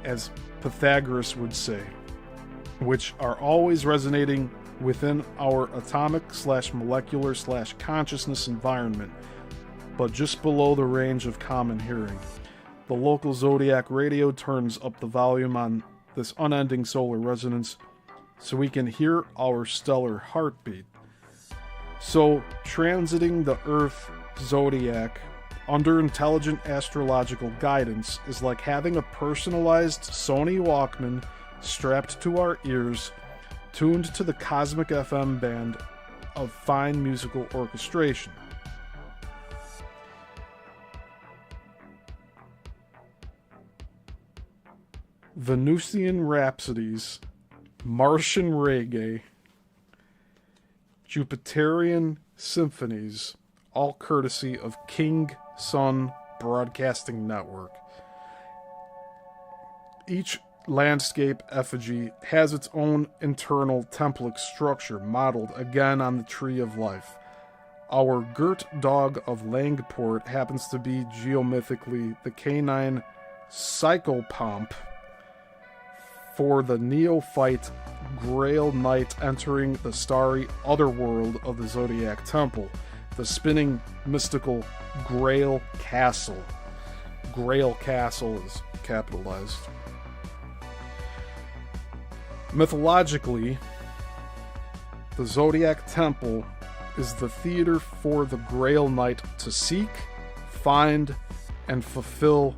as Pythagoras would say, which are always resonating within our atomic/molecular/consciousness environment, but just below the range of common hearing. The local zodiac radio turns up the volume on this unending solar resonance so we can hear our stellar heartbeat. So, transiting the Earth zodiac under intelligent astrological guidance is like having a personalized Sony Walkman strapped to our ears, tuned to the cosmic FM band of fine musical orchestration. Venusian rhapsodies, Martian reggae, Jupiterian symphonies, all courtesy of King Sun Broadcasting Network. Each landscape effigy has its own internal template structure modeled again on the Tree of Life. Our Gert dog of Langport happens to be geomythically the canine psychopomp for the neophyte Grail Knight entering the starry otherworld of the Zodiac Temple, the spinning mystical Grail Castle. Grail Castle is capitalized. Mythologically, the Zodiac Temple is the theater for the Grail Knight to seek, find, and fulfill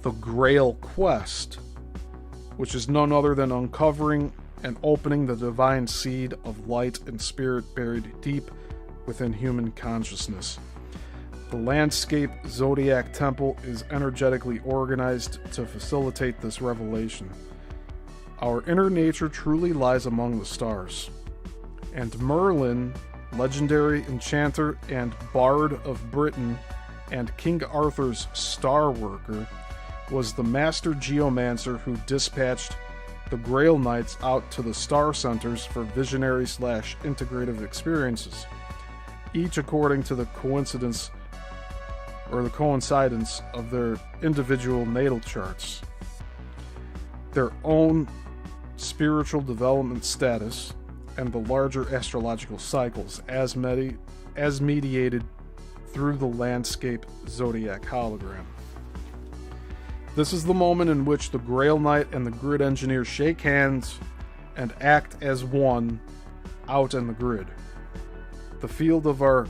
the Grail Quest, which is none other than uncovering and opening the divine seed of light and spirit buried deep within human consciousness. The landscape Zodiac Temple is energetically organized to facilitate this revelation. Our inner nature truly lies among the stars. And Merlin, legendary enchanter and bard of Britain and King Arthur's star worker, was the master geomancer who dispatched the Grail Knights out to the star centers for visionary/integrative experiences, each according to the coincidence or the coincidence of their individual natal charts, their own spiritual development status, and the larger astrological cycles as mediated through the landscape zodiac hologram. This is the moment in which the Grail Knight and the grid engineer shake hands and act as one out in the grid. The field of our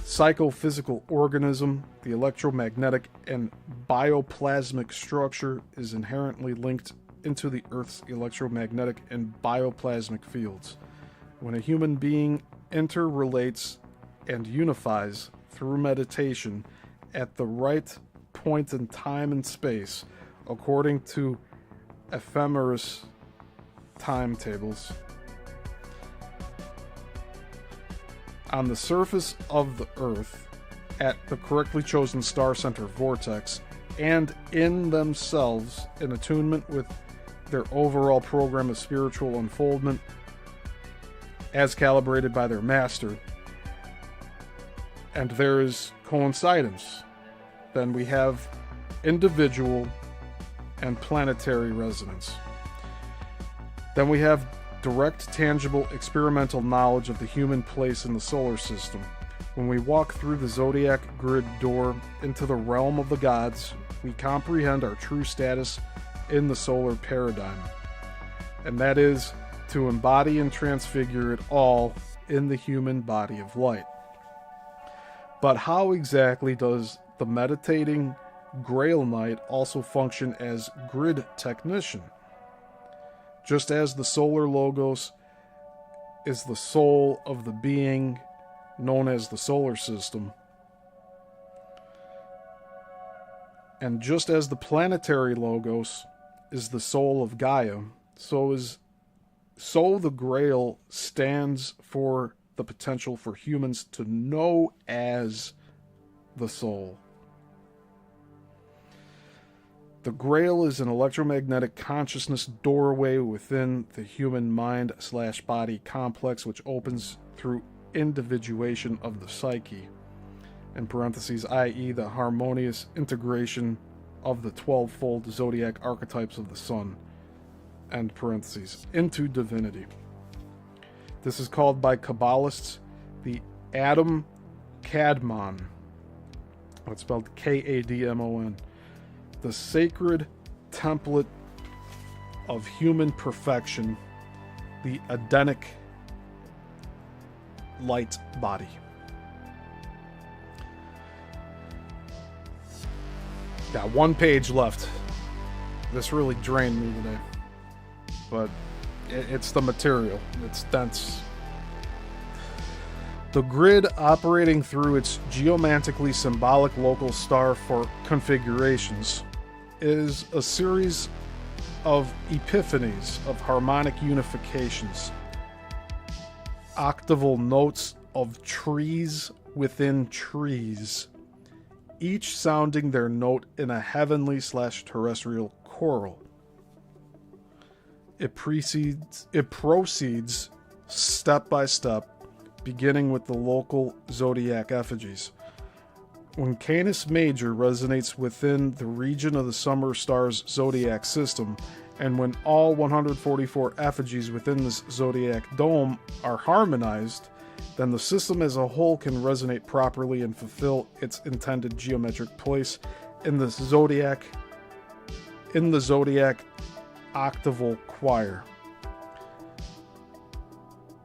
psychophysical organism, the electromagnetic and bioplasmic structure, is inherently linked into the Earth's electromagnetic and bioplasmic fields. When a human being interrelates and unifies through meditation at the right point in time and space, according to ephemeris timetables, on the surface of the Earth, at the correctly chosen star center vortex, and in themselves in attunement with their overall program of spiritual unfoldment as calibrated by their master, and there is coincidence, then we have individual and planetary resonance. Then we have direct, tangible, experimental knowledge of the human place in the solar system. When we walk through the zodiac grid door into the realm of the gods, we comprehend our true status in the solar paradigm, and that is to embody and transfigure it all in the human body of light. But how exactly does the meditating Grail Knight also function as grid technician? Just as the solar logos is the soul of the being known as the solar system, and just as the planetary logos is the soul of Gaia, so the Grail stands for the potential for humans to know as the soul. The Grail is an electromagnetic consciousness doorway within the human mind/body complex, which opens through individuation of the psyche, in parentheses, i.e. the harmonious integration of the 12-fold zodiac archetypes of the sun, end parentheses, into divinity. This is called by Kabbalists the Adam Kadmon. It's spelled Kadmon. The sacred template of human perfection, the Adenic light body. Got one page left. This really drained me today, but it's the material. It's dense. The grid, operating through its geomantically symbolic local star for configurations, is a series of epiphanies of harmonic unifications, octaval notes of trees within trees, each sounding their note in a heavenly/terrestrial choral. It proceeds step by step, beginning with the local zodiac effigies. When Canis Major resonates within the region of the summer star's zodiac system, and when all 144 effigies within this zodiac dome are harmonized, then the system as a whole can resonate properly and fulfill its intended geometric place in the zodiac octaval choir.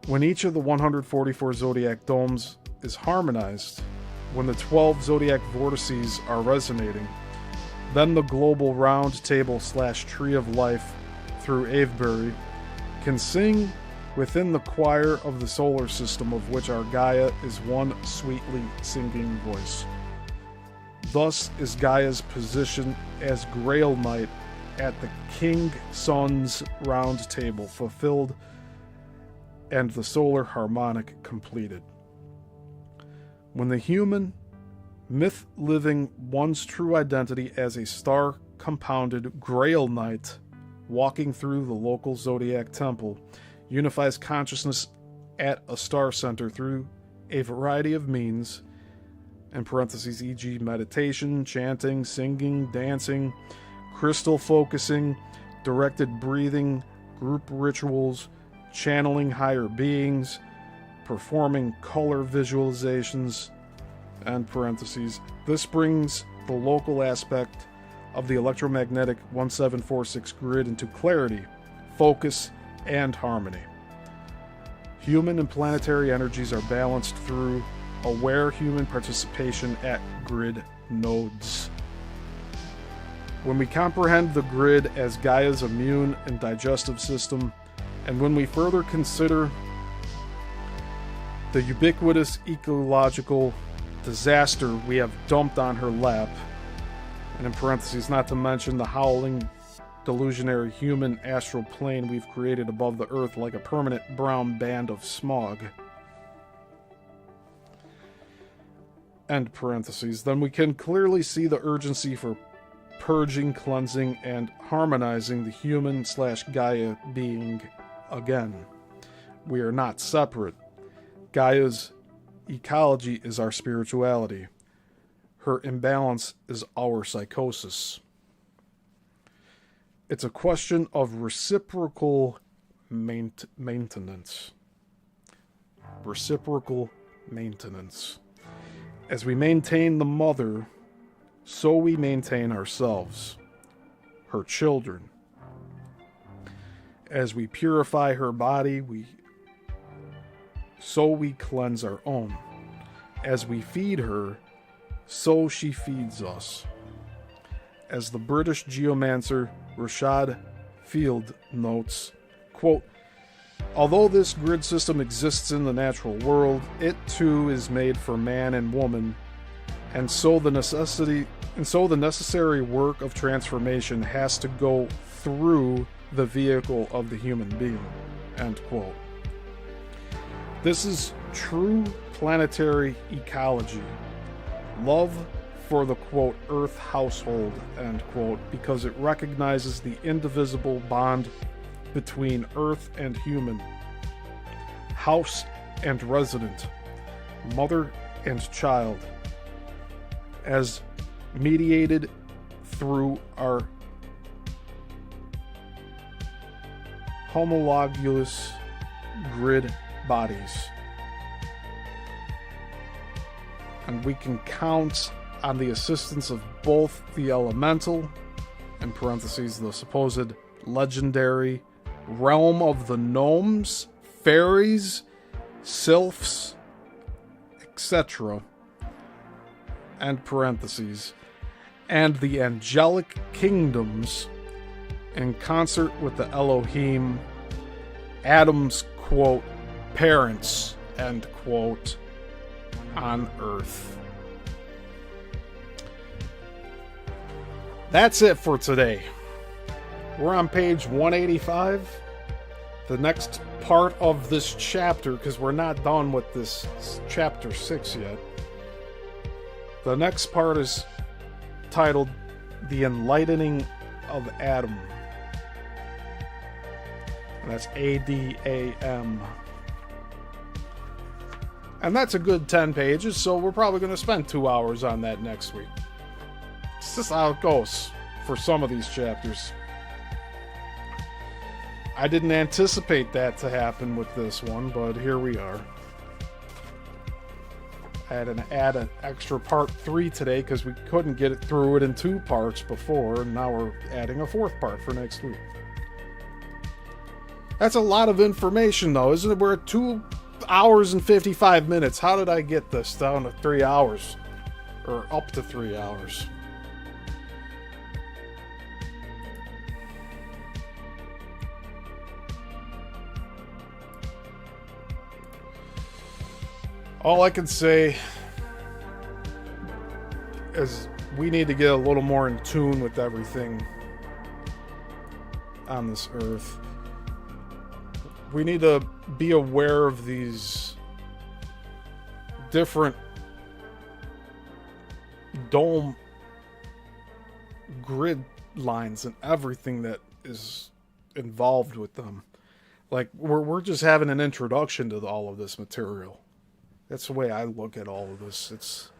When each of the 144 zodiac domes is harmonized, when the 12 zodiac vortices are resonating, then the global round table/tree of life through Avebury can sing within the choir of the solar system, of which our Gaia is one sweetly singing voice. Thus is Gaia's position as Grail Knight at the King Sun's round table fulfilled and the solar harmonic completed. When the human myth living one's true identity as a star compounded Grail Knight walking through the local Zodiac Temple unifies consciousness at a star center through a variety of means, in parentheses, e.g. meditation, chanting, singing, dancing, crystal focusing, directed breathing, group rituals, channeling higher beings, performing color visualizations, and parentheses. This brings the local aspect of the electromagnetic 1746 grid into clarity, focus, and harmony. Human and planetary energies are balanced through aware human participation at grid nodes. When we comprehend the grid as Gaia's immune and digestive system, and when we further consider the ubiquitous ecological disaster we have dumped on her lap, and in parentheses, not to mention the howling, delusionary human astral plane we've created above the earth like a permanent brown band of smog, end parentheses, then we can clearly see the urgency for purging, cleansing, and harmonizing the human/Gaia being again. We are not separate. Gaia's ecology is our spirituality. Her imbalance is our psychosis. It's a question of reciprocal maintenance. Reciprocal maintenance. As we maintain the mother, so we maintain ourselves, her children. As we purify her body, so we cleanse our own. As we feed her, so she feeds us. As the British geomancer Rashad Field notes, quote, although this grid system exists in the natural world, it too is made for man and woman, and so the necessary work of transformation has to go through the vehicle of the human being, end quote. This is true planetary ecology. Love for the, quote, earth household, end quote, because it recognizes the indivisible bond between earth and human, house and resident, mother and child, as mediated through our homologous grid bodies. And we can count on the assistance of both the elemental, in parentheses, the supposed legendary realm of the gnomes, fairies, sylphs, etc., and parentheses, and the angelic kingdoms, in concert with the Elohim, Adam's, quote, parents, end quote, on earth. That's it for today. We're on page 185. The next part of this chapter, because we're not done with this chapter 6 yet. The next part is titled The Enlightening of Adam. And that's A-D-A-M. And that's a good 10 pages, so we're probably going to spend 2 hours on that next week. It's just how it goes for some of these chapters. I didn't anticipate that to happen with this one, but here we are. I had to add an extra part 3 today because we couldn't get it through it in 2 parts before, and now we're adding a 4th part for next week. That's a lot of information, though, isn't it? We're at 2 hours and 55 minutes. How did I get this down to 3 hours? Or up to 3 hours? All I can say is we need to get a little more in tune with everything on this earth. We need to be aware of these different dome grid lines and everything that is involved with them. Like, we're just having an introduction to all of this material. That's the way I look at all of this. It's...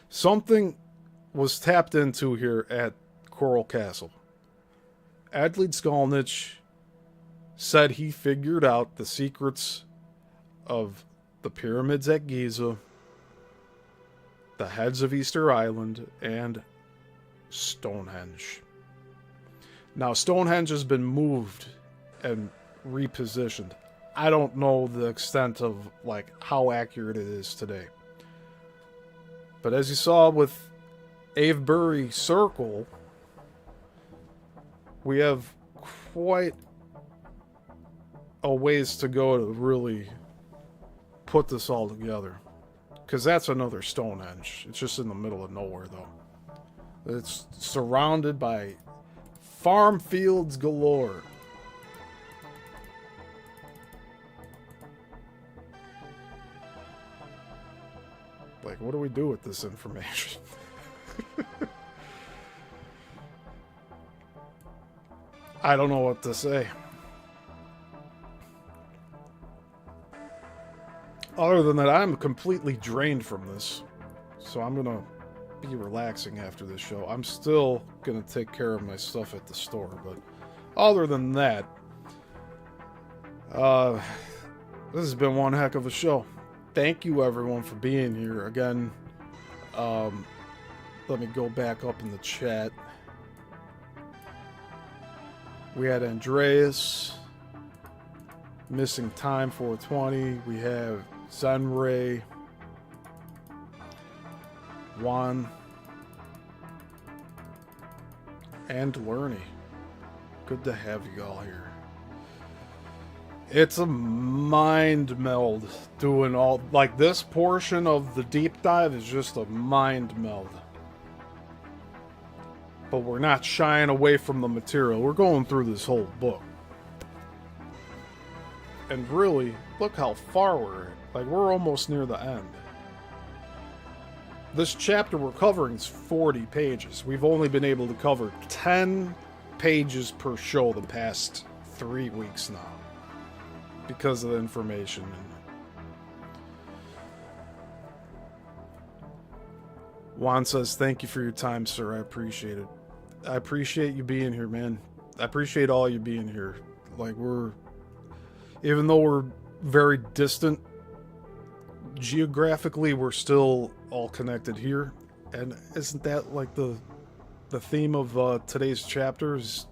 something was tapped into here at Coral Castle. Ed Leedskalnin said he figured out the secrets of the pyramids at Giza, the heads of Easter Island, and Stonehenge. Now, Stonehenge has been moved and repositioned. I don't know the extent of, like, how accurate it is today. But as you saw with Avebury Circle, we have quite a ways to go to really put this all together. Because that's another Stonehenge. It's just in the middle of nowhere, though. It's surrounded by farm fields galore. Like, what do we do with this information? I don't know what to say. Other than that, I'm completely drained from this. So I'm going to be relaxing after this show. I'm still going to take care of my stuff at the store. But other than that, this has been one heck of a show. Thank you, everyone, for being here. Again, let me go back up in the chat. We had Andreas, Missing Time 420. We have Zenray, Juan, and Lerny. Good to have you all here. It's a mind meld doing all, like, this portion of the deep dive is just a mind meld. But we're not shying away from the material. We're going through this whole book. And really, look how far we're at. Like, we're almost near the end. This chapter we're covering is 40 pages. We've only been able to cover 10 pages per show the past 3 weeks now. Because of the information. Juan says, thank you for your time, sir. I appreciate it. I appreciate you being here, man. I appreciate all you being here. Like, even though we're very distant geographically, we're still all connected here. And isn't that like the theme of today's chapters?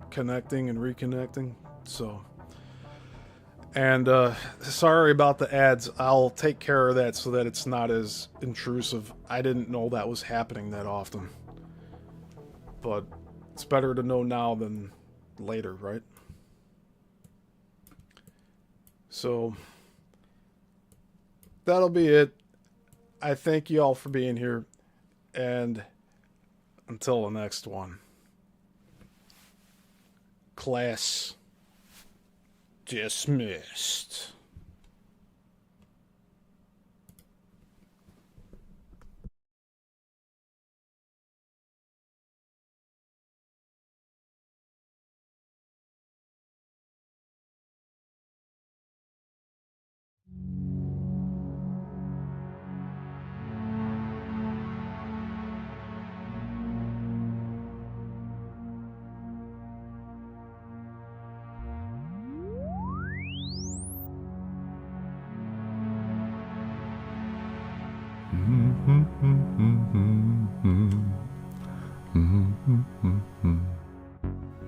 Connecting and reconnecting. So, and sorry about the ads. I'll take care of that so that it's not as intrusive. I didn't know that was happening that often. But it's better to know now than later, right? So, that'll be it. I thank you all for being here. And until the next one. Class dismissed. Mm-hmm.